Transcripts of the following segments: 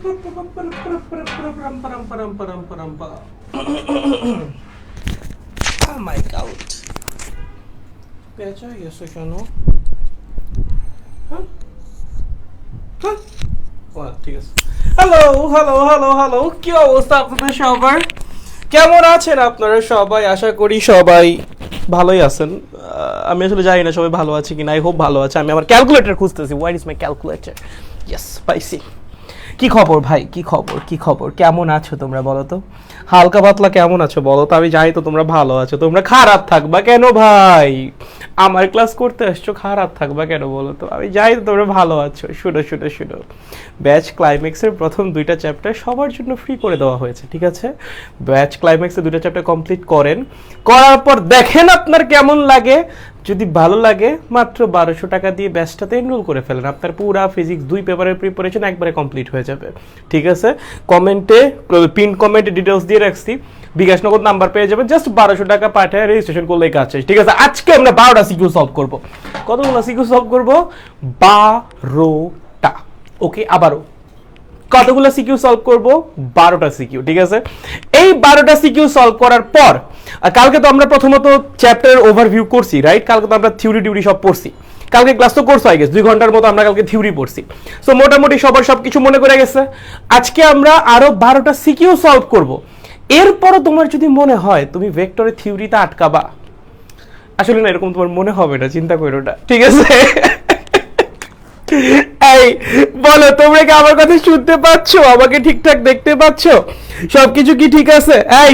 Oh my god. বেচা গেছে কেন? ঠিক আছে। হ্যালো হ্যালো হ্যালো হ্যালো, কি অবস্থা আপনাদের সবার? কেমন আছেন আপনারা সবাই? আশা করি সবাই ভালোই আছেন। আমি আসলে জানি না সবাই ভালো আছে কিনা, আই হোপ ভালো আছে। আমি আমার ক্যালকুলেটর খুঁজতেছি। Where is my calculator? Yes, পাইছি। কি খবর ভাই, কি খবর, কি খবর? কেমন আছো তোমরা বলো তো? হালকা পাতলা কেমন আছো বলো তো? আমি জানি তো তোমরা ভালো আছো। তোমরা খারাপ থাকবা কেন ভাই? আমার ক্লাস করতে আসছো, খারাপ থাকবা কেন বলো তো? আমি জানি তো তোমরা ভালো আছো। শুনো শুনো শুনো, ব্যাচ ক্লাইম্যাক্সের প্রথম 2টা চ্যাপ্টার সবার জন্য ফ্রি করে দেওয়া হয়েছে, ঠিক আছে? ব্যাচ ক্লাইম্যাক্সের 2টা চ্যাপ্টার কমপ্লিট করেন, করার পর দেখেন আপনার কেমন লাগে। যদি ভালো লাগে মাত্র 1200 টাকা দিয়ে ব্যাচটাতে এনরোল করে ফেলেন। আপনার পুরা ফিজিক্স 2 পেপারের প্রিপারেশন একবারে কমপ্লিট হয়ে যাবে, ঠিক আছে? কমেন্টে, পিন কমেন্টে ডিটেলস দিয়ে রাখছি, বিকাশ নগদ নাম্বার পেয়ে যাবেন। জাস্ট 1200 টাকা পাঠায় রেজিস্ট্রেশন করলেই কাজ শেষ, ঠিক আছে? আজকে আমরা 12টা সিকিউ সলভ করব। কতগুলো সিকিউ সলভ করব? 12টা। ওকে, আবারও কতগুলো সিকিউ সলভ করব? 12টা সিকিউ, ঠিক আছে? এই 12টা সিকিউ সলভ করার পর, কালকে তো আমরা প্রথমত চ্যাপ্টারের ওভারভিউ করছি, রাইট? কালকে তো আমরা থিওরি টিউরি সব পড়ছি। কালকে ক্লাস তো করছো আই গেস, 2 ঘন্টার মতো আমরা কালকে থিওরি পড়ছি। সো মোটামুটি সবার সবকিছু মনে করে গেছে। আজকে আমরা আরো 12টা সিকিউ সলভ করব। এরপরও তোমার যদি মনে হয় তুমি ভেক্টরের থিওরিতে আটকাবা, আসলে না, এরকম তোমার মনে হবে না, চিন্তা করো না, ঠিক আছে? এই বলো, তোমরা কি আমার কথা শুনতে পাচ্ছ? আমাকে ঠিকঠাক দেখতে পাচ্ছ? সবকিছু কি ঠিক আছে? এই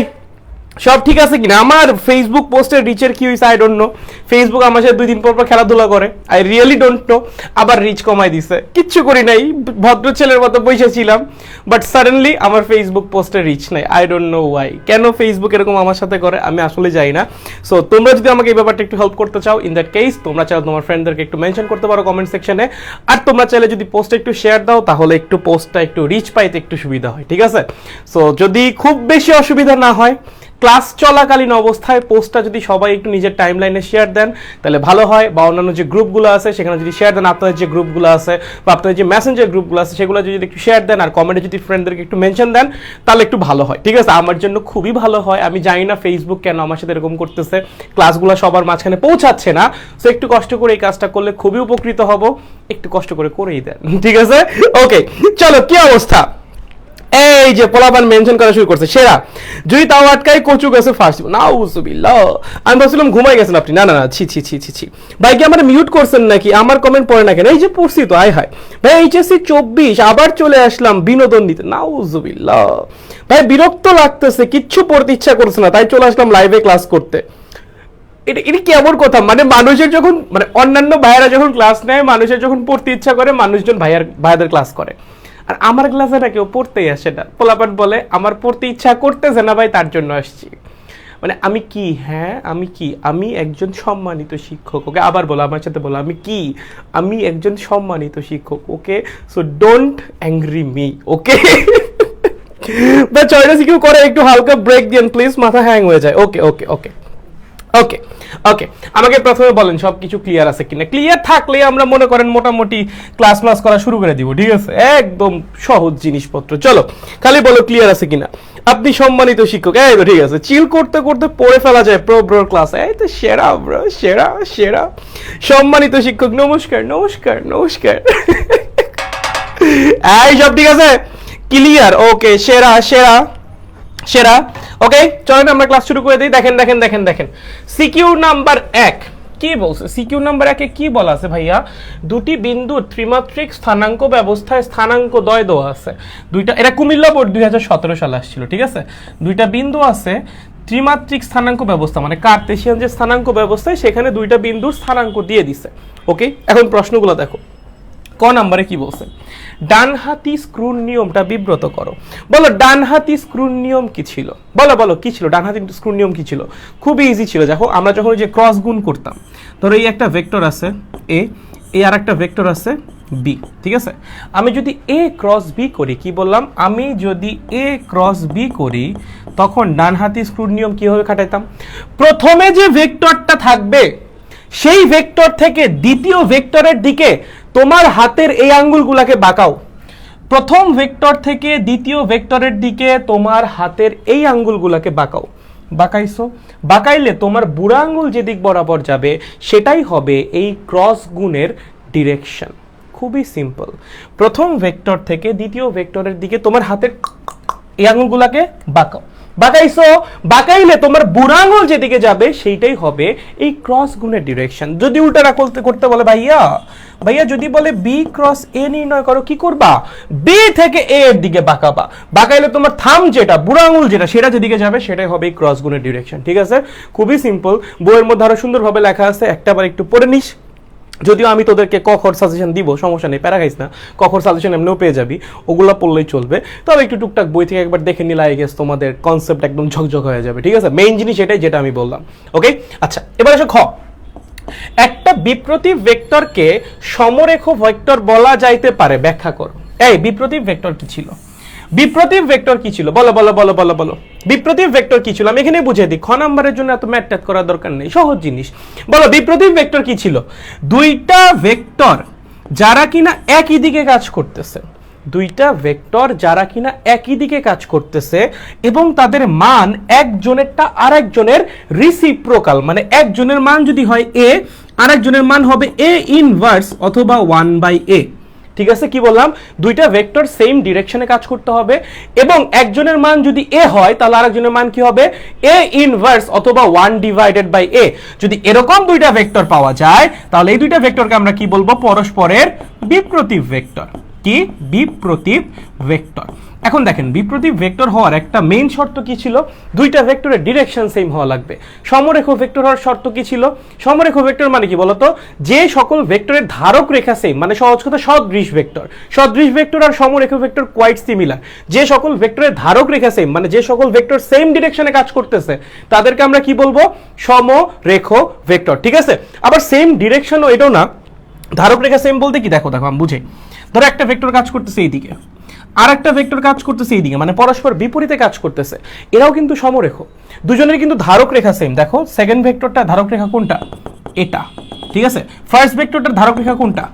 সব ঠিক আছে কিনা? আমার ফেসবুক পোস্টের রিচের কি হয়েছে আই ডোন্ট নো। ফেসবুক আমার সাথে 2 দিন পর খেলাধুলা করে, আই রিয়েলি ডোন্ট নো। আবার রিচ কমাই দিছে, কিচ্ছু করি নাই, ভদ্র ছেলের মতো বসেছিলাম, বাট সাডেনলি আমার ফেসবুক পোস্টের রিচ নাই। আই ডোন্ট নো ওয়াই, কেন ফেসবুক এরকম আমার সাথে করে, আমি আসলে জানি না। সো তোমরা যদি আমাকে এই ব্যাপারটা একটু হেল্প করতে চাও, ইন দ্যাট কেস তোমরা চাও তোমার ফ্রেন্ডদেরকে একটু মেনশন করতে পারো কমেন্ট সেকশনে। আর তোমরা চাইলে যদি পোস্টে একটু শেয়ার দাও, তাহলে একটু পোস্টটা একটু রিচ পাইতে একটু সুবিধা হয়, ঠিক আছে? সো যদি খুব বেশি অসুবিধা না হয়, ক্লাস চলাকালীন অবস্থায় পোস্টটা যদি সবাই একটু নিজের টাইম লাইনে শেয়ার দেন তাহলে ভালো হয়। বা অন্যান্য যে গ্রুপগুলো আছে সেখানে যদি শেয়ার দেন, আপনাদের যে গ্রুপগুলো আছে বা আপনাদের যে মেসেঞ্জার গ্রুপগুলো আছে সেগুলো যদি একটু শেয়ার দেন, আর কমেন্টে যদি ফ্রেন্ডদেরকে একটু মেনশন দেন, তাহলে একটু ভালো হয়, ঠিক আছে? আমার জন্য খুবই ভালো হয়। আমি জানি না ফেসবুক কেন আমার সাথে এরকম করতেছে, ক্লাসগুলো সবার মাঝখানে পৌঁছাচ্ছে না। সো একটু কষ্ট করে এই কাজটা করলে খুবই উপকৃত হব। একটু কষ্ট করে করেই দেন, ঠিক আছে? ওকে, চলো, কি অবস্থা? এই যে পোলাপান মেনশন করা শুরু করছে, সেরা যদি তাও আটকাই কচু গেছে ফার্স্ট। নাউজুবিল্লাহ, আমি ভাবছিলাম ঘুমাই গেছেন আপনি। না না না, ছি ছি ছি ছি ছি। ভাই কি আমার মিউট করছেন নাকি? আমার কমেন্ট পড়ে না কেন? এই যে পড়ছি তো, আয় হায় ভাই। এইচএসসি 24 আবার চলে আসলাম বিনোদন নিতে। নাউজুবিল্লাহ ভাই, বিরক্ত লাগতেছে, কিচ্ছু পড়তে ইচ্ছা করছে না, তাই চলে আসলাম লাইভে ক্লাস করতে। এটা কেমন কথা? মানে মানুষের যখন, মানে অন্যান্য ভাইয়েরা যখন ক্লাস নেয়, মানুষের যখন পড়তে ইচ্ছা করে, মানুষজন ভাইয়াদের ক্লাস করে, আর আমার ক্লাসে না কেউ পড়তেই আসে না। পোলাপাট বলে আমার পড়তে ইচ্ছা করতেছে না ভাই, তার জন্য আসছি। মানে আমি কি? হ্যাঁ আমি কি? আমি একজন সম্মানিত শিক্ষক। ওকে, আবার বলো, আমার সাথে বলো, আমি কি? আমি একজন সম্মানিত শিক্ষক। ওকে, সো ডোন্ট অ্যাংরি মি, ওকে? বা 6টা সিকিউ করে একটু হালকা ব্রেক দিন প্লিজ, মাথা হ্যাং হয়ে যায়। ওকে ওকে ওকে ওকে ওকে, আমাকে প্রথমে বলেন সব কিছু ক্লিয়ার আছে কিনা। ক্লিয়ার থাকলে আমরা মনে করেন মোটামুটি ক্লাস করা শুরু করে দিব, ঠিক আছে? একদম সহজ জিনিসপত্র। চলো, খালি বলো ক্লিয়ার আছে কিনা। আপনি সম্মানিত শিক্ষক, এই তো ঠিক আছে। চিল করতে করতে পড়ে ফেলা যায় ব্রোর ক্লাস, এই তো সেরা ব্রো, সেরা সেরা। সম্মানিত শিক্ষক, নমস্কার নমস্কার নমস্কার। এই সব ঠিক আছে, ক্লিয়ার, ওকে, সেরা সেরা সেরা। ওকে, চলেন আমরা ক্লাস শুরু করে দিই। দেখেন দেখেন দেখেন দেখেন, সিকিউ নাম্বার 1 কি বলছে? সিকিউ নাম্বার 1-এ কি বলা আছে ভাইয়া? দুটি বিন্দুর ত্রিমাত্রিক স্থানাঙ্ক ব্যবস্থায় স্থানাঙ্ক দ্বয় দেওয়া আছে। দুইটা, এটা কুমিল্লা বোর্ড 2017 সালে আসছিল, ঠিক আছে? দুইটা বিন্দু আছে ত্রিমাত্রিক স্থানাঙ্ক ব্যবস্থা, মানে কার্তেশিয়ান যে স্থানাঙ্ক ব্যবস্থায়, সেখানে দুইটা বিন্দুর স্থানাঙ্ক দিয়ে দিছে। ওকে, এখন প্রশ্নগুলো দেখো। ক নাম্বারে কি বলছে? ডানহাতি স্ক্রুর নিয়মটা বিব্রত করো। বলো ডানহাতি স্ক্রুর নিয়ম কি ছিল? বলো বলো কি ছিল ডানহাতি স্ক্রুর নিয়ম? কি ছিল? খুবই ইজি ছিল। দেখো, আমরা যখন যে ক্রস গুণ করতাম, ধরো এই একটা ভেক্টর আছে এ, এই আর একটা ভেক্টর আছে বি, ঠিক আছে? আমি যদি এ ক্রস বি করি, কি বললাম? আমি যদি এ ক্রস বি করি, তখন ডানহাতি স্ক্রুর নিয়ম কিভাবে খাটাইতাম? প্রথমে যে ভেক্টরটা থাকবে সেই ভেক্টর থেকে দ্বিতীয় ভেক্টরের দিকে তোমার হাতের এই আঙ্গুলগুলাকে বাঁকাও। প্রথম ভেক্টর থেকে দ্বিতীয় ভেক্টরের দিকে তোমার হাতের এই আঙ্গুলগুলোকে বাঁকাও। বাঁকাইছো, বাঁকাইলে তোমার বুড়া আঙ্গুল যেদিক বরাবর যাবে সেটাই হবে এই ক্রস গুণের ডিরেকশন। খুবই সিম্পল। প্রথম ভেক্টর থেকে দ্বিতীয় ভেক্টরের দিকে তোমার হাতের এই আঙ্গুলগুলোকে বাঁকাও। বাঁকাইছো, বাঁকাইলে তোমার বুড়া আঙ্গুল যেদিকে যাবে সেইটাই হবে এই ক্রস গুণের ডিরেকশন। যদি উল্টাটা করতে বলে ভাইয়া যদি বলে বি ক্রস এ নির্ণয় করো, কি করবা? বি থেকে এ এর দিকে বাঁকাবা। বাঁকাইলে তোমার থাম যেটা, বুড়া আঙুল যেটা, সেটা যেদিকে যাবে সেটাই হবে এই ক্রস গুণের ডিরেকশন। ঠিক আছে, খুবই সিম্পল। বইয়ের মধ্যে আরো সুন্দরভাবে লেখা আছে, একটাবার একটু পড়ে নিস। যদিও আমি তোদেরকে কখর সাজেশন দিব, সমস্যা নেই, প্যারা খাইস না, কখর সাজেশন এমনিও পেয়ে যাবি, ওগুলো পড়লেই চলবে। তবে একটু টুকটাক বই থেকে একবার দেখে নিলে আই গেস তোমাদের কনসেপ্ট একদম ঝকঝক হয়ে যাবে। ঠিক আছে, মেইন জিনিস এটাই যেটা আমি বললাম। ওকে, আচ্ছা এবার এসো খ। একটা বিপ্রতীপ ভেক্টরকে সমরেখ ভেক্টর বলা যাইতে পারে, ব্যাখ্যা করো। এই বিপ্রতীপ ভেক্টর কি ছিল? বিপ্রতীপ ভেক্টর কি ছিল? বলো বলো বলো বলো বলো। বিপ্রতীপ ভেক্টর কি ছিল? আমি এখানে বুঝিয়ে দিই, খ নাম্বারের জন্য এত ম্যাথ ট্যাথ করার দরকার নেই, সহজ জিনিস। বলো বিপ্রতীপ ভেক্টর কি ছিল? দুইটা ভেক্টর যারা কিনা একই দিকে কাজ করতেছে, দুইটা ভেক্টর যারা কিনা একই দিকে কাজ করতেছে এবং তাদের মান একজনেরটা আরেকজনের রিসিপ্রোকাল, মানে একজনের মান যদি হয় এ, আরেকজনের মান হবে এ ইনভার্স অথবা 1/a। ঠিক আছে, কি বললাম? দুইটা ভেক্টর সেম ডিরেকশনে কাজ করতে হবে এবং একজনের মান যদি এ হয় তাহলে আরেকজনের মান কি হবে? এ ইনভার্স অথবা 1/a। যদি এরকম দুইটা ভেক্টর পাওয়া যায় তাহলে এই দুইটা ভেক্টরকে আমরা কি বলবো? পরস্পরের বিপ্রতীপ ভেক্টর। কি? বিপ্রতীপ ভেক্টর। এখন দেখেন, বিপ্রতীপ ভেক্টর হওয়ার একটা মেইন শর্ত কি ছিল? দুইটা ভেক্টরের ডিরেকশন সেম হওয়া লাগবে। সমরেখ ভেক্টর হওয়ার শর্ত কি ছিল? সমরেখ ভেক্টর মানে কি বলতো? যে সকল ভেক্টরের ধারক রেখা সেম, মানে সহজ কথা সদৃশ ভেক্টর। সদৃশ ভেক্টর আর সমরেখ ভেক্টর কোয়াইট সিমিলার। যে সকল ভেক্টরের ধারক রেখা সেম, মানে যে সকল ভেক্টর সেম ডিরেকশনে কাজ করতেছে, তাদেরকে আমরা কি বলবো? সমরেখ ভেক্টর। ঠিক আছে, আবার সেম ডিরেকশনও এটাও না, ধারক রেখা সেম বলতে কি? দেখো দেখো আমি বুঝাই। ধরো একটা ভেক্টর কাজ করতেছে এইদিকে, আর একটা ভেক্টর কাজ করতেছে এইদিকে, মানে পরস্পর বিপরীতে কাজ করতেছে, এরাও কিন্তু সমরেখ। দুজনের কিন্তু ধারক রেখা সেম। দেখো সেকেন্ড ভেক্টরটা ধারক রেখা কোনটা? এটা। ঠিক আছে, ফার্স্ট ভেক্টরটার ধারক রেখা কোনটা?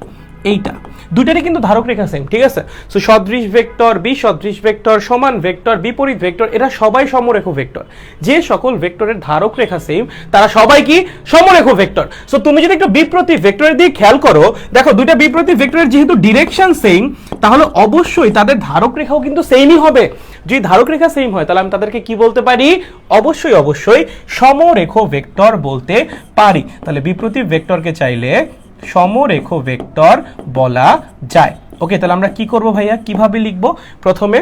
এইটা। দুইটারই কিন্তু ধারক রেখা সেম। ঠিক আছে, সো সদৃশ ভেক্টর, বিসদৃশ ভেক্টর, সমান ভেক্টর, বিপরীত ভেক্টর, এরা সবাই সমরেখ ভেক্টর। যে সকল ভেক্টরের ধারক রেখা সেম তারা সবাই কি? সমরেখ ভেক্টর। সো তুমি যদি একটু বিপ্রতীপ ভেক্টরের দিকে খেয়াল করো, দেখো দুইটা বিপ্রতীপ ভেক্টরের যেহেতু ডিরেকশন সেম, তাহলে অবশ্যই তাদের ধারক রেখাও কিন্তু সেমই হবে। যদি ধারক রেখা সেম হয় তাহলে আমি তাদেরকে কি বলতে পারি? অবশ্যই অবশ্যই সমরেখ ভেক্টর বলতে পারি। তাহলে বিপ্রতীপ ভেক্টরকে চাইলে সমরেখ ভেক্টর বলা যায়। ওকে, তাহলে আমরা কি করব ভাইয়া? কিভাবে লিখবো? প্রথমে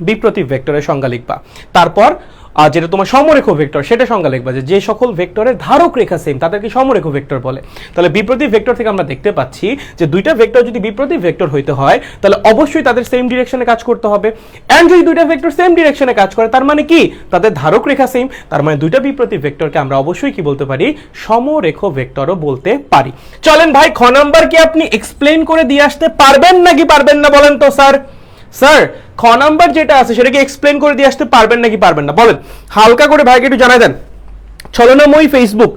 বিপ্রতীপ ভেক্টরের সংজ্ঞা লিখবা, তারপর যেটা তোমার সমরেখ ভেক্টর সেটা সংজ্ঞা লিখবা, যে সকল ভেক্টরের ধারক রেখা সেম তাদেরকে সমরেখ ভেক্টর বলে। তাহলে বিপ্রতীপ ভেক্টর থেকে আমরা দেখতে পাচ্ছি যে দুইটা ভেক্টর যদি বিপ্রতীপ ভেক্টর হইতে হয় তাহলে অবশ্যই তাদের সেম ডিরেকশনে কাজ করতে হবে। এন্ড যদি দুইটা ভেক্টর সেম ডিরেকশনে কাজ করে তার মানে কি? তাদের ধারক রেখা সেম, তার মানে দুইটা বিপ্রতীপ ভেক্টরকে আমরা অবশ্যই কি বলতে পারি? সমরেখ ভেক্টরও বলতে পারি। চলেন ভাই, খ নাম্বার কি আপনি এক্সপ্লেইন করে দিয়ে আসতে পারবেন নাকি পারবেন না বলেন তো? স্যার খ নাম্বার যেটা আছে সেটাকে এক্সপ্লেন করে দিয়ে আসতে পারবেন নাকি পারবেন না বলেন? হালকা করে ভাইকে একটু জানাই দেন। ছলনাময়ী ফেসবুক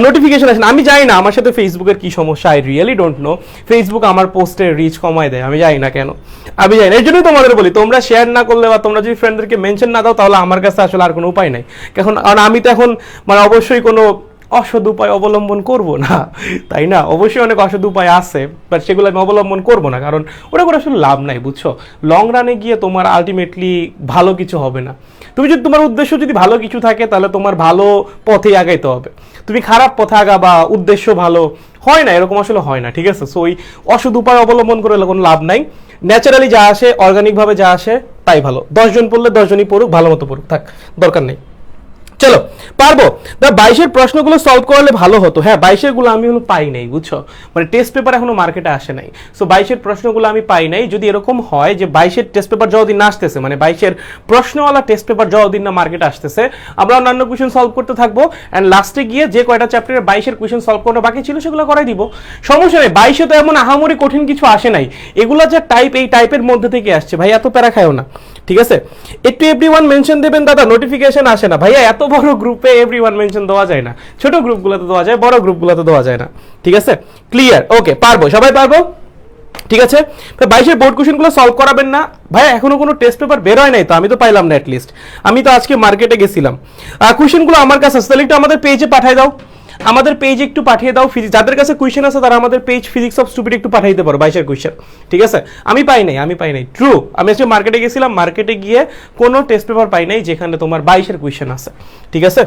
নোটিফিকেশন আসে না, আমি জানি না আমার সাথে ফেসবুকের কি সমস্যা, I really don't know. Facebook আমার পোস্টের রিচ কমায় দেয়, আমি জানি না কেন, আমি জানি না। এই জন্যই তোমাদের বলি, তোমরা শেয়ার না করলে বা তোমরা যদি ফ্রেন্ডদেরকে মেনশন না দাও তাহলে আমার কাছে আসলে আর কোনো উপায় নাই। কারণ আমি তো এখন মানে অবশ্যই কোনো অসৎ উপায় অবলম্বন করব না, তাই না? অবশ্যই অনেক অসৎ উপায় আছে, বাট সেগুলো আমি অবলম্বন করব না, কারণ ওটা করে আসলে লাভ নাই, বুঝছো? লং রানে গিয়ে তোমার আলটিমেটলি ভালো কিছু হবে না। তুমি যদি তোমার উদ্দেশ্য যদি ভালো কিছু থাকে তাহলে তোমার ভালো পথে আগাইতে হবে। তুমি খারাপ পথে আগাবা, উদ্দেশ্য ভালো হয় না, এরকম আসলে হয় না। ঠিক আছে, সো ওই অসৎ উপায় অবলম্বন করে কোনো লাভ নাই। ন্যাচারালি যা আসে, অর্গানিকভাবে যা আসে তাই ভালো। 10 জন পড়লে 10 জনই পড়ুক, ভালো মতো পড়ুক, থাক, দরকার নেই। চলো পারবো। 22-এর প্রশ্নগুলো সলভ করলে ভালো হতো। হ্যাঁ, 22-এর গুলো আমি পাই নাই, বুঝছো? মানে টেস্ট পেপার এখনো মার্কেটে আসে নাই, সো 22-এর প্রশ্নগুলো আমি পাই নাই। যদি এরকম হয় যে 22-এর টেস্ট পেপার যতদিন না আসতেছে, মানে 22-এর প্রশ্নওয়ালা টেস্ট পেপার যতদিন না মার্কেটে আসতেছে, আমরা অন্যান্য কোয়েশ্চেন সলভ করতে থাকবো। অ্যান্ড লাস্টে গিয়ে যে কয়টা চ্যাপ্টারের 22-এর কোয়েশ্চেন সলভ করা বাকি ছিল সেগুলো করাই দিব, সমস্যা নেই। 22-এ তো এমন আহামরি কঠিন কিছু আসে নাই, এগুলো যা টাইপ এই টাইপের মধ্যে থেকে আসছে ভাই, এত প্যারা খায়ও না। ঠিক আছে, একটু এভরিওয়ান মেনশন দেবেন দাদা, নোটিফিকেশন আসে না ভাইয়া। এত বড় গ্রুপে এভরিওয়ান মেনশন দেওয়া যায় না, ছোট গ্রুপগুলোতে দেওয়া যায়, বড় গ্রুপগুলোতে দেওয়া যায় না। ঠিক আছে, ক্লিয়ার? ওকে, পারবো, সবাই পারবো। ঠিক আছে, 22-এর বোর্ড কোশ্চেনগুলো সলভ করাবেন না ভাই? এখনো কোনো টেস্ট পেপার বের হয় নাই তো, আমি তো পাইলাম না অ্যাটলিস্ট। আমি তো আজকে মার্কেটে গেছিলাম, কোশ্চেনগুলো আমার কাছে আছে, তাহলে একটু আমাদের পেজে পাঠিয়ে দাও, আমাদের পেজে একটু পাঠিয়ে দাও। যাদের কাছে কোয়েশ্চেন আছে তারা আমাদের পেজ ফিজিক্স অফ স্টুপিড একটু পাঠিয়ে দিতে পারো 22-এর কোয়েশ্চেন, ঠিক আছে? আমি পাই নাই ট্রু। আমি আজকে মার্কেটে গেছিলাম, মার্কেটে গিয়ে কোনো টেস্ট পেপার পাই নাই যেখানে তোমার 22-এর কোয়েশ্চেন আছে, ঠিক আছে?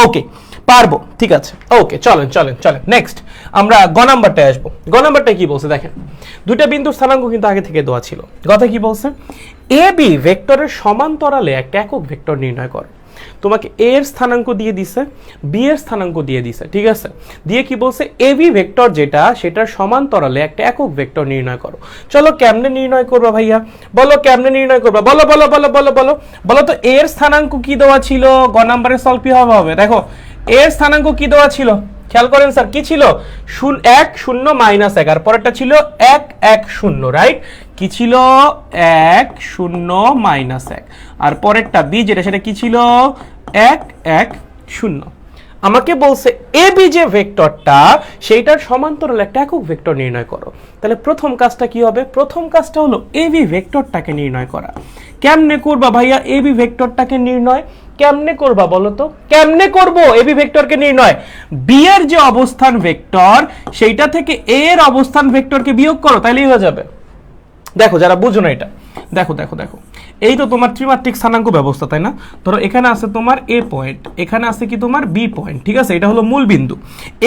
ওকে, পারবো, ঠিক আছে। ওকে, চলেন নেক্সট আমরা গ নাম্বারটায় আসবো। গ নাম্বারটা কি বলছে দেখেন, দুইটা বিন্দুর স্থানাঙ্ক কিন্তু আগে থেকে দেওয়া ছিল। কথা কি বলছে, এ বি ভেক্টরের সমান্তরালে একটা একক ভেক্টর নির্ণয় করো। তোমাকে এ এর স্থানাঙ্ক দিয়ে দিছে, বি এর স্থানাঙ্ক দিয়ে দিছে, ঠিক আছে? দিয়ে কি বলছে, এ বি ভেক্টর যেটা সেটার সমান্তরালে একটা একক ভেক্টর নির্ণয় করো। চলো কেমনে নির্ণয় করবা ভাইয়া, বলো কেমনে নির্ণয় করবা, বলো বলো বলো বলো বলো বলো তো। এর স্থানাঙ্ক কি দেওয়া ছিল গ নাম্বারে? সলভ কি হবে দেখো, এর স্থানাঙ্ক কি দেওয়া ছিল, খেয়াল করেন স্যার, কি ছিল? 1 0 -1, আর পরেরটা ছিল 1 1 0, রাইট? কি ছিল? 1 0 -1, আর পরেরটা বি যেটা সেটা কি ছিল? 1 1 0। আমাকে বলছে এ বি যে ভেক্টরটা সেইটার সমান্তরালে একটা একক ভেক্টর নির্ণয় করো। তাহলে প্রথম কাজটা কি হবে? প্রথম কাজটা হলো এ বি ভেক্টরটাকে নির্ণয় করা। কেমনে করবা ভাইয়া এ বি ভেক্টরটাকে নির্ণয়? কেমনে করবা বলো তো, কেমনে করব এ বি ভেক্টরকে নির্ণয়? বি এর যে অবস্থান ভেক্টর সেইটা থেকে এ এর অবস্থান ভেক্টরকে বিয়োগ করো, তাহলেই হয়ে যাবে। দেখো যারা বুঝো না এটা, দেখো দেখো দেখো, এই তো তোমার ত্রিমাত্রিক স্থানাঙ্ক ব্যবস্থা, তাই না? ধরো এখানে আছে তোমার এ পয়েন্ট, এখানে আছে কি তোমার বি পয়েন্ট, ঠিক আছে? এটা হলো মূল বিন্দু।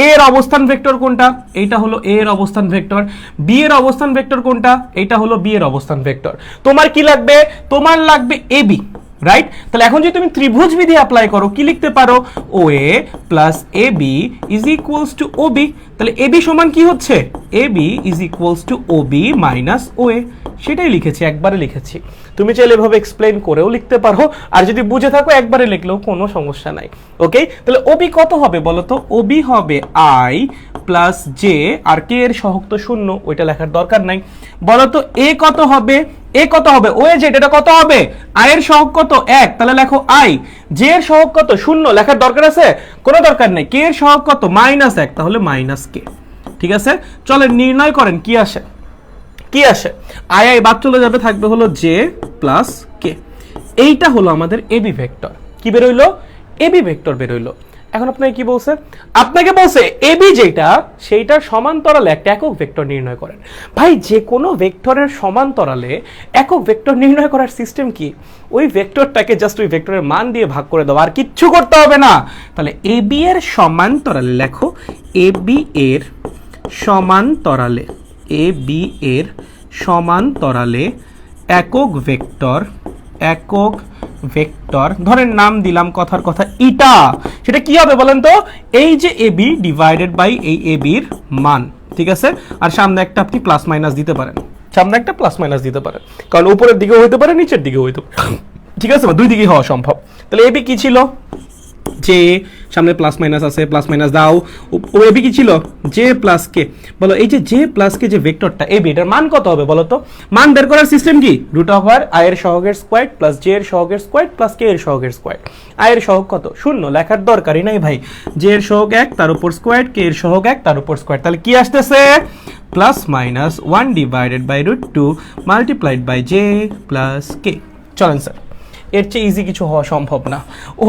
এ এর অবস্থান ভেক্টর কোনটা? এইটা হলো এ এর অবস্থান ভেক্টর। বি এর অবস্থান ভেক্টর কোনটা? এইটা হলো বি এর অবস্থান ভেক্টর। তোমার কি লাগবে? তোমার লাগবে এ বি, রাইট? তাহলে এখন যদি তুমি ত্রিভুজ বিধি অ্যাপ্লাই করো, কি লিখতে পারো? O A plus A B is equals to O B. তাহলে এ বি সমান কি হচ্ছে? A B is equals to O B minus O A. সেটাই লিখেছি, একবারে লিখেছি। তুমি চাইলে এভাবে এক্সপ্লেইন করেও লিখতে পারো, আর যদি বুঝে থাকো একবারে লিখলেও কোনো সমস্যা নাই। ওকে, তাহলে ও বি কত হবে বলো তো? ও বি হবে আই প্লাস জে, আর কে এর সহগ তো 0, ওইটা লেখার দরকার নাই। বলো তো এ কত হবে? এ কত হবে? ও এ যেটা কত হবে? আই এর সহগ কত? 1, তাহলে লেখো আই। জে এর সহগ কত? 0, লেখার দরকার আছে? কোনো দরকার নেই। কে এর সহগ কত? -1, তাহলে মাইনাস কে। ঠিক আছে, চলেন নির্ণয় করেন কি আসে। কি আসে? আই আই বাদ চলে যাবে, থাকবে হলো জে প্লাস কে। এইটা হলো আমাদের এবি ভেক্টর। কি বের হইলো? এবি ভেক্টর বের হইলো। এখন আপনাকে কি বলছে? আপনাকে বলছে এবি যেটা সেইটার সমান্তরালে একটা একক ভেক্টর নির্ণয় করেন। ভাই যে কোনো ভেক্টরের সমান্তরালে একক ভেক্টর নির্ণয় করার সিস্টেম কি? ওই ভেক্টরটাকে জাস্ট ওই ভেক্টরের মান দিয়ে ভাগ করে দাও, আর কিচ্ছু করতে হবে না। তাহলে এবি এর সমান্তরালে লেখো, এবি এর সমান্তরালে, এ বি এর সমান্তরালে একক ভেক্টর, একক ভেক্টর ধরেন নাম দিলাম কথার কথা ইটা। সেটা কি হবে বলেন তো? এই যে এ বি ডিভাইডেড বাই এই এ বির মান, ঠিক আছে? আর সামনে একটা আপনি প্লাস মাইনাস দিতে পারেন, সামনে একটা প্লাস মাইনাস দিতে পারেন, কারণ উপরের দিকেও হইতে পারে নিচের দিকেও হইতে পারে, ঠিক আছে? বা দুই দিকেই হওয়া সম্ভব। তাহলে এ বি কি ছিল? যে সামনে প্লাস মাইনাস আছে, প্লাস মাইনাস দাও। ও এবি কি ছিল? জে প্লাস কে। বলো এই যে জে প্লাস কে যে ভেক্টরটা এবি, এটার মান কত হবে বলো তো? মান বের করার সিস্টেম কি? রুট ওভার আই এর সহগের স্কয়ার প্লাস জে এর সহগের স্কয়ার প্লাস কে এর সহগের স্কয়ার। আই এর সহগ কত? 0, লেখার দরকারই নাই ভাই। জে এর সহগ 1, তার উপর স্কয়ার, কে এর সহগ 1, তার উপর স্কয়ার। তাহলে কি আসতেছে? Plus minus 1 divided by √2 multiplied by J plus K. চলেন স্যার, এর চেয়ে ইজি কিছু হওয়া সম্ভব না।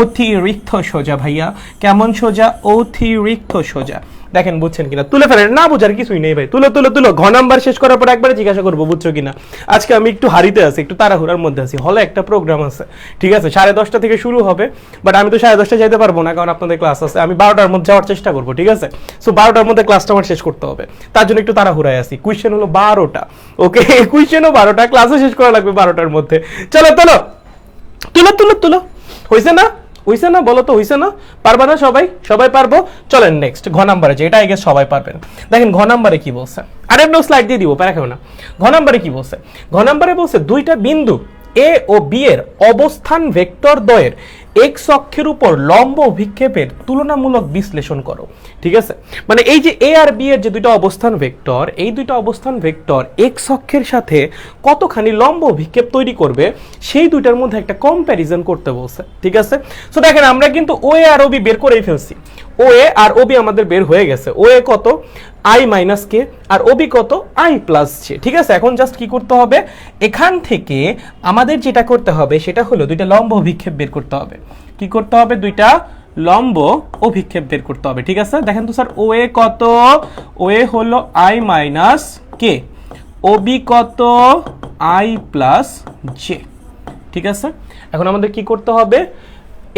অতিরিক্ত সোজা ভাইয়া। কেমন সোজা? অতিরিক্ত সোজা। দেখেন বুঝছেন কিনা? তুলে ফেলেন, না বুঝার কিছুই নেই ভাই। তুলো তুলো তুলো। ঘ নাম্বার শেষ করার পর একবারে জিজ্ঞাসা করবো বুঝছো কিনা। আজকে আমি একটু হারিতে আছি, একটু তাড়াহুড়ার মধ্যে আছি, হলে একটা প্রোগ্রাম আছে, ঠিক আছে? 10:30 থেকে শুরু হবে, বাট আমি তো 10:30 যাইতে পারবো না, কারণ আপনাদের ক্লাস আছে। আমি 12টার মধ্যে যাওয়ার চেষ্টা করবো, ঠিক আছে? সো 12টার মধ্যে ক্লাসটা আমার শেষ করতে হবে, তার জন্য একটু তাড়াহুড়ায় আছি। কোয়েশ্চেন হলো 12টা, ওকে? কোয়েশ্চেনও 12টা, ক্লাসও শেষ করা লাগবে 12টার মধ্যে। চলো চলো তুলো তুলো তুলো। হইছে না? হইছে না? বলো তো হইছে না? পারবা না সবাই? সবাই পারবো। চলেন নেক্সট ঘ নাম্বারে, যেটা আই গেস সবাই পারবেন। দেখেন ঘ নাম্বারে কি বলছে, আর এমনি স্লাইড দিয়ে দিব, প্যারা খেও না। ঘ নাম্বারে কি বলছে? ঘ নাম্বারে বলছে দুইটা বিন্দু এ ও বি এর অবস্থান ভেক্টর দ্বয়ের এক্স অক্ষের উপর লম্ব অভিক্ষেপের তুলনামূলক বিশ্লেষণ করো। ঠিক আছে, মানে এই যে এ আর বি এর যে দুইটা অবস্থান ভেক্টর, এই দুইটা অবস্থান ভেক্টর এক্স অক্ষের সাথে কতখানি লম্ব অভিক্ষেপ তৈরি করবে সেই দুইটার মধ্যে একটা কম্প্যারিজন করতে বলছে। ঠিক আছে, সো দেখেন আমরা কিন্তু ও এ আর ও বি বের করেই ফেলছি। ও এ আর ও বি আমাদের বের হয়ে গেছে। ও এ কত? আই মাইনাস কে, আর ওবি কত আই প্লাস জে। ঠিক আছে, এখন জাস্ট কি করতে হবে, এখান থেকে আমাদের যেটা করতে হবে সেটা হলো দুইটা লম্ব অভিক্ষেপ বের করতে হবে। কি করতে হবে, দুইটা লম্ব অভিক্ষেপ বের করতে হবে। ঠিক আছে, দেখেন তো স্যার ও এ কত, ও এ হলো আই মাইনাস কে, ওবি কত আই প্লাস জে। ঠিক আছে, এখন আমাদের কি করতে হবে,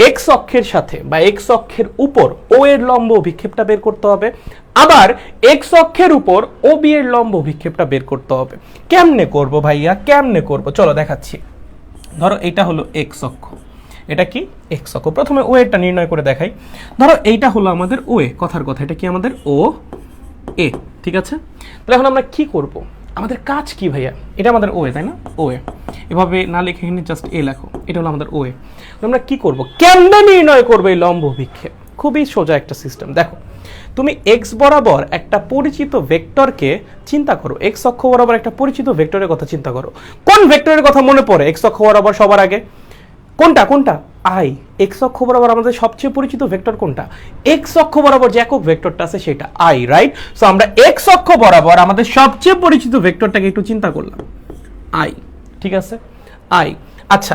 এক্স অক্ষের সাথে বা এক্স অক্ষের উপর ও এর লম্ব অভিক্ষেপটা বের করতে হবে, আবার এক্স অক্ষের উপর ও বি এর লম্ব অভিক্ষেপটা বের করতে হবে। কেমনে করব ভাইয়া, কেমনে করব, চলো দেখাচ্ছি। ধরো এটা হলো এক্স অক্ষ, এটা কি এক্স অক্ষ। প্রথমে ও এরটা নির্ণয় করে দেখাই। ধরো এইটা হলো আমাদের ও এ, কথার কথা এটা কি আমাদের ও এ। ঠিক আছে, তাহলে এখন আমরা কি করব, আমাদের কাজ কি ভাইয়া, এটা আমাদের ও এ তাই না, ও এ এভাবে না লিখে এখানে জাস্ট এ লেখো, এটা হলো আমাদের ও এ। আমরা কি করব, কেমনে নির্ণয় করবে এই লম্ব অভিক্ষেপ, খুবই সোজা একটা সিস্টেম। দেখো তুমি এক্স বরাবর একটা পরিচিত ভেক্টরকে চিন্তা করো, এক্স অক্ষ বরাবর একটা পরিচিত ভেক্টরের কথা চিন্তা করো। কোন ভেক্টরের কথা মনে পড়ে এক্স অক্ষ বরাবর সবার আগে, কোনটা কোনটা, আই। এক্স অক্ষ বরাবর আমাদের সবচেয়ে পরিচিত ভেক্টর কোনটা, এক্স অক্ষ বরাবর যে একক ভেক্টরটা আছে সেটা আই, রাইট। সো আমরা এক্স অক্ষ বরাবর আমাদের সবচেয়ে পরিচিত ভেক্টরটাকে একটু চিন্তা করলাম, আই। ঠিক আছে, আই। আচ্ছা,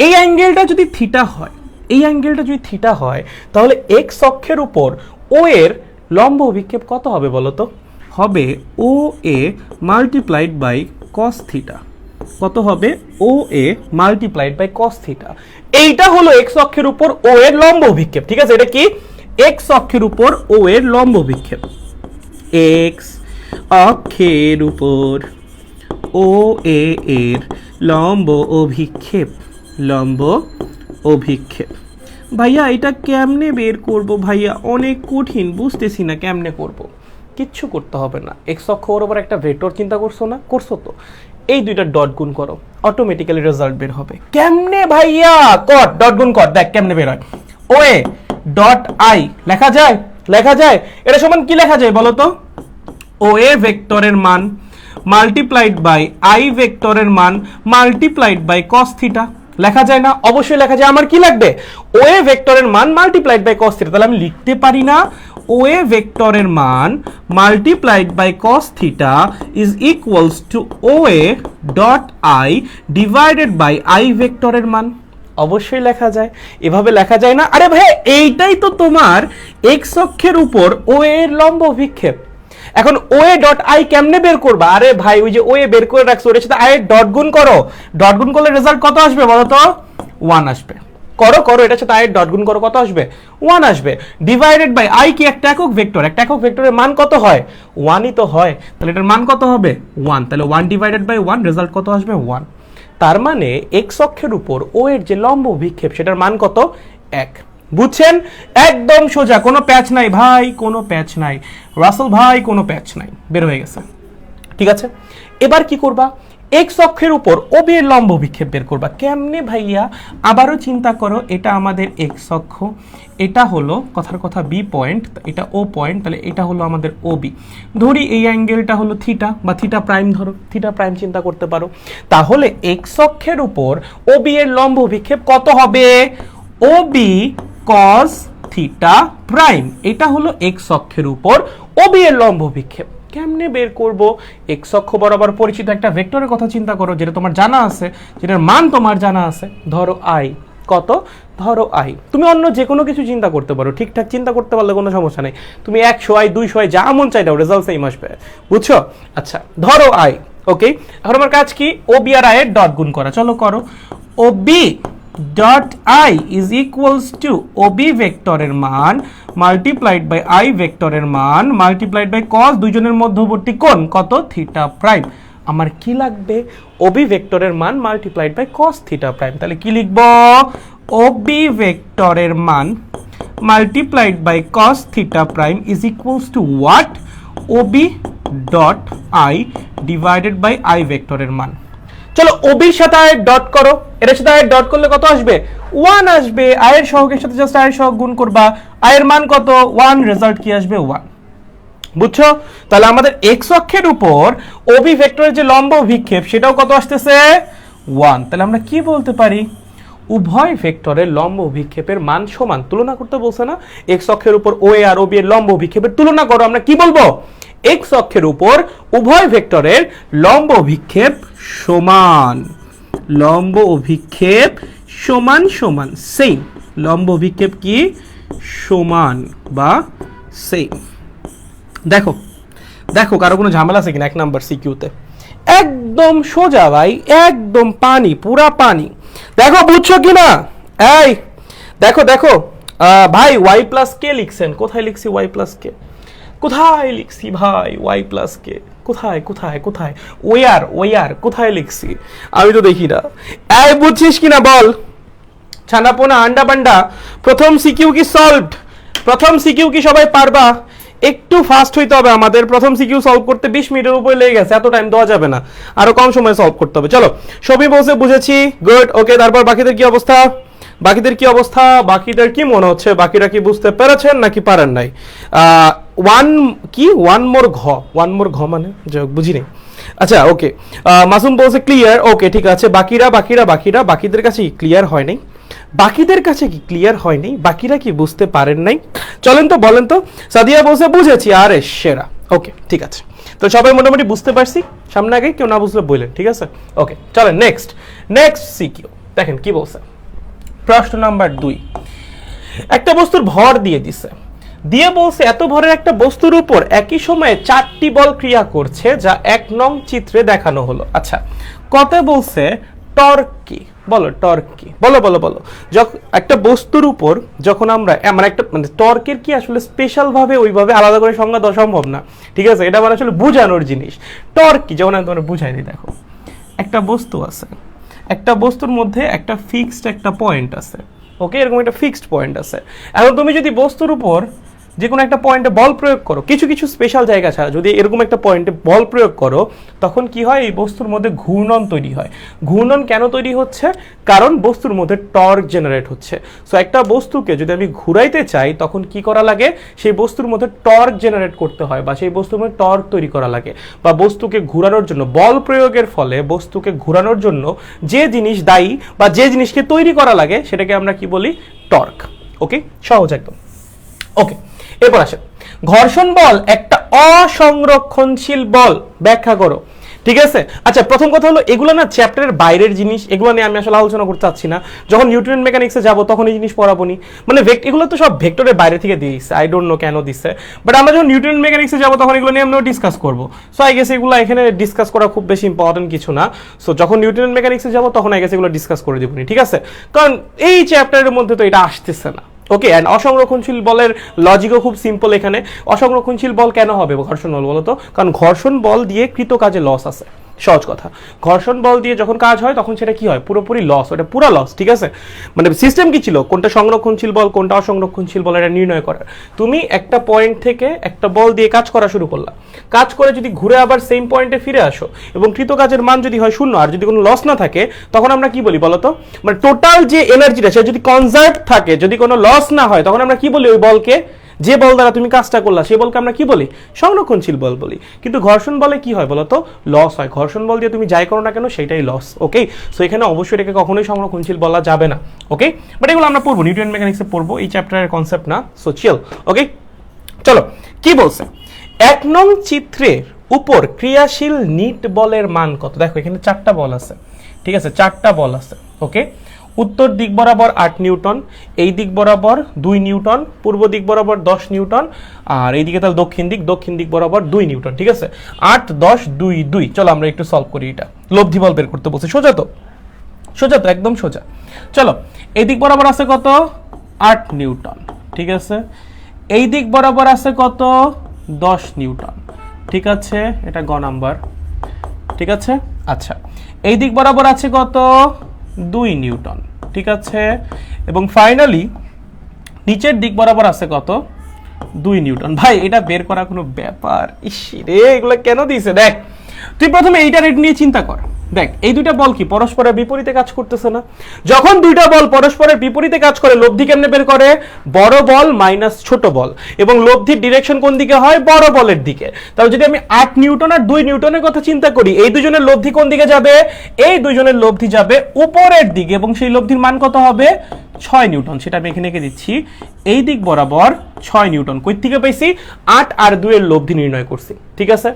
এই অ্যাঙ্গেলটা যদি থিটা হয়, এই অ্যাঙ্গেলটা যদি থিটা হয়, তাহলে এক্স অক্ষের উপর ও এর লম্ব অভিক্ষেপ কত হবে বলো তো, হবে ও এ মাল্টিপ্লাইড বাই কস থিটা। কত হবে, ও এ মাল্টিপ্লাইড বাই কস থিটা। এইটা হলো এক্স অক্ষের উপর ও এর লম্ব অভিক্ষেপ। ঠিক আছে, এটা কি এক্স অক্ষের উপর ও এর লম্ব অভিক্ষেপ, এক্স অক্ষের উপর ও এ এর লম্ব অভিক্ষেপ, লম্ব অভিক্ষেপ। ভাইয়া এটা কেমনে বের করব ভাইয়া, অনেক কঠিন, বুঝতেছি না কেমনে করব। কিচ্ছু করতে হবে না, এক্স অক্ষ বরাবর একটা ভেক্টর চিন্তা করছো না, করছো তো, এই দুইটা ডট গুণ করো, অটোমেটিক্যালি রেজাল্ট বের হবে। কেমনে ভাইয়া, কর ডট গুণ কর, দেখ কেমনে বের হয়। ও এ ডট আই লেখা যায়, লেখা যায়। এটা সমান কি লেখা যায় বলো তো, ও এ ভেক্টরের মান মাল্টিপ্লাইড বাই আই ভেক্টরের মান মাল্টিপ্লাইড বাই কস থিটা। লেখা যায় না, অবশ্যই লেখা যায়। আমার কি লাগবে, ও এ ভেক্টরের মান মাল্টিপ্লাইড বাই কস থিটা। তাহলে আমি লিখতে পারি না ও এ ভেক্টরের মান multiplied by cos theta is equals to O A dot I divided by I ভেক্টরের মান। অবশ্যই লেখা যায়, এভাবে লেখা যায় না। আরে ভাই এইটাই তো তোমার এক্স অক্ষের উপর ও এর লম্ব অভিক্ষেপ। এখন ও এ ডট আই কেমনে বের করবা, আরে ভাই ওই যে ও এ বের করে রাখছো ওর সাথে আই এর ডট গুণ করো, ডট গুণ করলে রেজাল্ট কত আসবে বলো তো, 1 আসবে। করো করো, এটার সাথে আই এর ডট গুণ করো, কত আসবে, 1 আসবে। ডিভাইডেড বাই আই কি একটা একক ভেক্টর, একটা একক ভেক্টরের মান কত হয়, 1ই তো হয়, তাহলে এটার মান কত হবে 1, তাহলে 1 ডিভাইডেড বাই 1 রেজাল্ট কত আসবে 1। তার মানে এক্স অক্ষের উপর ও এর যে লম্ব অভিক্ষেপ সেটার মান কত, 1। বুঝছেন, একদম সোজা, কোনো প্যাচ নাই ভাই, কোনো প্যাচ নাই রাসেল ভাই, কোনো প্যাচ নাই, বের হয়ে গেছে। ঠিক আছে, এবার কি করবা, এক্স অক্ষের উপর ও বি এর লম্ব অভিক্ষেপ বের করবা। কেমনে ভাইয়া, আবারও চিন্তা করো, এটা আমাদের এক্স অক্ষ, এটা হলো কথার কথা বি পয়েন্ট, এটা ও পয়েন্ট, তাহলে এটা হলো আমাদের ও বি। ধরি এই অ্যাঙ্গেলটা হলো থিটা বা থিটা প্রাইম, ধরো থিটা প্রাইম চিন্তা করতে পারো। তাহলে এক্স অক্ষের উপর ও বি এর লম্ব অভিক্ষেপ কত হবে, ও বি কস থিটা প্রাইম। এটা হলো এক্স অক্ষের উপর ও বি এর লম্ব অভিক্ষেপ। কেমনে বের করব, এক্স অক্ষ বরাবর পরিচিত একটা ভেক্টরের কথা চিন্তা করো, যেটা তোমার জানা আছে, যেটার মান তোমার জানা আছে, ধরো আই। কত, ধরো আই। তুমি অন্য যে কোনো কিছু চিন্তা করতে পারো, ঠিকঠাক চিন্তা করতে পারলে কোনো সমস্যা নেই। তুমি 100 আই 200 আই যা মন চাই দাও, রেজাল্ট সেম আসবে, বুঝছো। আচ্ছা ধরো আই, ওকে। এখন আমার কাজ কি, ও বি আর আই এর ডট গুণ করা, চলো করো। O B dot I is equals to O B ভেক্টরের মান মাল্টিপ্লাইড বাই আই ভেক্টরের মান মাল্টিপ্লাইড বাই কস দুইজনের মধ্যবর্তী কোণ কত, থিটা প্রাইম। আমার কি লাগবে, ও বি ভেক্টরের মান multiplied by cos theta prime. তাহলে কি লিখব, ও বি ভেক্টরের মান multiplied by cos theta prime is equals to what, O B dot I divided by I ভেক্টরের মান। চলো ওবির সাথে আয়ের ডট করো, এর সাথে আয়ের ডট করলে কত আসবে, 1 আসবে। আয়ের সহগের সাথে জাস্ট আয়ের সহগ গুণ করবা, আয়ের মান কত 1, রেজাল্ট কি আসবে 1। বুঝছো, তাহলে আমাদের এক্স অক্ষের উপর ওবি ভেক্টরের যে লম্ব অভিক্ষেপ সেটাও কত আসতেছে 1। তাহলে আমরা কি বলতে পারি, উভয় ভেক্টরের লম্ব অভিক্ষেপের মান সমান, তুলনা করতে বলছে না, এক্স অক্ষের উপর ও এ আর ও বি এর লম্ব অভিক্ষেপের তুলনা করো, আমরা কি বলবো, এক্স অক্ষের উপর উভয় ভেক্টরের লম্ব অভিক্ষেপ সমান, লম্ব অভিক্ষেপ সমান সমান সেম, লম্ব অভিক্ষেপ কি সমান বা সেম। দেখো দেখো কারো কোনো ঝামেলা আছে কিনা 1 নাম্বার সিকিউতে, একদম সোজা ভাই, একদম পানি, পুরা পানি। দেখো বুঝছো কিনা, এই দেখো দেখো ভাই ওয়াই প্লাস কে লিখছেন, কোথায় লিখছি ওয়াই প্লাস কে, কোথায় লিখছি ভাই ওয়াই প্লাস কে, কোথায় কোথায় কোথায়, ওয়ার ওয়ার কোথায় লিখছি, আমি তো দেখি না। এই বুঝছিস কিনা বল, ছানাপোনা আন্ডা বান্ডা, প্রথম সিকিউ কি সলভড, প্রথম সিকিউ কি সবাই পারবা, একটু ফাস্ট হইতে হবে আমাদের, প্রথম সিকিউ সলভ করতে 20 মিনিটের উপরে লেগে গেছে, এত টাইম দেওয়া যাবে না, আরো কম সময় সলভ করতে হবে। চলো সবই বলছে, বুঝেছি, গুড, ওকে। তারপর বাকিদের কি অবস্থা, বাকিদের কি অবস্থা, বাকিদের কি মনে হচ্ছে, বাকিরা কি বুঝতে পেরেছেন নাকি পারেন নাই? ওয়ান মোর ঘ মানে বুঝি নেই, আচ্ছা ওকে। মাসুম বলছে ক্লিয়ার, ওকে ঠিক আছে। বাকিরা বাকিরা বাকিরা বাকিদের কাছে ক্লিয়ার হয় নাই, বাকিদের কাছে কি ক্লিয়ার হয় নাই, বাকিরা কি বুঝতে পারেন নাই, চলেন তো বলেন তো। সাদিয়া বলছে বুঝেছি, আরে সেরা, ওকে ঠিক আছে। তো সবাই মোটামুটি বুঝতে পারছি, সামনে আগে কেউ না বুঝলে বললেন, ঠিক আছে, ওকে চলেন নেক্সট, নেক্সট সিকিউ দেখেন কি বলছে। প্রশ্ন নাম্বার 2, একটা বস্তুর ভর দিয়ে দিছে, দিয়ে বলছে এত ভরের একটা বস্তুর উপর একই সময়ে 4টি বল ক্রিয়া করছে, যা 1 নং চিত্রে দেখানো হলো। আচ্ছা কত বলছে, টর্ক কি, বলো টর্ক কি, বলো বলো বলো। যখন একটা বস্তুর উপর যখন আমরা মানে একটা মানে টর্কের কি আসলে স্পেশাল ভাবে ওইভাবে আলাদা করে সংজ্ঞা দেওয়া সম্ভব না, ঠিক আছে, এটা মানে আসলে বোঝানোর জিনিস। টর্ক কি, যেমন আমি তোমার বুঝাই দিই, দেখো একটা বস্তু আছে, একটা বস্তুর মধ্যে একটা ফিক্সড একটা পয়েন্ট আছে, ওকে, এরকম একটা ফিক্সড পয়েন্ট আছে। এখন তুমি যদি বস্তুর উপর যে কোনো একটা পয়েন্টে বল প্রয়োগ করো, কিছু কিছু স্পেশাল জায়গা ছাড়া যদি এরকম একটা পয়েন্টে বল প্রয়োগ করো, তখন কি হয়, এই বস্তুর মধ্যে ঘূর্ণন তৈরি হয়। ঘূর্ণন কেন তৈরি হচ্ছে, কারণ বস্তুর মধ্যে টর্ক জেনারেট হচ্ছে। সো একটা বস্তুকে যদি আমি ঘুরাইতে চাই, তখন কি করা লাগে, সেই বস্তুর মধ্যে টর্ক জেনারেট করতে হয়, বা সেই বস্তুর মধ্যে টর্ক তৈরি করা লাগে, বা বস্তুকে ঘুরানোর জন্য বল প্রয়োগের ফলে বস্তুকে ঘুরানোর জন্য যে জিনিস দায়ী বা যে জিনিসকে তৈরি করা লাগে, সেটাকে আমরা কি বলি, টর্ক। ওকে, সহজ একদম, ওকে। এরপর আসেন, ঘর্ষণ বল একটা অসংরক্ষণশীল বল, ব্যাখ্যা করো, ঠিক আছে। আচ্ছা প্রথম কথা হলো, এগুলো না চ্যাপ্টারের বাইরের জিনিস, এগুলো নিয়ে আমি আসলে আলোচনা করতে চাচ্ছি না, যখন নিউটন মেকানিক্সে যাব তখন এই জিনিস পড়াবো নি, মানে এগুলো তো সব ভেক্টরের বাইরে থেকে দিয়ে দিচ্ছে, আই ডোন্ট নো কেন দিচ্ছে, বাট আমরা যখন নিউটন মেকানিক্সে যাব তখন এগুলো নিয়ে আমরা ডিসকাস করবো। সো আই গেস এগুলো এখানে ডিসকাস করা খুব বেশি ইম্পর্টেন্ট কিছু না। সো যখন নিউটন মেকানিক্সে যাব তখন আই গেস এগুলো ডিসকাস করে দেবো, ঠিক আছে, কারণ এই চ্যাপ্টারের মধ্যে তো এটা আসতেছে না। ওকে, অ্যান্ড অসংরক্ষণশীল বলের লজিকও খুব সিম্পল। এখানে অসংরক্ষণশীল বল কেন হবে ঘর্ষণ বল বলতো, কারণ ঘর্ষণ বল দিয়ে কৃত কাজে লস আছে, সহজ কথা। ঘর্ষণ বল দিয়ে যখন কাজ হয় তখন সেটা কি হয়, পুরোপুরি লস, ওটা পুরো লস, ঠিক আছে। মানে সিস্টেম কি ছিল, কোনটা সংরক্ষণশীল বল কোনটা অসংরক্ষণশীল বল এটা নির্ণয় করার। তুমি একটা পয়েন্ট থেকে একটা বল দিয়ে কাজ করা শুরু করলা, কাজ করে যদি ঘুরে আবার সেম পয়েন্টে ফিরে আসো এবং কৃত কাজের মান যদি হয় 0 আর যদি কোনো লস না থাকে, তখন আমরা কি বলি বলতো, মানে টোটাল যে এনার্জিটা সেটা যদি কনজার্ভ থাকে, যদি কোনো লস না হয়, তখন আমরা কি বলি ওই বলকে, যে বল দ্বারা তুমি কাজটা করলা সেই বলকে আমরা কি বলি, সংরক্ষণশীল বল বলি। কিন্তু ঘর্ষণ বলে কি হয় বলতো, লস হয়। ঘর্ষণ বল দিয়ে তুমি যাই করো না কেন সেটাই লস। ওকে, সো এখানে অবশ্যই এটাকে কখনোই সংরক্ষণশীল বলা যাবে না। ওকে, বাট এগুলো আমরা পড়বো, নিউটন মেকানিক্সে পড়বো, এই চ্যাপ্টারের কনসেপ্ট না। সো চিল, ওকে চলো কি বলছে, 1 নং চিত্রের উপর ক্রিয়াশীল নিট বলের মান কত। দেখো এখানে 4টা বল আছে, ঠিক আছে, 4টা বল আছে। ওকে, উত্তর দিক বরাবর 8 নিউটন, এই দিক বরাবর 2 নিউটন, পূর্ব দিক বরাবর 10 নিউটন, আর এইদিকে তাহলে দক্ষিণ দিক বরাবর 2 নিউটন, ঠিক আছে। 8 10 2 2। চলো আমরা একটু সলভ করি, এটা লব্ধি বল বের করতে বলছে, সোজা তো, সোজা তো, একদম সোজা। চলো এই দিক বরাবর আছে কত, 8 নিউটন, ঠিক আছে। এই দিক বরাবর আছে কত, 10 নিউটন, ঠিক আছে, এটা গ নাম্বার, ঠিক আছে। আচ্ছা এই দিক বরাবর আছে কত, 2 নিউটন, ঠিক আছে। এবং ফাইনালি নিচের দিক বরাবর আছে কত, 2 নিউটন। ভাই এটা বের করা কোনো ব্যাপার, ইস রে এগুলো কেন দিয়েছে। দেখ তুই প্রথমে এইটা রেট নিয়ে চিন্তা কর, দেখ এই দুইটা বল কি পরস্পরের বিপরীতে কাজ করতেছে না? যখন দুইটা বল পরস্পরের বিপরীতে কাজ করে লব্ধি কেমনে বের করে? বড় বল মাইনাস ছোট বল, এবং লব্ধির ডিরেকশন কোন দিকে হয়? বড় বলের দিকে। তাহলে যদি আমি 8 নিউটন আর 2 নিউটনের কথা চিন্তা করি, এই দুজনের লব্ধি কোন দিকে যাবে? এই দুজনের লব্ধি যাবে উপরের দিকে, এবং সেই লব্ধির মান কত হবে? 6 নিউটন। সেটা আমি এখানে লিখে দিচ্ছি, এই দিক বরাবর 6 নিউটন। কই থেকে পাইছি? 8 আর 2 এর লব্ধি নির্ণয় করছি, ঠিক আছে?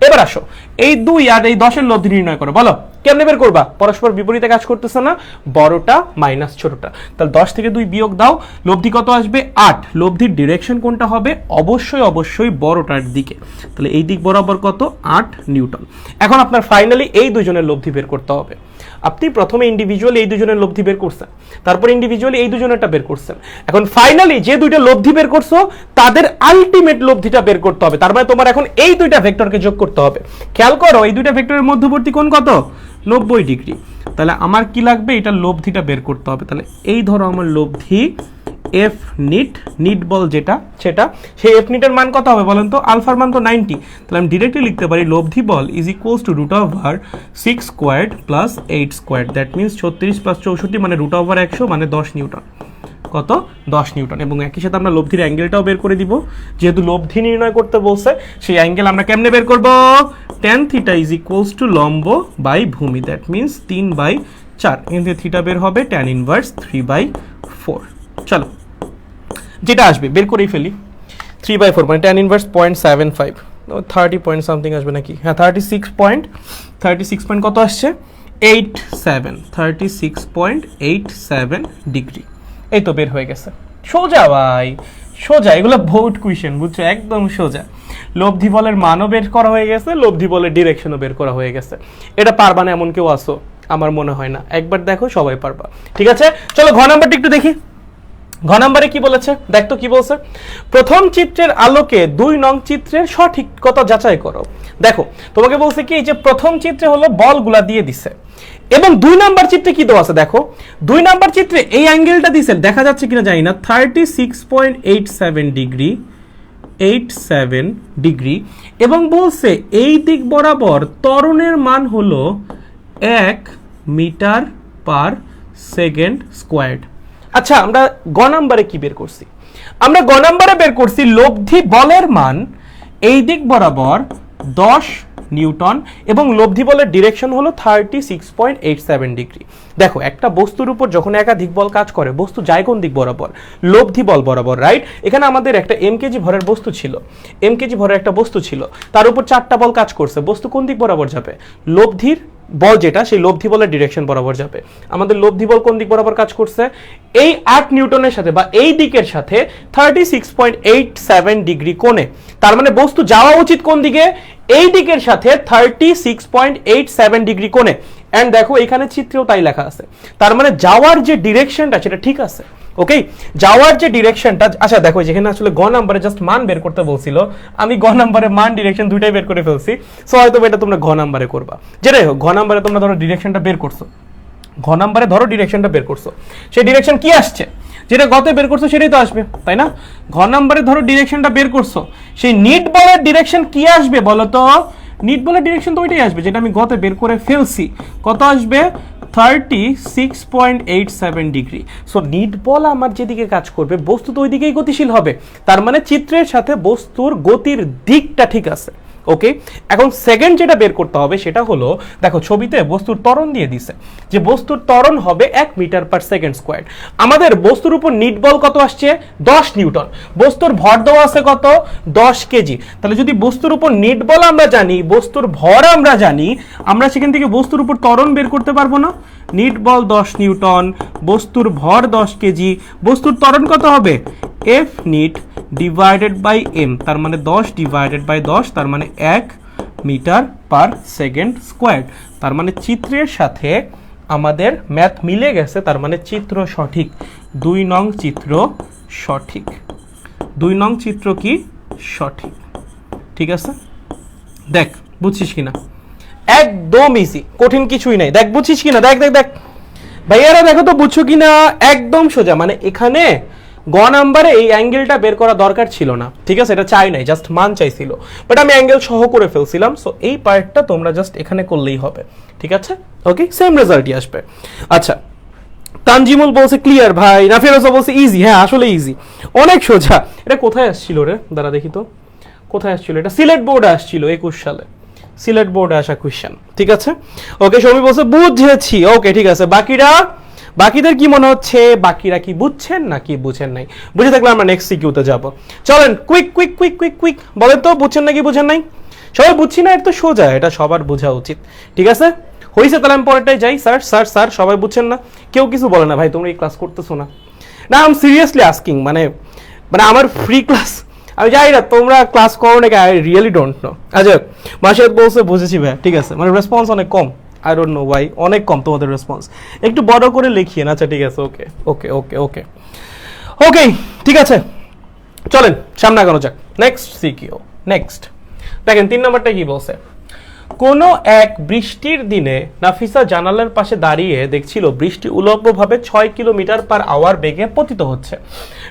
এবার আসো এই 2 আর এই 10 এর লব্ধি নির্ণয় করো, বলো কেমনে বের করবা? পরস্পর বিপরীতে কাজ করতেছে না, বড়টা মাইনাস ছোটটা। তাহলে 10 থেকে 2 বিয়োগ দাও, লব্ধি কত আসবে? 8। লব্ধির ডিরেকশন কোনটা হবে? অবশ্যই বড়টার দিকে। তাহলে এই দিক বরাবর কত? 8 নিউটন। এখন আপনার ফাইনালি এই দুজনের লব্ধি বের করতে হবে। আপনি প্রথমে ইন্ডিভিজুয়ালি এই দুজনের লব্ধি বের করছেন, তারপর ইন্ডিভিজুয়ালি এই দুজনেরটা বের করছেন। এখন ফাইনালি যে দুইটা লব্ধি বের করছো তাদের আলটিমেট লব্ধিটা বের করতে হবে। তার মানে তোমার এখন এই দুইটা ভেক্টরকে যোগ করতে হবে। খেয়াল করো এই দুইটা ভেক্টরের মধ্যবর্তী কোণ কত? 90 ডিগ্রি। তাহলে আমার কি লাগবে? এটা লব্ধিটা বের করতে হবে। তাহলে এই ধরো আমার লব্ধি এফ নিট বল যেটা, সেটা সেই এফ নিটের মান কত হবে বলেন তো? আলফার মান তো 90। তাহলে আমি ডিরেক্টলি লিখতে পারি লব্ধি বল is equals to √6 squared plus 8 squared. That means 36 plus 64 মানে √100 মানে 10 নিউটন। কত? 10 নিউটন। এবং একই সাথে আমরা লব্ধির অ্যাঙ্গেলটাও বের করে দিব, যেহেতু লব্ধি নির্ণয় করতে বলছে। সেই অ্যাঙ্গেল আমরা কেমনে বের করব? tan theta is equals two লম্ব বাই ভূমি। That means 3/4। এখানে থিটা বের হবে tan ইনভার্স 3/4। চলো যেটা আসবে বের করেই ফেলি। 3/4 মানে tan ইনভার্স 0.75, 30 পয়েন্ট সামথিং আসবে নাকি? হ্যাঁ 36 পয়েন্ট কত আসছে? 87, 36.87 ডিগ্রি। এই তো বের হয়ে গেছে। সোজা ভাই, সোজা। এগুলো বোর্ড কোয়েশ্চেন, বুঝছো? একদম সোজা। লব্ধি বলের মানও বের করা হয়ে গেছে, লব্ধি বলের ডিরেকশনও বের করা হয়ে গেছে। এটা পারবা না এমন কেউ আসো? আমার মনে হয় না। একবার দেখো সবাই পারবা। ঠিক আছে, চলো ঘ নাম্বারটা একটু দেখি। ঘ নাম্বারে কি বলেছে দেখতো, কি বলছে? প্রথম চিত্রের আলোকে 2 নং চিত্রের সঠিকতা যাচাই করো। দেখো তোমাকে বলছে কি, যে প্রথম চিত্রে হলো বলগুলা দিয়ে দিছে, এবং 2 নাম্বার চিত্রে কি দেওয়া আছে দেখো। 2 নাম্বার চিত্রে এই অ্যাঙ্গেলটা দিছে, দেখা যাচ্ছে কিনা জানি না, 36.87 ডিগ্রি, 87 ডিগ্রি, এবং বলছে এই দিক বরাবর ত্বরণের মান হলো 1 মিটার পার সেকেন্ড স্কোয়ার্ড। আচ্ছা আমরা গ নাম্বারে কি বের করছি? আমরা গ নাম্বারে বের করছি লব্ধি বলের মান এই দিক বরাবর 10 নিউটন, এবং লব্ধি বলের ডিরেকশন হলো 36.87 ডিগ্রি। দেখো একটা বস্তুর উপর যখন একাধিক বল কাজ করে, বস্তু যায় কোন দিক বরাবর? লব্ধি বল বরাবর, রাইট? এখানে আমাদের একটা mkg ভরের বস্তু ছিল, mkg ভরের একটা বস্তু ছিল, তার উপর 4টা বল কাজ করছে। বস্তু কোন দিক বরাবর যাবে? লব্ধির বল যেটা, সেই লব্ধি বলের ডিরেকশন বরাবর যাবে। আমাদের লব্ধি বল কোন দিক বরাবর কাজ করছে? এই 8 নিউটনের সাথে বা এই দিকের সাথে 36.87 ডিগ্রি কোণে। তার মানে বস্তু যাওয়া উচিত কোন দিকে? এই দিকের সাথে 36.87 ডিগ্রি কোণে। এন্ড দেখো এখানে চিত্রেও তাই লেখা আছে। তার মানে যাওয়ার যে ডিরেকশনটা সেটা ঠিক আছে। ওকে, যাওয়ার যে ডিরেকশনটা, আচ্ছা দেখো যেখানে আসলে গ নাম্বারে জাস্ট মান বের করতে বলছিল, আমি গ নাম্বারে মান ডিরেকশন দুইটাই বের করে ফেলছি। সো হয়তো এটা তোমরা ঘ নাম্বারে করবা। যেটাই হোক, ঘ নাম্বারে তোমরা ধরো ডিরেকশনটা বের করছো, ঘ নাম্বারে ধরো ডিরেকশনটা বের করছো, সেই ডিরেকশন কি আসছে? যেটা গতে বের করছো সেটাই তো আসবে, তাই না? ঘ নাম্বারে ধরো ডিরেকশনটা বের করছো, সেই নিট বলের ডিরেকশন কি আসবে বলো তো? নিট বলের ডিরেকশন তো ওইটাই আসবে যেটা আমি গতে বের করে ফেলছি। কত আসবে? 36.87 ডিগ্রি। সো নিট বল আমার যেদিকে কাজ করবে, বস্তু তো ওই দিকেই গতিশীল হবে। তার মানে চিত্রের সাথে বস্তুর গতির দিকটা ঠিক আছে। ওকে, এখন সেকেন্ড যেটা বের করতে হবে সেটা হলো, দেখো ছবিতে বস্তুর ত্বরণ দিয়ে দিছে, যে বস্তুর ত্বরণ হবে 1 মিটার পার সেকেন্ড স্কোয়ার। আমাদের বস্তুর উপর নিট বল কত আসছে? 10 নিউটন। বস্তুর ভর দেওয়া আছে কত? 10 কেজি। তাহলে যদি বস্তুর উপর নিট বল আমরা জানি, বস্তুর ভর আমরা জানি, আমরা সেখান থেকে বস্তুর উপর ত্বরণ বের করতে পারবো না? নিট বল 10 নিউটন, বস্তুর ভর 10 কেজি, বস্তুর ত্বরণ কত হবে? F net divided by M, তার মানে 10 ডিভাইডেড বাই 10, তার মানে 1 মিটার পার সেকেন্ড স্কোয়ার। তার মানে চিত্রের সাথে আমাদের ম্যাথ মিলে গেছে, তার মানে চিত্র সঠিক। 2 নং চিত্র সঠিক। 2 নং চিত্র কি? সঠিক। ঠিক আছে, দেখ বুঝছিস কিনা? একদম ইজি, কঠিন কিছুই নাই। দেখ বুঝছিস কিনা? দেখ দেখ দেখ ভাইয়ারা, দেখো তো বুঝছো কিনা? একদম সোজা। মানে এখানে গ নাম্বারে এই অ্যাঙ্গেলটা বের করা দরকার ছিল না, ঠিক আছে, এটা চাই নাই, জাস্ট মান চাইছিল, বাট আমি অ্যাঙ্গেল সহ করে ফেলছিলাম। সো এই পার্টটা তোমরা জাস্ট এখানে করলেই হবে, ঠিক আছে, ওকে, সেম রেজাল্টই আসবে। আচ্ছা, তানজিমুল বলছে ক্লিয়ার ভাই, নাফিরোজা বলছে ইজি, হ্যাঁ আসলে ইজি, অনেক সোজা। এটা কোথায় আসছিল রে, দাঁড়া দেখি তো কোথায় আসছিল, এটা সিলেট বোর্ডে আসছিল 21 সালে, সিলেট বোর্ডে আসা কোশ্চেন, ঠিক আছে, ওকে। সৌমি বলছে বুঝেছি, ওকে ঠিক আছে। বাকিদের কি মনে হচ্ছে, বাকিরা কি বুঝছেন নাকি বুঝেন নাই? বুঝে থাকলে আমরা নেক্সট সিকিউতে যাব। চলেন quick quick quick quick quick বলেন তো, বুঝছেন নাকি বুঝেন নাই? সবাই বুঝছি না, এটা তো সোজা, এটা সবার বোঝা উচিত, ঠিক আছে, হয়েছে। তাহলে আমি পরেরটাই যাই। স্যার স্যার স্যার সবাই বুঝছেন না, কেউ কিছু বলে না ভাই, তোমরা এই ক্লাস করতেছো না। না আই এম সিরিয়াসলি আস্কিং, মানে আমার ফ্রি ক্লাস, আমি জানি না তোমরা ক্লাস করো নাকি, আই রিয়েলি ডোন্ট নো। আচ্ছা, মাসিদ বলছে বুঝেছি ভাই, ঠিক আছে, মানে রেসপন্স অনেক কম, আই ডোন্ট নো ওয়াই, অনেক কম তোমাদের রেসপন্স, একটু বড় করে লিখিয়ে না। আচ্ছা ঠিক আছে, ওকে ওকে ওকে ওকে ওকে, ঠিক আছে, চলেন সামনে আগানো যাক। নেক্সট সিকিউ, নেক্সট দেখেন 3 নম্বরটা কি বলছে। কোনো এক বৃষ্টির দিনে নাফিসা জানালার পাশে দাঁড়িয়ে দেখছিল বৃষ্টি উলম্বভাবে 6 কিলোমিটার পার আওয়ার বেগে পতিত হচ্ছে।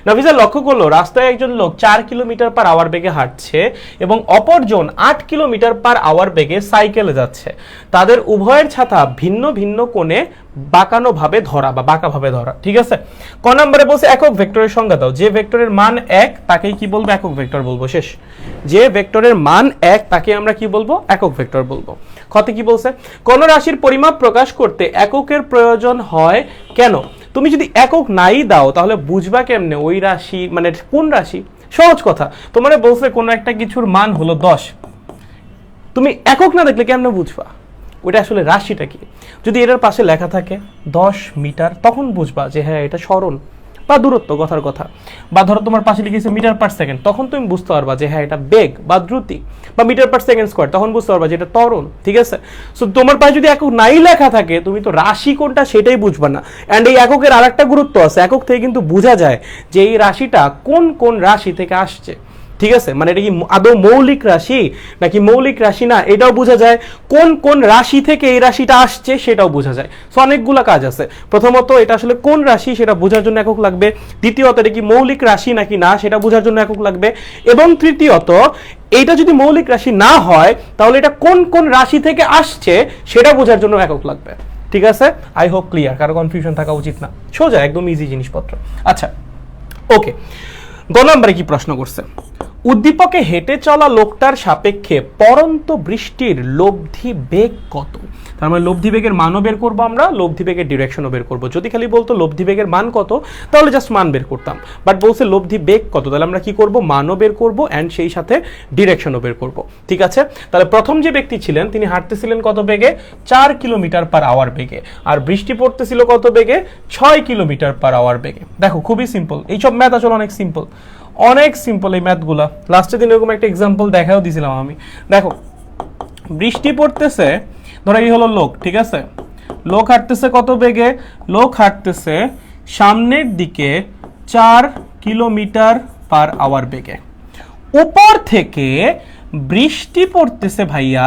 নাফিসা লক্ষ্য করলো রাস্তায় একজন লোক 4 কিলোমিটার পার আওয়ার বেগে হাঁটছে এবং অপরজন 8 কিলোমিটার পার আওয়ার বেগে সাইকেলে যাচ্ছে। তাদের উভয়ের ছাতা ভিন্ন ভিন্ন কোণে বাঁকানোভাবে ধরা বা বাঁকাভাবে ধরা, ঠিক আছে। ক নম্বরে বলছে একক ভেক্টরের সংজ্ঞা দাও। যে ভেক্টরের মান 1 তাকেই কি বলবো, একক ভেক্টর বলবো, শেষ। যে ভেক্টরের মান 1 তাকে আমরা কি বলবো, একক ভেক্টর বলবো। খতে কি বলছে, কোন রাশির পরিমাপ প্রকাশ করতে এককের প্রয়োজন হয় কেন? তুমি যদি একক নাই দাও তাহলে বুঝবা কেমনে ওই রাশি মানে কোন রাশি? সহজ কথা, তোমারে বলছে কোন একটা কিছুর মান হলো 10, তুমি একক না দেখলে কেমনে বুঝবা ওইটা আসলে রাশিটা কি? যদি এটার পাশে লেখা থাকে 10 মিটার, তখন বুঝবা যে হ্যাঁ এটা সরণ বা দূরত্ব, কথার কথা। বা ধরো তোমার পাশে লিখেছে মিটার পার সেকেন্ড, তখন তুমি বুঝতে পারবা যে হ্যাঁ এটা বেগ বা দ্রুতি। বা মিটার পার সেকেন্ড স্কয়ার, তখন বুঝতে পারবা যে এটা ত্বরণ, ঠিক আছে। সো তোমার পাশে যদি একক নাই লেখা থাকে, তুমি তো রাশি কোনটা সেটাই বুঝবা না। অ্যান্ড এই এককের আরেকটা গুরুত্ব আছে, একক থেকে কিন্তু বোঝা যায় যে এই রাশিটা কোন কোন রাশি থেকে আসছে, ঠিক আছে। মানে এটা কি আদৌ মৌলিক রাশি নাকি মৌলিক রাশি না, এটাও বোঝা যায়। কোন কোন রাশি থেকে এই রাশিটা আসছে সেটাও বোঝা যায়। সো অনেকগুলো কাজ আছে। প্রথমত এটা আসলে কোন রাশি সেটা বোঝার জন্য একক লাগবে। দ্বিতীয়ত এটা কি মৌলিক রাশি নাকি না সেটা বোঝার জন্য একক লাগবে। এবং তৃতীয়ত এইটা যদি মৌলিক রাশি না হয় তাহলে এটা কোন কোন রাশি থেকে আসছে সেটা বোঝার জন্য একক লাগবে, ঠিক আছে। আই হোপ ক্লিয়ার, কারো কনফিউশন থাকা উচিত না, সোজা একদম ইজি জিনিসপত্র। আচ্ছা ওকে, গ নম্বরে কি প্রশ্ন করছে, উদ্দীপকে হেঁটে চলা লোকটার সাপেক্ষে পড়ন্ত বৃষ্টির লব্ধি বেগ কত? তার মানে লব্ধি বেগের মানও বের করবো আমরা, লব্ধি বেগের ডিরেকশনও বের করবো। যদি খালি বলতো লব্ধি বেগের মান কত তাহলে জাস্ট মান বের করতাম, বাট বলছে লব্ধি বেগ কত, তাহলে আমরা কি করব, মানও বের করব অ্যান্ড সেই সাথে ডিরেকশনও বের করব, ঠিক আছে। তাহলে প্রথম যে ব্যক্তি ছিলেন তিনি হাঁটতেছিলেন কত বেগে, 4 কিলোমিটার পার আওয়ার বেগে, আর বৃষ্টি পড়তেছিল কত বেগে, 6 কিলোমিটার পার আওয়ার বেগে। দেখো খুবই সিম্পল, এইসব ম্যাথ আসলে অনেক সিম্পল, অনেক সিম্পল এই ম্যাথগুলা। লাস্টের দিন এরকম একটা এক্সাম্পল দেখাও দিয়েছিলাম আমি। দেখো বৃষ্টি পড়তেছে, ধরো এই হলো লোক, ঠিক আছে, লোক হাঁটতেছে কত বেগে, লোক হাঁটতেছে সামনের দিকে 4 কিলোমিটার পার আওয়ার বেগে। উপর থেকে বৃষ্টি পড়তেছে ভাইয়া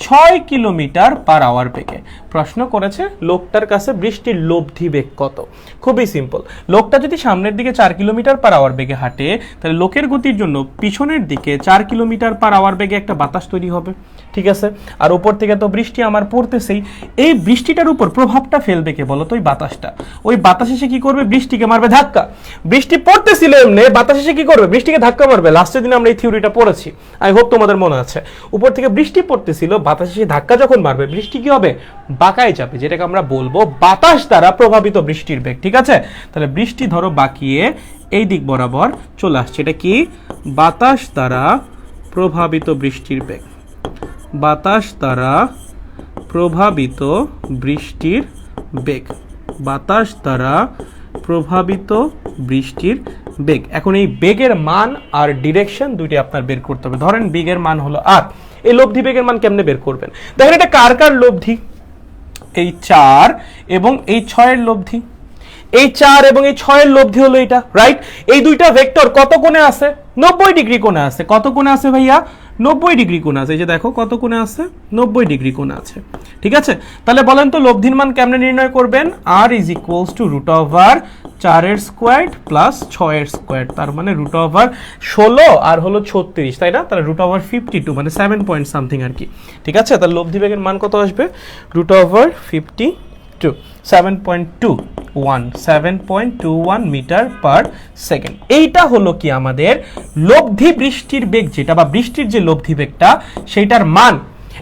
6 কিলোমিটার পার আওয়ার বেগে। প্রশ্ন করেছে লোকটার কাছে বৃষ্টির লব্ধি বেগ কত। খুবই সিম্পল, লোকটা যদি সামনের দিকে 4 কিলোমিটার পার আওয়ার বেগে হাঁটে তাহলে লোকের গতির জন্য পিছনের দিকে 4 কিলোমিটার পার আওয়ার বেগে একটা বাতাস তৈরি হবে, ঠিক আছে। আর উপর থেকে তো বৃষ্টি আমার পড়তেছেই, এই বৃষ্টিটার উপর প্রভাবটা ফেলবে কে বলো তো, ওই বাতাসটা। ওই বাতাস এসে কি করবে, বৃষ্টিকে মারবে ধাক্কা। বৃষ্টি পড়তেছিল এমনি, বাতাস এসে কি করবে, বৃষ্টিকে ধাক্কা মারবে। লাস্টের দিন আমরা এই থিওরিটা পড়েছি, আই হোপ তোমাদের মনে আছে। উপর থেকে বৃষ্টি পড়তেছিল, বাতাস এসে ধাক্কা যখন মারবে বৃষ্টি কি হবে, বাঁকায় যাবে, যেটাকে আমরা বলবো বাতাস দ্বারা প্রভাবিত বৃষ্টির বেগ, ঠিক আছে। তাহলে বৃষ্টি ধরো বাঁকিয়ে এই দিক বরাবর চলে আসছে, এটা কি বাতাস দ্বারা প্রভাবিত বৃষ্টির বেগ, বাতাস দ্বারা প্রভাবিত বৃষ্টির বেগ, বাতাস দ্বারা প্রভাবিত বৃষ্টির বেগ। এখন এই বেগের মান আর ডিরেকশন দুইটি আপনার বের করতে হবে। ধরেন বেগের মান হলো আর, এই লব্ধি বেগের মান কেমনে বের করবেন, দেখেন এটা কার কার লব্ধি, এই 4 এবং এই 6 এর লব্ধি, এই 4 এবং এই 6 এর লব্ধি হলো এটা, রাইট। এই দুইটা ভেক্টর কত কোণে আছে, 90 ডিগ্রি কোণে আছে। কত কোণে আছে ভাইয়া, 90 ডিগ্রি কোণ আছে। এই যে দেখো কত কোণে আছে, 90 ডিগ্রি কোণে আছে। ঠিক আছে, তাহলে বলেন তো লব্ধির মান কেমনে নির্ণয় করবেন? r is equals to root over 4 এর স্কোয়ার প্লাস 6 এর স্কোয়ার, তার মানে রুট ওভার 16 আর হলো 36, তাই না? তাহলে রুট ওভার 52 মানে 7 পয়েন্ট সামথিং আর কি। ঠিক আছে, তাহলে লব্ধি বেগের মান কত আসবে? Root over 52, 7.21 metre per second. এইটা হলো কি আমাদের লব্ধি বৃষ্টির বেগ, যেটা বা বৃষ্টির যে লব্ধি বেগটা সেইটার মান।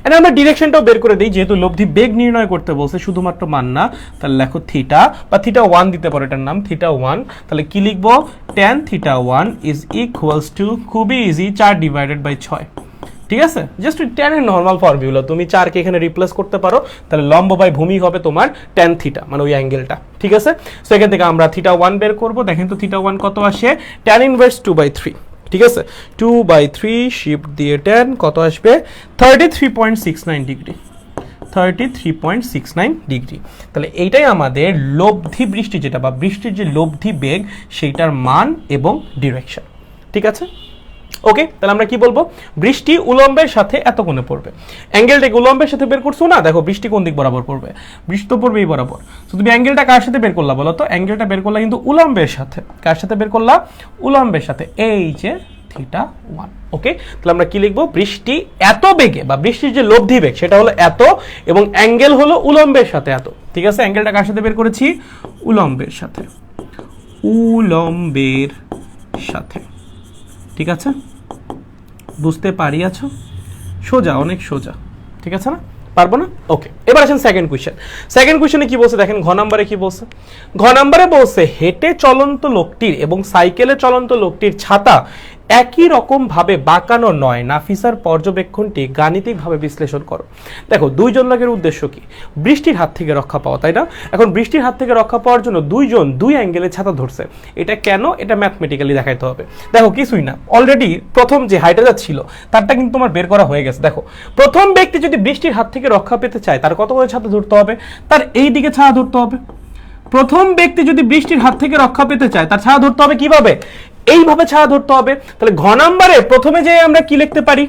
এন্ড আমরা ডিরেকশনটাও বের করে দিই, যেহেতু লব্ধি বেগ নির্ণয় করতে বলছে, শুধুমাত্র মান না। তাহলে লেখো থিটা বা থিটা 1 দিতে পারো, এটার নাম থিটা 1। তাহলে কি লিখবো? tan theta 1 is equals two, খুবই ইজি, 4 ডিভাইডেড বাই 6। ঠিক আছে, জাস্ট tan এর নরমাল ফর্মুলা, তুমি 4 কে এখানে রিপ্লেস করতে পারো, তাহলে লম্ব বাই ভূমি হবে তোমার tan থিটা, মানে ওই অ্যাঙ্গেলটা। ঠিক আছে, সো এখান থেকে আমরা থিটা 1 বের করব। দেখেন তো থিটা 1 কত আসে? tan inverse 2/3। ঠিক আছে, 2/3 শিফট দিয়ে tan কত আসবে? 33.69 ডিগ্রি, 33.69 ডিগ্রি। তাহলে এইটাই আমাদের লব্ধি বৃষ্টি, যেটা বা বৃষ্টির যে লব্ধি বেগ সেইটার মান এবং ডিরেকশন। ঠিক আছে, ওকে। তাহলে আমরা কি বলবো? বৃষ্টি উলম্বের সাথে এত কোণে পড়বে। অ্যাঙ্গেলটাকে উলম্বের সাথে বের করছো না, দেখো বৃষ্টি কোন দিক বরাবর পড়বে? বৃষ্টি তো পড়বে এই বরাবর। তো তুমি অ্যাঙ্গেলটা কার সাথে বের করলা বলো তো? অ্যাঙ্গেলটা বের করলা কিন্তু উলম্বের সাথে। কার সাথে বের করলা? উলম্বের সাথে, এই যে থিটা 1। ওকে, তাহলে আমরা কি লিখবো? বৃষ্টি এত বেগে বা বৃষ্টির যে লব্ধি বেগ সেটা হলো এত, এবং অ্যাঙ্গেল হলো উলম্বের সাথে এত। ঠিক আছে, অ্যাঙ্গেলটা কার সাথে বের করেছি? উলম্বের সাথে, উলম্বের সাথে। ঠিক আছে, বুঝতে পারিয়াছো? সোজা, অনেক সোজা। ঠিক আছে না? পারবো না? ওকে, এবার আসেন সেকেন্ড কোয়েশ্চেন। সেকেন্ড কোয়েশ্চেনে কি বলছে দেখেন, ঘ নাম্বারে কি বলছে? ঘ নাম্বারে বলছে হেঁটে চলন্ত লোকটির এবং সাইকেলে চলন্ত লোকটির ছাতা একই রকম ভাবে বাঁকানো নয়, নাফিসার পর্যবেক্ষণটি গাণিতিকভাবে বিশ্লেষণ করো। দেখো, দুইজন লোকের উদ্দেশ্য কি? বৃষ্টির হাত থেকে রক্ষা পাওয়া, তাই না? এখন বৃষ্টির হাত থেকে রক্ষা পাওয়ার জন্য দুইজন দুই অ্যাঙ্গেলে ছাতা ধরছে। এটা কেন? এটা ম্যাথমেটিক্যালি দেখাইতে হবে। দেখো, কিছুই না, অলরেডি প্রথম যে হাইড্রোজেন ছিল তারটা কিন্তু তোমার বের করা হয়ে গেছে। দেখো, প্রথম ব্যক্তি যদি বৃষ্টির হাত থেকে রক্ষা পেতে চায় তার কত করে ছাতা ধরতে হবে? তার এই দিকে ছায়া ধরতে হবে। প্রথম ব্যক্তি যদি বৃষ্টির হাত থেকে রক্ষা পেতে চায় তার ছায়া ধরতে হবে কিভাবে? এইভাবে ছায়া ধরতে হবে। তাহলে ঘ নাম্বারে প্রথমে যে আমরা কি লিখতে পারি?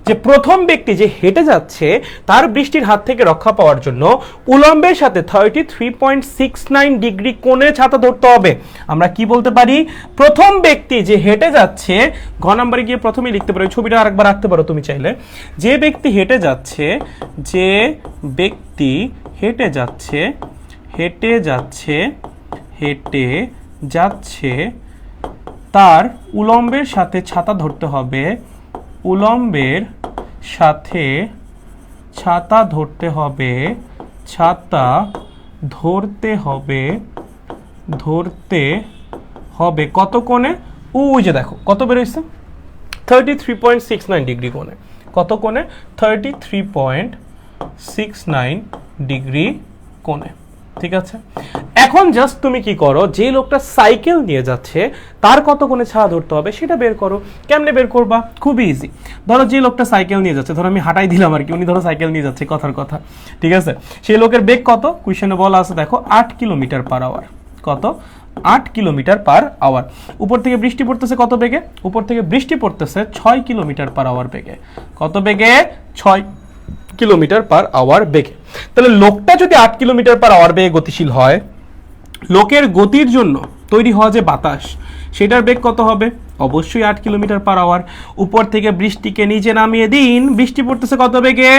যে প্রথম ব্যক্তি যে হেঁটে যাচ্ছে তার বৃষ্টির হাত থেকে রক্ষা পাওয়ার জন্য উলম্বের সাথে 33.69 ডিগ্রি কোণে ছাতা ধরতে হবে। আমরা কি বলতে পারি? প্রথম ব্যক্তি যে হেঁটে যাচ্ছে, ঘ নাম্বারে গিয়ে প্রথমেই লিখতে পারো, ছবিটা আরেকবার রাখতে পারো তুমি চাইলে। যে ব্যক্তি হেঁটে যাচ্ছে, যে ব্যক্তি হেঁটে যাচ্ছে, হেঁটে যাচ্ছে, হেঁটে যাচ্ছে, তার উলম্বের সাথে ছাতা ধরতে হবে, উলম্বের সাথে ছাতা ধরতে হবে, ছাতা ধরতে হবে, ধরতে হবে কত কোণে? ওই যে দেখো কত বেরোইছে, 33.69 ডিগ্রি কোণে। কত কোণে? 33.69 ডিগ্রি কোণে। ঠিক আছে, এখন জাস্ট তুমি কি করো, যে লোকটা সাইকেল নিয়ে যাচ্ছে তার কত কোণে ছায়া ধরতে হবে সেটা বের করো। কেমনে বের করবা? খুবই ইজি। ধরো যে লোকটা সাইকেল নিয়ে যাচ্ছে, ধরো আমি হাঁটাই দিলাম আর কি, উনি ধরো সাইকেল নিয়ে যাচ্ছে, কথার কথা। ঠিক আছে, সেই লোকের বেগ কত? কোয়েশ্চেনে বলা আছে দেখো 8 কিলোমিটার পার আওয়ার। কত? 8 কিলোমিটার পার আওয়ার। উপর থেকে বৃষ্টি পড়তেছে কত বেগে? উপর থেকে বৃষ্টি পড়তেছে 6 কিলোমিটার পার আওয়ার বেগে। কত বেগে? 6 কিলোমিটার পার আওয়ার বেগে। তাহলে লোকটা যদি 8 কিলোমিটার পার আওয়ার বেগে গতিশীল হয়, লোকের গতির জন্য তৈরি হওয়া যে বাতাস সেটার বেগ কত হবে? অবশ্যই 8 কিলোমিটার পার আওয়ার। উপর থেকে বৃষ্টিকে নিচে নামিয়ে দিন, বৃষ্টি পড়তেছে কত বেগে?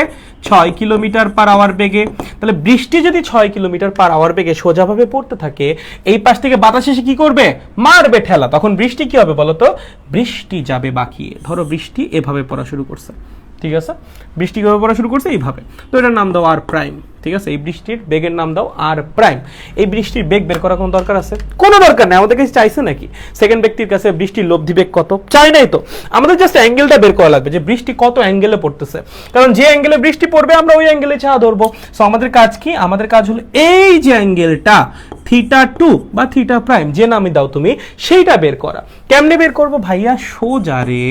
6 কিলোমিটার পার আওয়ার বেগে। তাহলে বৃষ্টি যদি 6 কিলোমিটার পার আওয়ার বেগে সোজাভাবে পড়তে থাকে, এই পাশ থেকে বাতাস এসে কি করবে? মারবে ঠেলা। তখন বৃষ্টি কি হবে বলো তো? বৃষ্টি যাবে বাঁকিয়ে। ধরো বৃষ্টি এভাবে পড়া শুরু করছে, ঠিক আছে, বৃষ্টি কিভাবে পড়া শুরু করছে? এইভাবে। তো এটার নাম দাও আর প্রাইম। ঠিক আছে, এই বৃষ্টির বেগের নাম দাও আর প্রাইম। এই বৃষ্টির বেগ বের করার কোনো দরকার আছে? কোনো দরকার নেই। আমাদের কাছে চাইছে নাকি সেকেন্ড ব্যক্তির কাছে বৃষ্টির লব্ধি বেগ কত? চাই নাই তো। আমাদের জাস্ট অ্যাঙ্গেলটা বের করা লাগবে, যে বৃষ্টি কত অ্যাঙ্গেলে পড়তেছে। কারণ যে অ্যাঙ্গেলে বৃষ্টি পড়বে আমরা ওই অ্যাঙ্গেলে ছায়া ধরবো। সো আমাদের কাজ কি? আমাদের কাজ হলো এই যে অ্যাঙ্গেলটা থিটা 2 বা থিটা প্রাইম, যে নামই দাও তুমি, সেইটা বের করা। কেমনে বের করবো ভাইয়া? সোজা রে,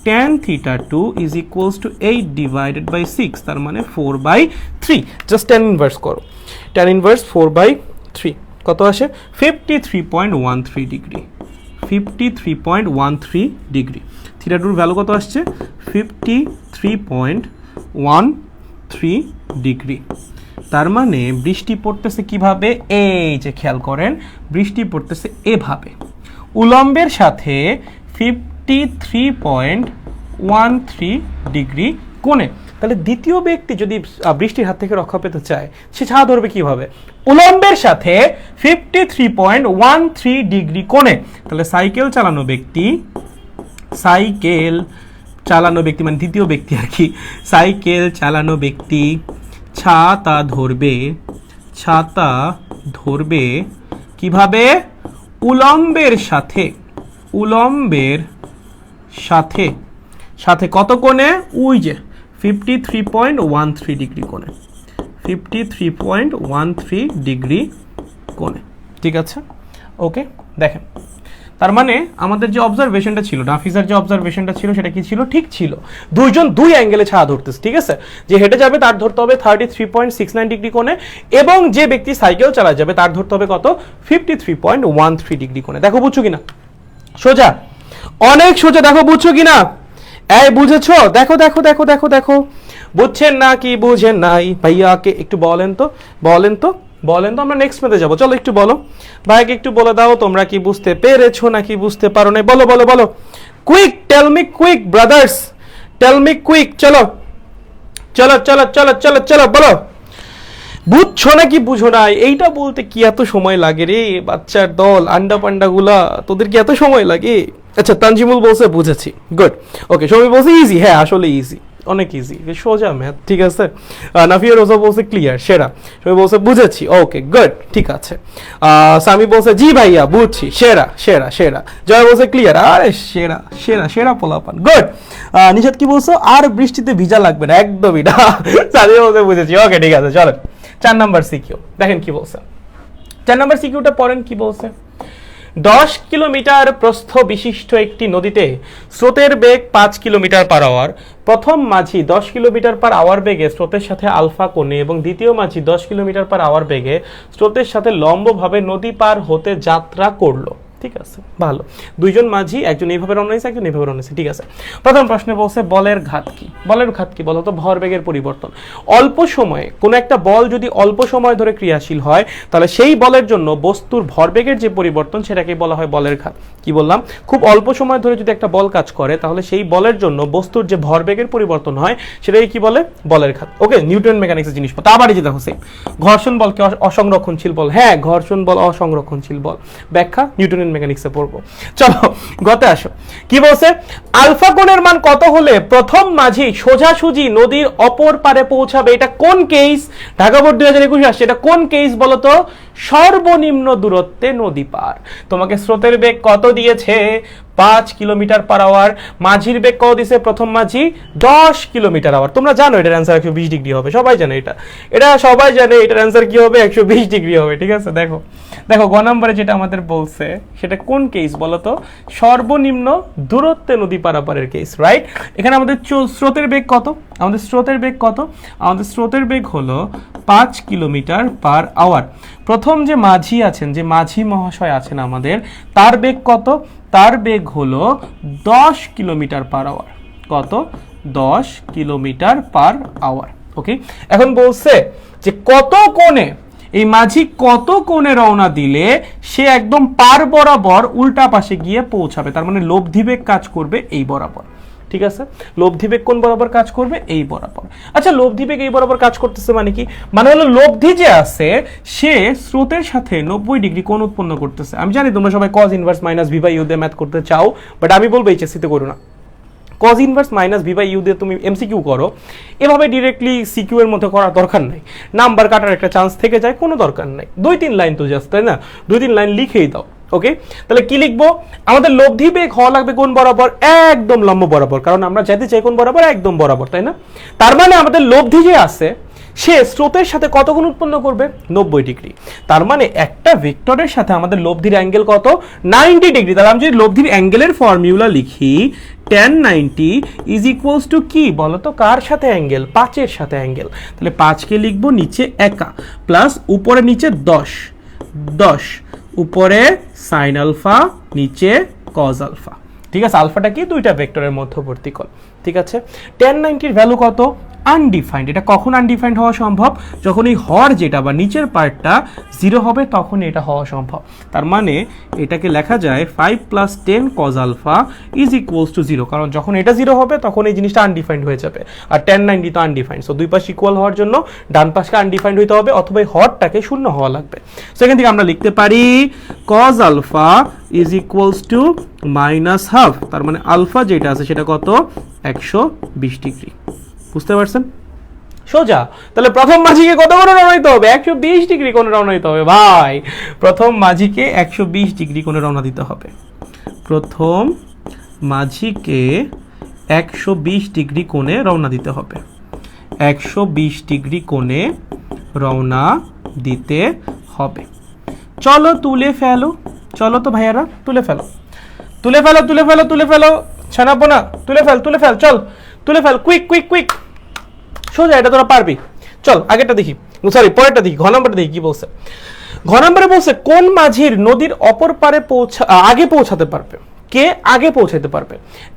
tan theta 2 is equals to 8 divided by 6, তার মানে 4/3। জাস্ট tan ইনভার্স করো, tan ইনভার্স 4/3 কত আসে? 53.13 ডিগ্রি, 53.13 ডিগ্রি। থিটা টুর ভ্যালু কত আসছে? 53.13 ডিগ্রি। তার মানে বৃষ্টি পড়তেছে কিভাবে? এই যে খেয়াল করেন, বৃষ্টি পড়তেছে এভাবে, উলম্বের সাথে 53.13 ডিগ্রি কোণে। তাহলে দ্বিতীয় ব্যক্তি যদি বৃষ্টির হাত থেকে রক্ষা পেতে চায়, সে ছায়া ধরবে কিভাবে? উলম্বের সাথে 53.13 ডিগ্রি কোণে। তাহলে সাইকেল চালানো ব্যক্তি মানে দ্বিতীয় ব্যক্তি আর কি, সাইকেল চালানো ব্যক্তি ছাতা ধরবে কিভাবে? উলম্বের সাথে কত কোণে? ওই যে 53.13 ডিগ্রি কোণে, 53.13 ডিগ্রি কোণে। ঠিক আছে, ওকে। দেখেন, তার মানে আমাদের যে অবজারভেশনটা ছিল, নাফিসার যে অবজারভেশনটা ছিল, সেটা কি ছিল? ঠিক ছিল। দুইজন দুই অ্যাঙ্গেলে ছায়া ধরতেছে, ঠিক আছে। যে হেঁটে যাবে তার ধরতে হবে 33.69 ডিগ্রি কোণে, এবং যে ব্যক্তি সাইকেল চালায় যাবে তার ধরতে হবে কত? 53.13 ডিগ্রি কোণে। দেখো বুঝছো কিনা? সোজা, অনেক সোজা। দেখো বুঝছো কিনা? এই বুঝেছো? দেখো দেখো দেখো দেখো দেখো, বুঝছেন না কি বুঝেন নাই? ভাইয়াকে একটু বলেন তো আমরা নেক্সট মেতে যাবো। চলো একটু বলো, ভাইকে একটু বলে দাও তোমরা কি বুঝতে পেরেছো নাকি বুঝতে পারো না। বলো বলো বলো, quick, tell me quick brothers, tell me quick. চলো চলো চলো চলো চলো চলো বলো, বুঝছো নাকি বুঝো নাই? এইটা বলতে কি এত সময় লাগে রে বাচ্চার দল, আন্ডা পান্ডা গুলা, তোদের কি এত সময় লাগে? আচ্ছা, তানজিমুল বলছে বুঝেছি, গুড। ওকে, সবাই বলছে ইজি। হ্যাঁ, আসলে ইজি, অনেক ইজি, সোজা ম্যাথ। ঠিক আছে। নাফিয়া রোজা বলছে ক্লিয়ার, সেরা। সবাই বলছে বুঝেছি, ওকে গুড, ঠিক আছে। সামি বলছে জি ভাইয়া বুঝছি, সেরা সেরা সেরা। জয় বলছে ক্লিয়ার, আরে সেরা সেরা সেরা পোলাপান, গুড। নিশাদ কি বলছো? আর বৃষ্টিতে ভিজা লাগবে না, একদমই না। সামি বলছে বুঝেছি, ওকে ঠিক আছে। চলো 4 নাম্বার সিকিউ দেখেন কি বলছে। 4 নাম্বার সিকিউটা পড়েন কি বলছে। 10 কিলোমিটার প্রস্থ বিশিষ্ট একটি নদীতে স্রোতের বেগ 5 কিলোমিটার পার আওয়ার। প্রথম মাঝি 10 কিলোমিটার পার আওয়ার বেগে স্রোতের সাথে আলফা কোণে এবং দ্বিতীয় মাঝি 10 কিলোমিটার পার আওয়ার বেগে স্রোতের সাথে লম্বভাবে নদী পার হতে যাত্রা করলো। ঠিক আছে, ভালো। দুইজন মাঝি, একজন এইভাবে রওনা হয়েছে, একজন এইভাবে রওনা হয়েছে। ঠিক আছে। প্রথম প্রশ্নে বলছে বলের ঘাত কি? বলের ঘাত কি বলতো? ভরবেগের পরিবর্তন। অল্প সময়ে কোনো একটা বল যদি অল্প সময় ধরে ক্রিয়াশীল হয়, তাহলে সেই বলের জন্য বস্তুর ভরবেগের যে পরিবর্তন, সেটাকে বলা হয় বলের ঘাত। কি বললাম? খুব অল্প সময় ধরে যদি একটা বল কাজ করে, তাহলে সেই বলের জন্য বস্তুর যে ভরবেগের পরিবর্তন হয়, সেটাকে কি বলে? বলের ঘাত। ওকে, নিউটন মেকানিক্সের জিনিসপত্র। আবার এই যে দেখো সেম, ঘর্ষণ বলকে অসংরক্ষণশীল বল। হ্যাঁ, ঘর্ষণ বল অসংরক্ষণশীল বল। ব্যাখ্যা নিউটনের মেকানিক্সে পড়বো। চলো গতে আসো। কি বলছে? আলফা কোণের মান কত হলে প্রথম মাঝি সোজাসুজি নদীর অপর পারে পৌঁছাবে? এটা কোন কেস? ঢাকা বোর্ড 2021 আসছে। এটা কোন কেস বলতো? সর্বনিম্ন দূরত্বে নদী পার। তোমাকে স্রোতের বেগ কত দিয়েছে? 5 কিলোমিটার পার আওয়ার। মাঝির বেগ কত দিয়েছে প্রথম মাঝি? 10 কিলোমিটার আওয়ার। তোমরা জানো এটার অ্যান্সার 120 ডিগ্রি হবে, সবাই জানে এটা সবাই জানে এটার অ্যান্সার কি হবে? 120 ডিগ্রি হবে। ঠিক আছে, দেখো দেখো গ নম্বরে যেটা আমাদের বলছে, সেটা কোন কেস বলতো? সর্বনিম্ন দূরত্বে নদী পারাপারের কেস, রাইট? এখানে আমাদের স্রোতের বেগ কত? আমাদের স্রোতের বেগ হলো 5 কিলোমিটার পার আওয়ার। প্রথম যে মাঝি আছেন, যে মাঝি মহাশয় আছেন আমাদের, তার বেগ কত? তার বেগ হলো 10 কিলোমিটার পার আওয়ার। কত? 10 কিলোমিটার পার আওয়ার। ওকে, এখন বলছে যে কত কোণে, এই মাঝি কত কোণে রওনা দিলে সে একদম পার বরাবর উল্টা পাশে গিয়ে পৌঁছাবে। তার মানে লব্ধি বেগ কাজ করবে এই বরাবর। ঠিক আছে, লব্ধি বেগ কোন বরাবর কাজ করবে? এই বরাবর। আচ্ছা, লব্ধি বেগ এই বরাবর কাজ করতেছে মানে কি? মানে হলো লব্ধি যে আছে সে স্রোতের সাথে 90 ডিগ্রি কোণ উৎপন্ন করতেছে। আমি জানি তোমরা সবাই cos inverse minus v by u দিয়ে ম্যাথ করতে চাও, বাট আমি বলবো এইচএসসিতে করো না। cos inverse minus v by u দিয়ে তুমি এমসিকিউ করো, এভাবে ডিরেক্টলি সিকিউ এর মধ্যে করার দরকার নাই। নাম্বার কাটার একটা চান্স থেকে যায়, কোনো দরকার নাই। 2-3 লাইন তো জাস্ট, তাই না? 2-3 লাইন লিখেই দাও। ওকে, তাহলে কি লিখবো? আমাদের লব্ধি বেগ হওয়া লাগবে কোন বরাবর? একদম লম্ব বরাবর, কারণ আমরা যেতে চাই কোন বরাবর? একদম বরাবর, তাই না? তার মানে আমাদের লব্ধি যে আছে সে স্রোতের সাথে কত গুণ উৎপন্ন করবে? 90 ডিগ্রি। তার মানে একটা ভেক্টরের সাথে আমাদের লব্ধির অ্যাঙ্গেল কত? 90 ডিগ্রি। তাহলে আমি যদি লব্ধির অ্যাঙ্গেলের ফর্মুলা লিখি, tan 90 ইজ ইকুয়ালস টু কি বলতো? কার সাথে অ্যাঙ্গেল? 5-এর সাথে অ্যাঙ্গেল। তাহলে 5কে লিখবো নিচে একা, প্লাস উপরে নিচে 10, উপরে সাইন আলফা, নিচে cos আলফা। ঠিক আছে, আলফাটা কি দুইটা ভেক্টরের মধ্যবর্তীকোণ। ঠিক আছে, tan 90 এর ভ্যালু কত? আনডিফাইন্ড। এটা কখন আনডিফাইন্ড হওয়া সম্ভব? যখন এই হর যেটা বা নিচের পার্টটা 0 হবে তখন এটা হওয়া সম্ভব। তার মানে এটাকে লেখা যায় 5 + 10 cos alpha is equals to 0, কারণ যখন এটা 0 হবে তখন এই জিনিসটা আনডিফাইন্ড হয়ে যাবে, আর tan 90 তো আনডিফাইন্ড। সো দুই পাশ ইকুয়াল হওয়ার জন্য ডান পাশকে আনডিফাইন্ড হইতে হবে, অথবা এই হরটাকে শূন্য হওয়া লাগবে। সো এখান থেকে আমরা লিখতে পারি cos alpha is equals to -½ তার মানে আলফা যেটা আছে সেটা কত? 120 ডিগ্রি। বুঝতে পারছেন? সোজা। তাহলে প্রথম মাঝিকে কত করে রওনা দিতে হবে? 120 ডিগ্রি কোণে রওনা দিতে হবে ভাই। প্রথম মাঝিকে 120 ডিগ্রি কোণে রওনা দিতে হবে। প্রথম মাঝিকে 120 ডিগ্রি কোণে রওনা দিতে হবে। 120 ডিগ্রি কোণে রওনা দিতে হবে। চলো তুলে ফেলো, চলো তো ভাইয়ারা তুলে ফেলো, তুলে ফেলো, তুলে ফেলো, তুলে ফেলো, ছানাপোনা তুলে ফেল, তুলে ফেল, চল তুলে ফেল, কুইক কুইক কুইক। সোজা, এটা তোরা পারবি। চল আগেরটা দেখি, সরি পরেরটা দেখি, ঘ নম্বরটা দেখি কি বলছে। ঘ নম্বরে বলছে কোন মাঝির নদীর অপর পারে আগে পৌঁছাতে পারবে? কে আগে পৌঁছাতে পারবে?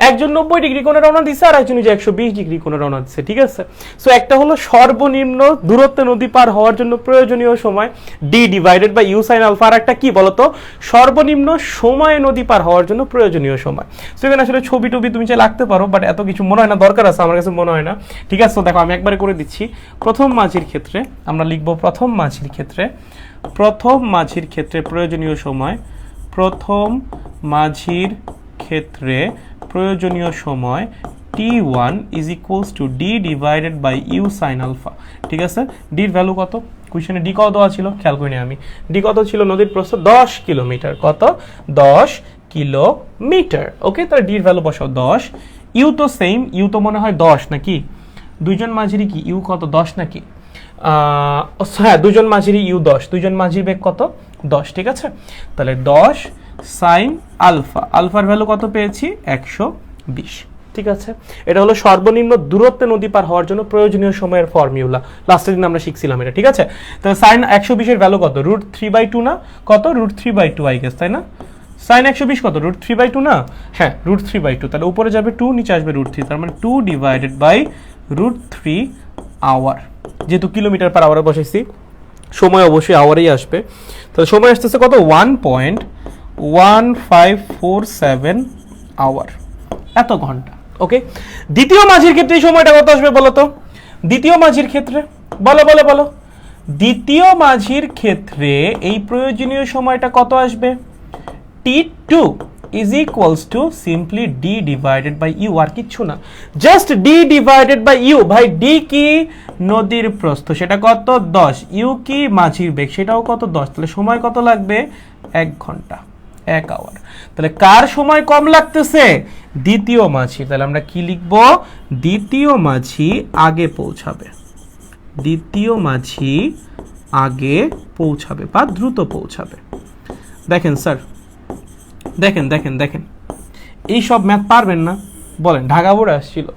একজন 90 ডিগ্রি কোণে রওনা দিচ্ছে, আর একজন 120 ডিগ্রি কোণে রওনা দিচ্ছে। ঠিক আছে, সো একটা হলো সর্বনিম্ন দূরত্বে নদী পার হওয়ার জন্য প্রয়োজনীয় সময় d/u sin আলফা, আর একটা কি বলতো? সর্বনিম্ন সময়ে নদী পার হওয়ার জন্য প্রয়োজনীয় সময়। সো এখানে আসলে ছবি টবি তুমি চাইলে রাখতে পারো, বাট এত কিছু মনে হয় না দরকার আছে, আমার কাছে মনে হয় না। ঠিক আছে, তো দেখো আমি একবারে করে দিচ্ছি। প্রথম মাঝির ক্ষেত্রে আমরা লিখবো, প্রথম মাঝির ক্ষেত্রে, প্রথম মাঝির ক্ষেত্রে প্রয়োজনীয় সময়, প্রথম মাঝির ক্ষেত্রে প্রয়োজনীয় সময় t1 is equals to d/u sin alpha. ঠিক আছে, ডির ভ্যালু কত? কোশ্চেনে ডি কত দেওয়া ছিল খেয়াল করিনি আমি। ডি কত ছিল? নদীর প্রস্থ 10 কিলোমিটার। কত? 10 কিলোমিটার। ওকে, তাহলে ডির ভ্যালু বসাও 10। ইউ তো সেম, ইউ তো মনে হয় 10 নাকি? দুইজন মাঝিরই কি ইউ কত? 10 নাকি? হ্যাঁ, দুজন মাঝিরই ইউ 10, দুজন মাঝির বেগ কত? 10। ঠিক আছে, তাহলে 10 সাইন আলফা, আলফার ভ্যালু কত পেয়েছি? 120। ঠিক আছে, এটা হলো সর্বনিম্ন দূরত্বে নদী পার হওয়ার জন্য প্রয়োজনীয় সময়ের ফর্মুলা। লাস্টের দিন আমরা শিখছিলাম এটা। ঠিক আছে, তাহলে সাইন 120 এর ভ্যালু কত? √3/2 না? কত? √3/2 আই গেস, তাই না? সাইন 120 কত? √3/2 না? হ্যাঁ, √3/2। তাহলে উপরে যাবে 2, নিচে আসবে √3, তার মানে 2/√3 আওয়ার। যেহেতু কিলোমিটার পার আওয়ারে বসাইছি, সময় অবশ্যই আওয়ারেই আসবে। তাহলে সময় আসতেছে কত? 1.1547 আওয়ার, এত ঘন্টা। ওকে, দ্বিতীয় মাঝির ক্ষেত্রে এই সময়টা কত আসবে বলো তো? দ্বিতীয় মাঝির ক্ষেত্রে বলো বলো বলো, দ্বিতীয় মাঝির ক্ষেত্রে এই প্রয়োজনীয় সময়টা কত আসবে? t2 is equals to simply d/u, আর কিচ্ছু না, জাস্ট d/u। ভাই ডি কি? নদীর প্রস্থ, সেটা কত? 10। ইউ কি? মাঝির বেগ, সেটাও কত? 10। তাহলে সময় কত লাগবে? 1 ঘন্টা, 1 আওয়ার। তাহলে কার সময় কম লাগতেছে? দ্বিতীয় মাঝি। তাহলে আমরা কি লিখব? দ্বিতীয় মাঝি আগে পৌঁছাবে, দ্বিতীয় মাঝি আগে পৌঁছাবে বা দ্রুত পৌঁছাবে। দেখেন স্যার, দেখেন দেখেন দেখেন, এইসব ম্যাথ পারবেন না? বলেন, ঢাকা বোর্ডে আসছিল,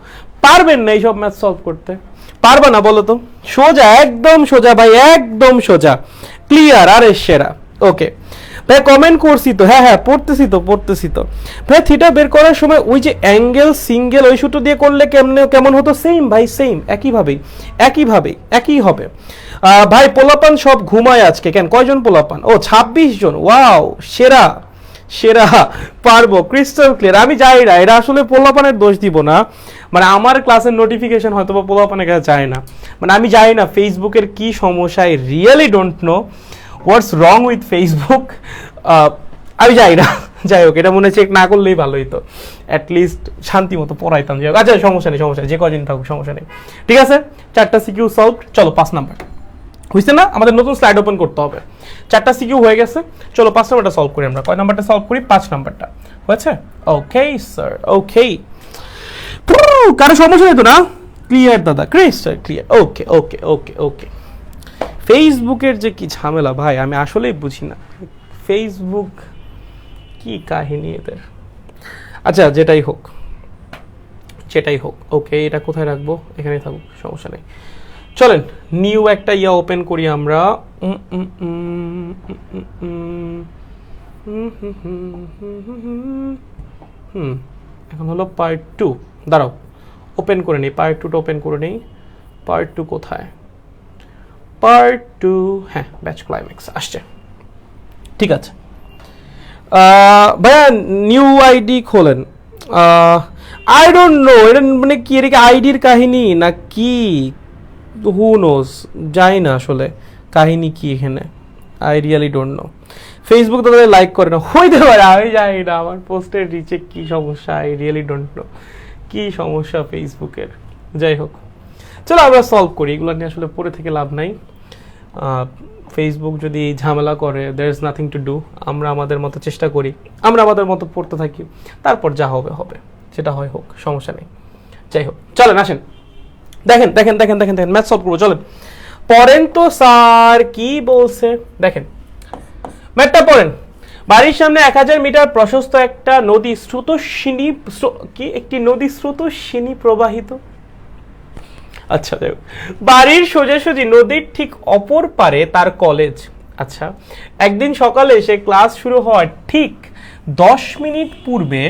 পারবেন না এইসব ম্যাথ সলভ করতে? পারবে না বলো তো? সোজা, একদম সোজা ভাই, একদম সোজা, ক্লিয়ার আর সেরা। ওকে ভাই, কমেন্ট করছি তো, হ্যাঁ হ্যাঁ পড়তেছি তো, পড়তেছি তো ভাই। থিটা বের করার সময় ওই যে অ্যাঙ্গেল সিঙ্গেল ওই সূত্র দিয়ে করলে কেমন হতো? সেম ভাই, সেম, একইভাবেই, একইভাবেই, একই হবে। ভাই পোলাপান সব ঘুমায় আজকে, কেন? কয়জন পোলাপান? ও 26 জন। ওয়াও, সেরা সেরা, পারবো, ক্রিস্টাল ক্লিয়ার। আমি যাই না, এটা আসলে পোলাপানের দোষ দিব না, মানে আমার ক্লাসের নোটিফিকেশন হয়তো বা পোলাপানের কাছে যায় না, মানে আমি যাই না ফেসবুকের কি সমস্যা, I really don't know what's wrong with Facebook. আমি যাই না, যাই হোক, এটা মনে চেক না করলেই ভালো হতো, অ্যাটলিস্ট শান্তি মতো পড়াইতাম। যাই হোক, আচ্ছা সমস্যা নেই, সমস্যা নেই, যে কদিন থাকুক সমস্যা নেই। ঠিক আছে, 4টা সিকিউ সলভ। চলো 5 নাম্বার হয়েছে না? আমাদের নতুন স্লাইড ওপেন করতে হবে। 4টা সিকিউ হয়ে গেছে, চলো 5 নাম্বারটা সলভ করি আমরা। কয় নাম্বারটা সলভ করি? 5 নাম্বারটা হয়েছে। ওকে স্যার, ওকে, কারো সমস্যা নেই তো না? ক্লিয়ার দাদা, ক্রিস্টাল ক্লিয়ার। ওকে ওকে ওকে ওকে। ফেসবুকের যে কি ঝামেলা ভাই, আমি আসলেই বুঝি না ফেসবুক কি কাহিনী এদের। আচ্ছা যেটাই হোক, যেটাই হোক, ওকে এটা কোথায় রাখবো? এখানেই থাকুক, সমস্যা নেই। চলেন নিউ একটা ওপেন করি আমরা। এখন হলো পার্ট 2। দাঁড়াও, ওপেন করে নিই, পার্ট 2টা ওপেন করে নিই। পার্ট 2 কোথায়? পার্ট 2, হ্যাঁ, ব্যাচ ক্লাইম্যাক্স আসছে। ঠিক আছে, ভাইয়া নিউ আইডি খোলেন। আই ডোন্ট নো এটা মানে কি, এটা কি আইডির কাহিনী না কি? হু নোজ, জানি না আসলে কাহিনী কি এখানে। I really don't know. Facebook তো তাদের লাইক করে না, হইতে পারে, আমি জানি না আমার পোস্টের রিচে কি সমস্যা। আই রিয়েলি ডোন্ট নো কি সমস্যা ফেসবুকের। যাই হোক, চলো আমরা সলভ করি, এগুলো নিয়ে আসলে পড়ে থেকে লাভ নাই। ফেসবুক যদি ঝামেলা করে, there is nothing to do. আমরা আমাদের মতো চেষ্টা করি, আমরা আমাদের মতো পড়তে থাকি, তারপর যা হবে হবে, সেটা হয় হোক, সমস্যা নেই। যাই হোক, চলেন আসেন, দেখেন দেখেন দেখেন দেখেন দেখেন ম্যাথ সলভ করবো, চলেন পড়েন তো স্যার কি বলছে দেখেন, ম্যাথটা পড়েন। বাড়ির সামনে 1000 মিটার প্রশস্ত একটা নদী স্রোতস্বিনী, একটি নদী স্রোতস্বিনী প্রবাহিত। আচ্ছা, দেখো, বাড়ির সোজাসুজি নদীর ঠিক অপর পারে তার কলেজ। আচ্ছা, একদিন সকালে সে ক্লাস শুরু হওয়ার ঠিক 10 মিনিট পূর্বে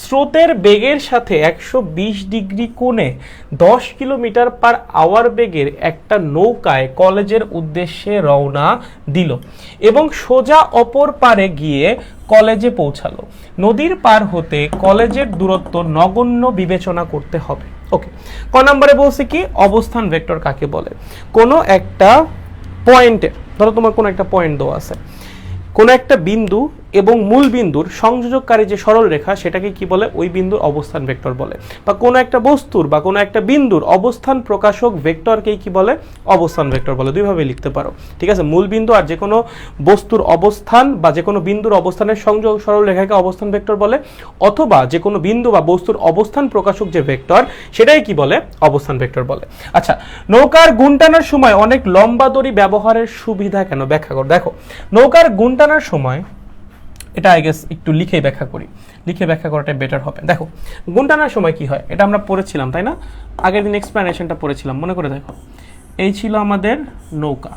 স্রোতের বেগের সাথে 120 ডিগ্রি কোণে 10 কিলোমিটার পার আওয়ার বেগের একটা নৌকায় কলেজের উদ্দেশ্যে রওনা দিল এবং সোজা অপর পারে গিয়ে কলেজে পৌঁছালো। নদীর পার হতে কলেজের দূরত্ব নগণ্য বিবেচনা করতে হবে। ওকে, ক নম্বরে বলছে কি, অবস্থান ভেক্টর কাকে বলে? কোনো একটা পয়েন্টে, ধরো তোমার কোনো একটা পয়েন্ট দেওয়া আছে, কোনো একটা বিন্দু এবং মূল বিন্দুর সংযোজককারী যে সরল রেখা, সেটাকে কি বলে? ওই বিন্দুর অবস্থান ভেক্টর বলে। বা কোনো একটা বস্তুর বা কোনো একটা বিন্দুর অবস্থান প্রকাশক ভেক্টরকেই কি বলে? অবস্থান ভেক্টর বলে। দুইভাবে লিখতে পারো, ঠিক আছে? মূল বিন্দু আর যে কোনো বস্তুর অবস্থান বা যে কোনো বিন্দুর অবস্থানের সংযোগ সরল রেখাকে অবস্থান ভেক্টর বলে, অথবা যে কোনো বিন্দু বা বস্তুর অবস্থান প্রকাশক যে ভেক্টর, সেটাই কি বলে? অবস্থান ভেক্টর বলে। আচ্ছা, নৌকার গুণ টানার সময় অনেক লম্বা দড়ি ব্যবহারের সুবিধা কেন? ব্যাখ্যা করো। দেখো, নৌকার গুণ টানার সময়, এটা আই গেস একটু লিখে ব্যাখ্যা করি, লিখে ব্যাখ্যা করাটাই বেটার হবে। দেখো, গুণ টানার সময় কি হয়, এটা আমরা পড়েছিলাম তাই না? আগের দিন এক্সপ্লেনেশনটা পড়েছিলাম, মনে করে দেখো। এই ছিল আমাদের নৌকা,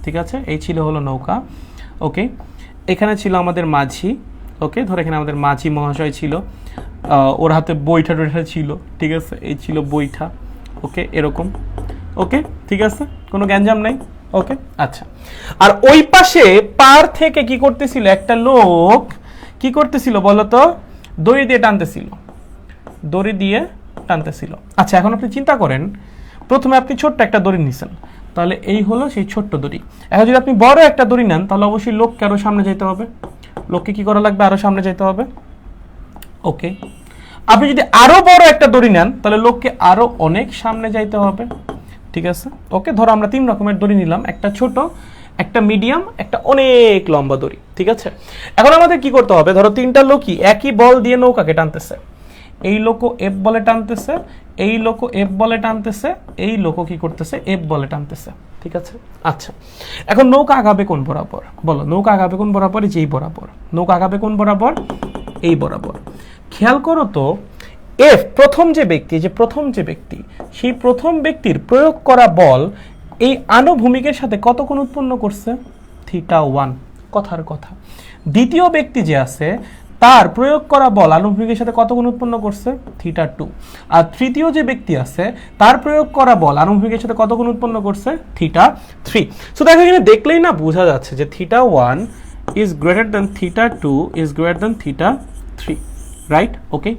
ঠিক আছে? এই ছিল হলো নৌকা, ওকে। এখানে ছিল আমাদের মাঝি, ওকে, ধর এখানে আমাদের মাঝি মহাশয় ছিল, ওর হাতে বৈঠা টৈঠা ছিল, ঠিক আছে? এই ছিল বৈঠা, ওকে, এরকম, ওকে, ঠিক আছে, কোনো গ্যাঞ্জাম নাই, ওকে। আচ্ছা, আর ওই পাশে পার থেকে কি করতেছিল? একটা লোক কি করতেছিল বলতো? দড়ি দিয়ে টানতেছিল, দড়ি দিয়ে টানতেছিল। আচ্ছা, এখন আপনি চিন্তা করেন, প্রথমে আপনি ছোট্ট একটা দড়ি নিছেন, তাহলে এই হলো সেই ছোট্ট দড়ি। এখন যদি আপনি বড় একটা দড়ি নেন, তাহলে অবশ্যই লোককে আরো সামনে যেতে হবে, লোককে কি করা লাগবে? আরো সামনে যেতে হবে, ওকে। আপনি যদি আরো বড় একটা দড়ি নেন, তাহলে লোককে আরো অনেক সামনে যাইতে হবে, ঠিক আছে? ওকে, ধরো আমরা 3 রকমের দড়ি নিলাম, একটা ছোট, একটা মিডিয়াম, একটা অনেক লম্বা দড়ি, ঠিক আছে? এখন আমাদের কি করতে হবে? ধরো 3টা লোকই একই বল দিয়ে নৌকাকে টানতেছে, এই লোকও এফ বলে টানতেছে, এই লোকও এফ বলে টানতেছে, এই লোকও কি করতেছে? এফ বলে টানতেছে, ঠিক আছে? আচ্ছা, এখন নৌকা আগাবে কোন বরাবর? বলো, নৌকা আগাবে কোন বরাবর? যেই বরাবর। নৌকা আগাবে কোন বরাবর? এই বরাবর। খেয়াল করো তো, এফ প্রথম যে ব্যক্তি, সেই প্রথম ব্যক্তির প্রয়োগ করা বল এই আনুভূমিকের সাথে কত কোণ উৎপন্ন করছে? θ1, কথার কথা। দ্বিতীয় ব্যক্তি যে আছে, তার প্রয়োগ করা বল আনুভূমিকের সাথে কত কোণ উৎপন্ন করছে? θ2। আর তৃতীয় যে ব্যক্তি আছে, তার প্রয়োগ করা বল আনুভূমিকের সাথে কত কোণ উৎপন্ন করছে? θ3। সো দেখো, এখানে দেখলেই না বোঝা যাচ্ছে যে θ1 is greater than θ2 is greater than θ3, right? Okay,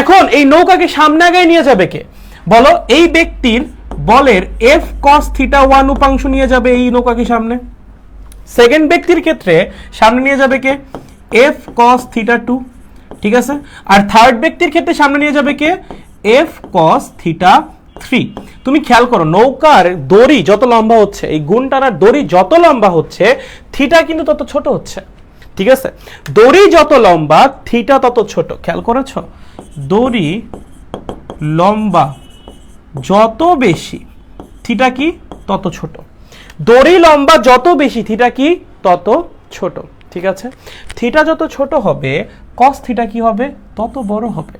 এখন এই নৌকাকে সামনে আগায় নিয়ে যাবে কে? বলো, এই ব্যক্তির বলের f cos θ1 উপাংশ নিয়ে যাবে এই নৌকাকে সামনে। সেকেন্ড ব্যক্তির ক্ষেত্রে সামনে নিয়ে যাবে কে? f cos θ2, ঠিক আছে? আর থার্ড ব্যক্তির ক্ষেত্রে সামনে নিয়ে যাবে কে? f cos θ3। তুমি খেয়াল করো, নৌকার দড়ি যত লম্বা হচ্ছে, এই গুণ টানার দড়ি যত লম্বা হচ্ছে, থিটা কিন্তু তত ছোট হচ্ছে, ঠিক আছে? দড়ি যত লম্বা, থিটা তত ছোট। খেয়াল করেছো? দড়ি লম্বা যত বেশি, থিটা কি? তত ছোট। দড়ি লম্বা যত বেশি, থিটা কি? তত ছোট, ঠিক আছে? থিটা যত ছোট হবে, কস থিটা কি হবে? তত বড় হবে।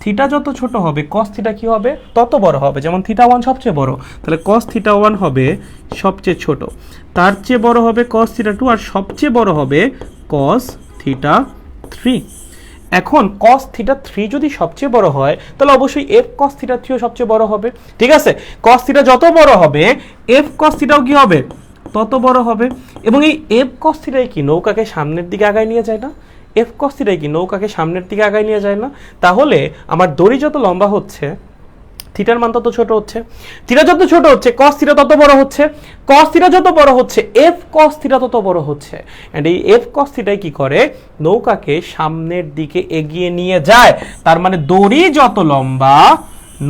থিটা যত ছোট হবে, কস থিটা কি হবে? তত বড় হবে। যেমন θ1 সবচেয়ে বড়, তাহলে কস θ1 হবে সবচেয়ে ছোট, তার চেয়ে বড় হবে কস θ2, আর সবচেয়ে বড় হবে কস থিটা 3। এখন cos থিটা 3 যদি সবচেয়ে বড় হয় তাহলে অবশ্যই f cos থিটা 3 ও সবচেয়ে বড় হবে, ঠিক আছে? cos থিটা যত বড় হবে f cos থিটাও কি হবে, তত বড় হবে। এবং এই f cos থিটাই কি নৌকাকে সামনের দিকে আগায় নিয়ে যায় না? f cos থিটাই কি নৌকাকে সামনের দিকে আগায় নিয়ে যায় না? তাহলে আমার দড়ি যত লম্বা হচ্ছে থিটার মান তত ছোট হচ্ছে, থিটা যত ছোট হচ্ছে cos থিটা তত বড় হচ্ছে, cos থিটা যত বড় হচ্ছে f cos থিটা তত বড় হচ্ছে। এন্ড এই f cos থিটাই কি করে নৌকাকে সামনের দিকে এগিয়ে নিয়ে যায়। তার মানে দড়ি যত লম্বা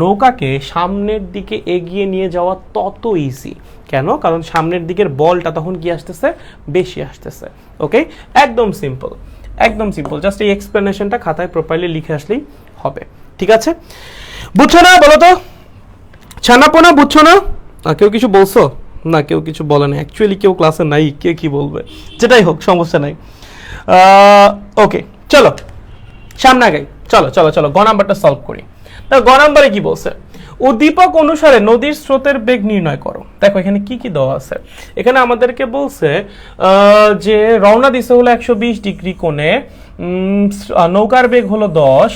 নৌকাকে সামনের দিকে এগিয়ে নিয়ে যাওয়া তত ইজি। কেন? কারণ সামনের দিকের বলটা তখন কি আসতেছে, বেশি আসতেছে। ওকে, একদম সিম্পল, একদম সিম্পল। জাস্ট এই এক্সপ্লেনেশনটা খাতায় প্রপারলি লিখে আসলেই হবে, ঠিক আছে? বুঝছো না? বলো তো, ছানাপোনা বুঝছো না? কেউ কিছু বলছো না? কেউ কিছু বলে না অ্যাকচুয়ালি, কেউ ক্লাসে নাই, কে কি বলবে? যেটাই হোক সমস্যা নাই। ওকে, চলো সামনে আগাই। চলো চলো চলো গ নাম্বারটা সলভ করি। গ নাম্বারে কি বলছে? উদ্দীপক অনুসারে নদীর স্রোতের বেগ নির্ণয় করো। দেখো এখানে কি কি দেওয়া আছে। এখানে আমাদেরকে বলছে যে রওনা দিছে হলো 120 ডিগ্রি কোণে, নৌকার বেগ হলো 10,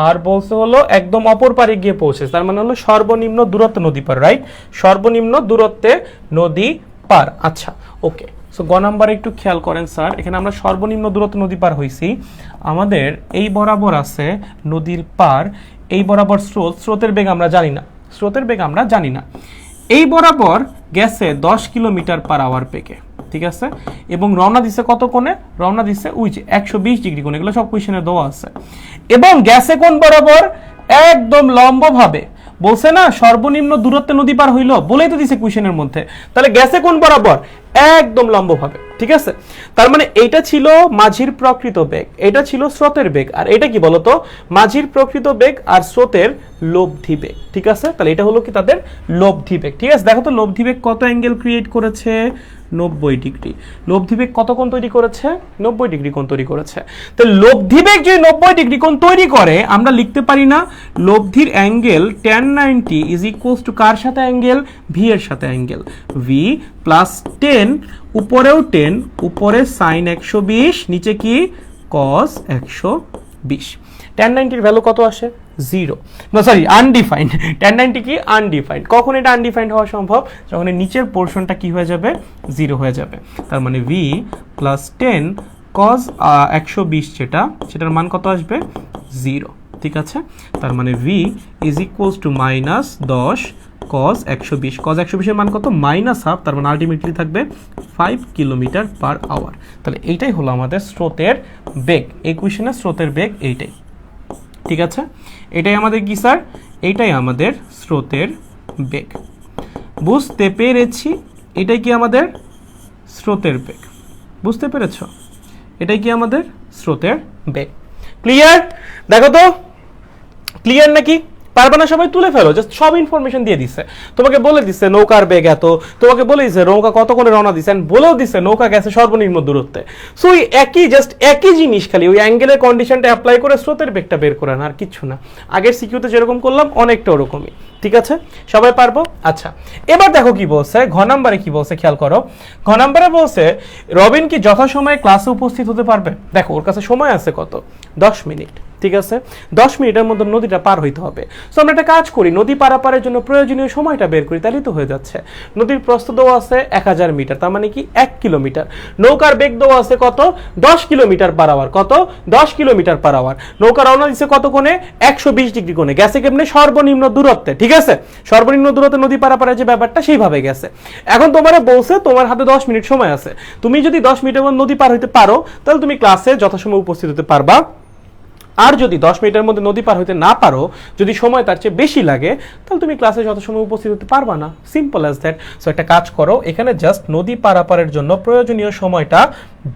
আর বলছে হলো একদম অপর পারে গিয়ে পৌঁছেছে। তার মানে হলো সর্বনিম্ন দূরত্ব নদী পার, রাইট? সর্বনিম্ন দূরত্বে নদী পার। আচ্ছা, ওকে। সো গ নাম্বারে একটু খেয়াল করেন স্যার, এখানে আমরা সর্বনিম্ন দূরত্ব নদী পার হইছি। আমাদের এই বরাবর আছে নদীর পার, এই বরাবর স্রোত, স্রোতের বেগ আমরা জানি না, স্রোতের বেগ আমরা জানি না। এই বরাবর গেছে 10 কিলোমিটার পার আওয়ার বেগে, ঠিক আছে? এবং রওনা দিছে কত কোণে? রওনা দিছে ওই যে 120 ডিগ্রি কোণে, এগুলো সব কোয়েশ্চেনে দেওয়া আছে। এবং গেছে কোন বরাবর? একদম লম্বভাবে। বলছে না সর্বনিম্ন দূরত্বে নদী পার হইলো, বলেই তো দিছে কোয়েশ্চেনের মধ্যে। তাহলে গেছে কোন বরাবর? একদম লম্বভাবে, ঠিক আছে? তার মানে এইটা ছিল মাঝির প্রকৃত বেগ, এটা ছিল স্রোতের বেগ, আর এটা কি বলতো? মাঝির প্রকৃত বেগ আর স্রোতের লব্ধি বেগ, ঠিক আছে? তাহলে এটা হলো কি তাদের লব্ধি বেগ, ঠিক আছে? দেখো তো লব্ধি বেগ কত অ্যাঙ্গেল ক্রিয়েট করেছে? 90 ডিগ্রি। লব্ধি বেগ কত কোণ তৈরি করেছে? 90 ডিগ্রি কোণ তৈরি করেছে। তো লব্ধি বেগ যদি 90 ডিগ্রি কোণ তৈরি করে, আমরা লিখতে পারি না লব্ধির angle tan 90 is equals to কার সাথে অ্যাঙ্গেল? ভি এর সাথে অ্যাঙ্গেল। ভি প্লাস 10, উপরেও 10, উপরে sin 120, নিচে কি cos 120। tan 90 এর ভ্যালু কত আসে? 0, না সরি আনডিফাইন্ড। tan 90 কি আনডিফাইন্ড। কখন এটা আনডিফাইন্ড হওয়া সম্ভব? যখন এই নিচের পোরশনটা কি হয়ে যাবে? 0 হয়ে যাবে। তার মানে v প্লাস 10 cos 120 সেটার মান কত আসবে? 0, ঠিক আছে? তার মানে v is equals two minus 10 cos 120। cos 120 এর মান কত? -1/2, তার মানে আলটিমেটলি থাকবে 5 কিলোমিটার পার আওয়ার। তাহলে এইটাই হলো আমাদের স্রোতের বেগ। এই কোয়েশ্চেনের স্রোতের বেগ এইটাই, ঠিক আছে? এটাই আমাদের কি স্যার? এইটাই আমাদের স্রোতের বেগ। বুঝতে পেরেছি? এটাই কি আমাদের স্রোতের বেগ। বুঝতে পেরেছো? এটাই কি আমাদের স্রোতের বেগ। ক্লিয়ার? দেখো তো ক্লিয়ার নাকি? পারবে না সবাই? তুলে ফেলো, জাস্ট সব ইনফরমেশন দিয়ে দিছে। তোমাকে বলে দিছে নৌকার বেগ এত, তোমাকে বলে দিছে নৌকা কত কোণে রওনা দিছে, এন্ড বলেও দিছে নৌকা গেছে সর্বনিম্ন দূরত্বে। সো ওই একই, জাস্ট একই জিনিস, খালি ওই অ্যাঙ্গেলের কন্ডিশনটা অ্যাপ্লাই করে স্রোতের বেগটা বের করে না, আর কিচ্ছু না। আগের সিকিউতে যেরকম করলাম অনেকটা ওরকমই, ঠিক আছে? সবাই পারবো? আচ্ছা, এবার দেখো কি বলছে ঘ নাম্বারে। কি বলছে খেয়াল করো। ঘ নাম্বারে বলছে রবিন কি যথাসময়ে ক্লাসে উপস্থিত হতে পারবে? দেখো ওর কাছে সময় আছে কত? 10 মিনিট, ঠিক আছে? 10 মিনিটের মধ্যে নদীটা পার হইতে হবে। সো আমরা একটা কাজ করি, নদী পারাপারের জন্য প্রয়োজনীয় সময়টা বের করি, তাহলেই তো হয়ে যাচ্ছে। নদীর প্রস্থ দেওয়া আছে 1000 মিটার, তার মানে কি 1 কিলোমিটার। নৌকার বেগ দেওয়া আছে কত? 10 কিলোমিটার পার আওয়ার। কত? 10 কিলোমিটার পার আওয়ার। নৌকা রওনা দিচ্ছে কত কোণে? 120 ডিগ্রি কোণে। গেছে কেমনে? সর্বনিম্ন দূরত্বে, ঠিক আছে? সর্বনিম্ন দূরত্বে নদী পারাপারের যে ব্যাপারটা সেইভাবে গেছে। এখন তোমারে বলছে তোমার হাতে 10 মিনিট সময় আছে, তুমি যদি 10 মিনিটের মধ্যে নদী পার হইতে পারো তাহলে তুমি ক্লাসে যথাসময়ে উপস্থিত হতে পারবা। আর যদি 10 মিনিটের মধ্যে নদী পার হইতে না পারো, যদি সময় তার চেয়ে বেশি লাগে, তাহলে তুমি ক্লাসে যথাসময়ে উপস্থিত হতে পারবা না। Simple as that. সো একটা কাজ করো, এখানে জাস্ট নদী পারাপারের জন্য প্রয়োজনীয় সময়টা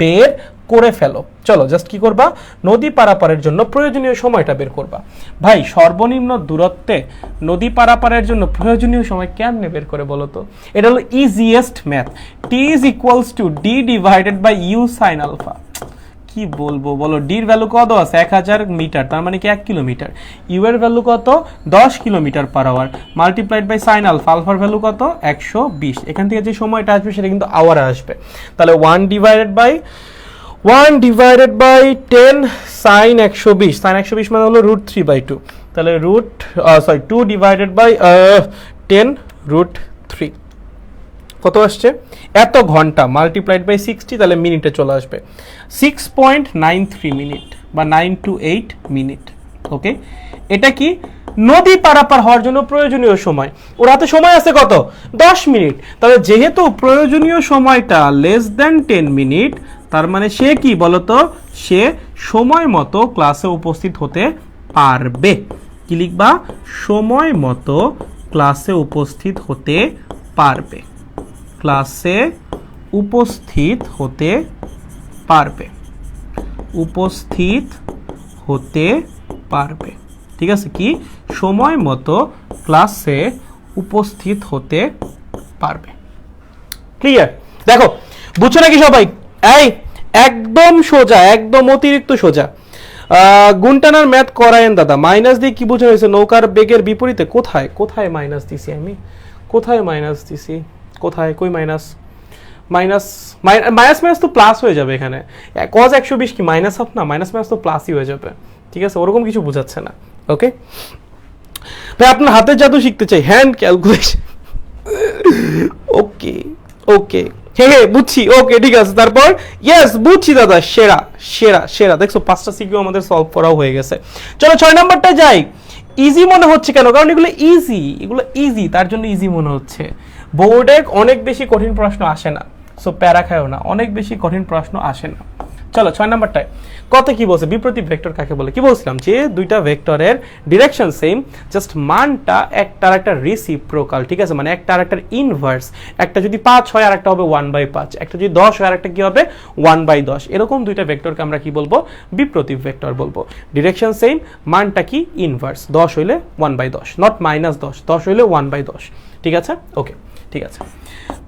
বের করে ফেলো। চলো জাস্ট কি করবা? নদী পারাপারের জন্য প্রয়োজনীয় সময়টা বের করবা। ভাই সর্বনিম্ন দূরত্বে নদী পারাপারের জন্য প্রয়োজনীয় সময় কেমনে বের করে বলো তো? এটা হলো easiest math. T is equals to D divided by U sine alpha. কি বলবো বলো? ডির ভ্যালু কত আছে? 1000 মিটার, তার মানে কি 1 কিলোমিটার। ইউ এর ভ্যালু কত? 10 kilometre per hour, multiplied by sine alpha. আলফার ভ্যালু কত? 120। এখান থেকে যে সময়টা আসবে সেটা কিন্তু আওয়ারে আসবে। তাহলে 1 divided by 1 divided by 10 sine 120, sine 120 মানে হলো √3/2, তাহলে √2 ডিভাইডেড বাই 10 √3 কত আসছে? এত ঘন্টা মাল্টিপ্লাইড বাই 60, তাহলে মিনিটে চলে আসবে 6.93 মিনিট বা 928 মিনিট। ওকে, এটা কি নদী পারাপার হওয়ার জন্য প্রয়োজনীয় সময়। ওর হাতে সময় আছে কত? 10 মিনিট। তাহলে যেহেতু প্রয়োজনীয় সময়টা লেস দ্যান 10 মিনিট, তার মানে সে কি বলতো, সে সময় মতো ক্লাসে উপস্থিত হতে পারবে। কি লিখবা? সময় মতো ক্লাসে উপস্থিত হতে পারবে, ক্লাসে উপস্থিত হতে পারবে, উপস্থিত হতে পারবে। ঠিক আছে, কি সময় মতো ক্লাসে উপস্থিত হতে পারবে। ক্লিয়ার? দেখো, বুঝছো নাকি সবাই? এই একদম সোজা, একদম অতিরিক্ত সোজা। গুণটানার ম্যাথ করায়েন দাদা। মাইনাস দিয়ে কি বোঝানো হয়েছে? নৌকার বেগের বিপরীতে। কোথায় কোথায় মাইনাস দিছি আমি? কোথায় মাইনাস দিছি? কোথায়? কই মাইনাস? মাইনাস মাইনাস মাইনাস তো প্লাস হয়ে যাবে এখানে। cos 120 কি মাইনাস হাফ না? মাইনাস মাইনাস তো প্লাসই হয়ে যাবে। ঠিক আছে, ওরকম কিছু বোঝাচ্ছে না। ওকে ভাই, আপনার হাতের জাদু শিখতে চাই, হ্যান্ড ক্যালকুলেশন। ওকে ওকে, হ্যাঁ বুঝছি। ওকে ঠিক আছে, তারপর ইয়েস বুঝছি দাদা, সেরা সেরা সেরা। দেখছো 5টা সিকিউ আমাদের সলভ করাও হয়ে গেছে। চলো 6 নাম্বারটা যাই। ইজি মনে হচ্ছে কেন? কারণ এগুলো ইজি, তার জন্য ইজি মনে হচ্ছে। বোর্ডে অনেক বেশি কঠিন প্রশ্ন আসে না, সো প্যারা খায়ও না, অনেক বেশি কঠিন প্রশ্ন আসে না। চলো 6 নাম্বারটায় কত কি বলছে? বিপ্রতীপ ভেক্টর কাকে বলে? কি বলছিলাম যে দুইটা ভেক্টরের ডিরেকশন সেম, জাস্ট মানটা একটার একটা রেসিপ্রোকাল। ঠিক আছে, মানে একটা আর একটার ইনভার্স। একটা যদি 5 হয় আর একটা হবে 1/5, একটা যদি 10 হয় আর একটা কি হবে 1/10। এরকম দুইটা ভেক্টরকে আমরা কি বলবো? বিপ্রতীপ ভেক্টর বলবো। ডিরেকশন সেম, মানটা কি ইনভার্স। 10 হইলে 1/10, নট -10, 10 হইলে 1/10। ঠিক আছে, ওকে ঠিক আছে।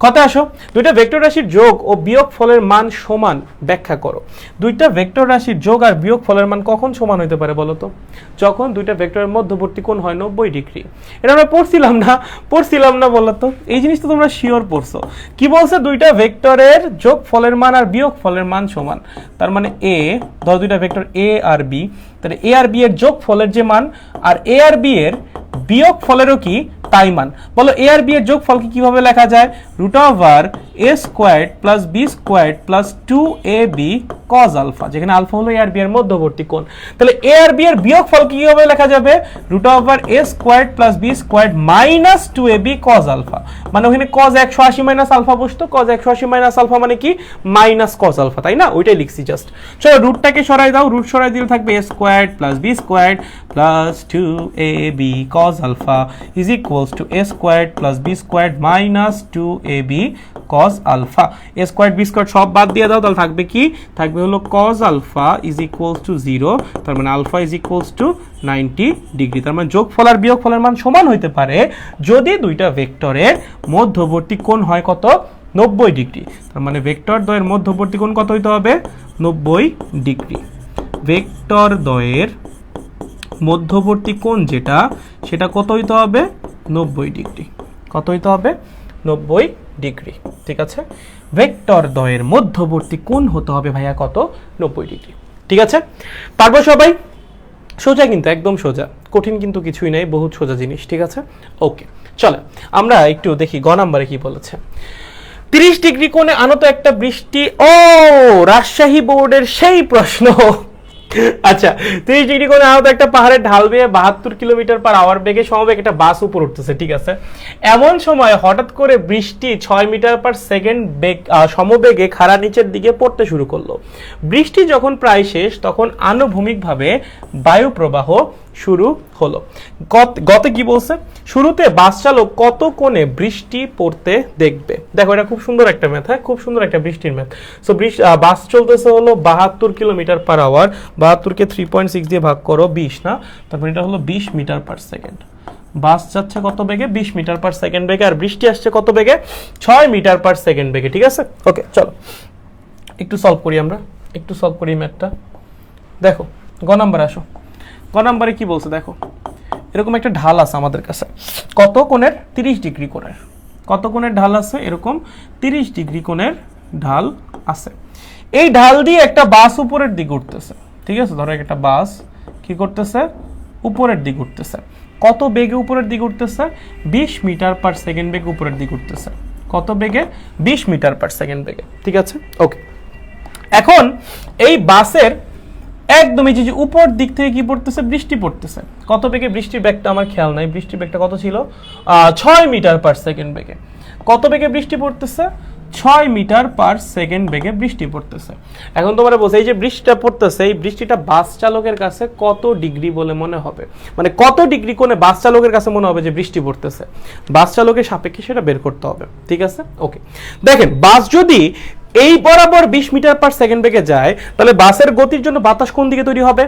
কথা আসো, দুইটা ভেক্টর রাশির যোগ ও বিয়োগ ফলের মান সমান ব্যাখ্যা করো। দুইটা ভেক্টর রাশির যোগ আর বিয়োগ ফলের মান কখন সমান হতে পারে বলো তো? যখন দুইটা ভেক্টরের মধ্যবর্তী কোণ হয় 90 ডিগ্রি। এটা আমরা পড়ছিলাম না বলো তো? এই জিনিসটা তোমরা শিওর পড়ছো। কি বলছে? দুইটা ভেক্টরের যোগ ফলের মান আর বিয়োগ ফলের মান সমান। তার মানে এ, ধর দুইটা ভেক্টর এ আর বি, তাহলে এ আর বি এর যোগ ফলের যে মান আর এ আর বি এর বিয়োগ ফলেরও কি তাই মান। বলো এ আর বি এর যোগফলকে কিভাবে লেখা যায়? √a² + b² + 2ab cos alpha, যেখানে আলফা হলো এ আর বি এর মধ্যবর্তী কোণ। তাহলে এ আর বি এর বিয়োগফল কিভাবে লেখা যাবে? √a² + b² - 2ab cos alpha. মানে ওখানে cos 180 - আলফা বসতো। cos 180 - আলফা মানে কি? মাইনাস cos আলফা, তাই না? ওইটাই লিখছি জাস্ট। চলো রুটটাকে সরাই দাও, রুট সরাই দিলে থাকবে a² + b² + 2ab cos alpha is equals to a² + b² - 2ab cos alpha. a² b² সব বাদ দিয়ে দাও, তাহলে থাকবে কি? থাকবে হলো cos alpha is equals to 0, তার মানে alpha is equals to 90 degree. তার মানে যোগফল আর বিয়োগফলের মান সমান হইতে পারে যদি দুইটা ভেক্টরের মধ্যবর্তী কোণ হয় কত? 90 ডিগ্রি। তার মানে ভেক্টর দ্বয়ের মধ্যবর্তী কোণ কত হইতে হবে? 90 ডিগ্রি। ভেক্টর দ্বয়ের মধ্যবর্তী কোণ যেটা, সেটা কত হইতে হবে? 90 ডিগ্রি। কত হইতে হবে? 90 ডিগ্রি। ঠিক আছে, ভেক্টর দ্বয়ের মধ্যবর্তী কোণ হতে হবে ভাইয়া কত? 90 ডিগ্রি। ঠিক আছে, পারবো সবাই? সোজা কিন্তু, একদম সোজা, কঠিন কিন্তু কিছুই নাই, বহুত সোজা জিনিস। ঠিক আছে, ওকে চলো আমরা একটু দেখি গ নাম্বারে কি বলেছে। 30 ডিগ্রি কোণে আনত একটা বৃষ্টি। ও, রাজশাহী বোর্ডের সেই প্রশ্ন। আচ্ছা, 30 ডিগ্রি কোণে আনত একটা পাহাড়ের ঢাল বেয়ে 72 কিলোমিটার/আওয়ার বেগে সমবেগে একটা বাস উপর উঠতেছে। ঠিক আছে, এমন সময় হঠাৎ করে বৃষ্টি 6 মিটার/সেকেন্ড বেগ সমবেগে খাড়া নিচের দিকে পড়তে শুরু করলো। বৃষ্টি যখন প্রায় শেষ, তখন আনুভূমিকভাবে বায়ু প্রবাহ শুরু হলো। গতে কি বলছে? শুরুতে বাস চালক কত কোণে বৃষ্টি পড়তে দেখবে। দেখো, এটা খুব সুন্দর একটা ম্যাথ, হ্যাঁ খুব সুন্দর একটা বৃষ্টির ম্যাথ। সো বাস চলতেছে হলো 72 কিলোমিটার/আওয়ার। 72কে 3.6 দিয়ে ভাগ করো 20 না, তারপর এটা হলো 20 মিটার/সেকেন্ড। বাস যাচ্ছে কত বেগে? 20 মিটার/সেকেন্ড বেগে। আর বৃষ্টি আসছে কত বেগে? 6 মিটার/সেকেন্ড বেগে। ঠিক আছে, ওকে চলো একটু সলভ করি, আমরা একটু সলভ করি ম্যাথটা। দেখো গ নাম্বার আসো। গ নাম্বারে কি বলছে দেখো, এরকম একটা ঢাল আছে আমাদের কাছে। কত কোণের? 30 ডিগ্রি কোণের। কত কোণের ঢাল আছে? এরকম 30 ডিগ্রি কোণের ঢাল আছে। এই ঢাল দিয়ে একটা বাস উপরের দিকে উঠতেছে, ঠিক আছে, ধরো একটা বাস কি করতেছে, উপরের দিকে উঠতেছে। কত বেগে উপরের দিকে উঠতেছে? 20 মিটার পার সেকেন্ড বেগে উপরের দিকে উঠতেছে। কত বেগে? 20 মিটার পার সেকেন্ড বেগে, ঠিক আছে, ওকে। এখন এই বাসের একদমই যে উপর দিক থেকে কি পড়তেছে, বৃষ্টি পড়তেছে। কত বেগে বৃষ্টির বেগটা আমার খেয়াল নাই, বৃষ্টির বেগটা কত ছিল, 6 মিটার পার সেকেন্ড বেগে। কত বেগে বৃষ্টি পড়তেছে? 6 মিটার পার সেকেন্ড বেগে বৃষ্টি পড়তেছে। এখন তোমরা বোঝাই যে বৃষ্টিটা পড়তেছে, এই বৃষ্টিটা বাস চালকের কাছে কত ডিগ্রি বলে মনে হবে, মানে কত ডিগ্রি কোণে বাস চালকের কাছে মনে হবে যে বৃষ্টি পড়তেছে, বাস চালকের সাপেক্ষে সেটা বের করতে হবে, ঠিক আছে, ওকে। দেখেন বাস যদি এই বরাবর 20 মিটার পার সেকেন্ড বেগে যায়, তাহলে বাসের গতির জন্য বাতাস কোন দিকে তৈরি হবে?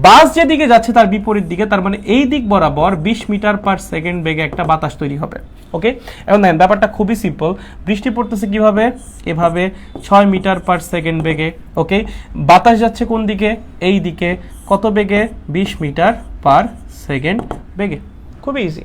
বাস যেদিকে যাচ্ছে তার বিপরীত দিকে, তার মানে এই দিক বরাবর 20 মিটার পার সেকেন্ড বেগে একটা বাতাস তৈরি হবে, ওকে। এখন দেখেন ব্যাপারটা খুবই সিম্পল, বৃষ্টি পড়তেছে কিভাবে, এভাবে 6 মিটার পার সেকেন্ড বেগে, ওকে। বাতাস যাচ্ছে কোন দিকে? এই দিকে, কত বেগে? 20 মিটার পার সেকেন্ড বেগে, খুবই ইজি।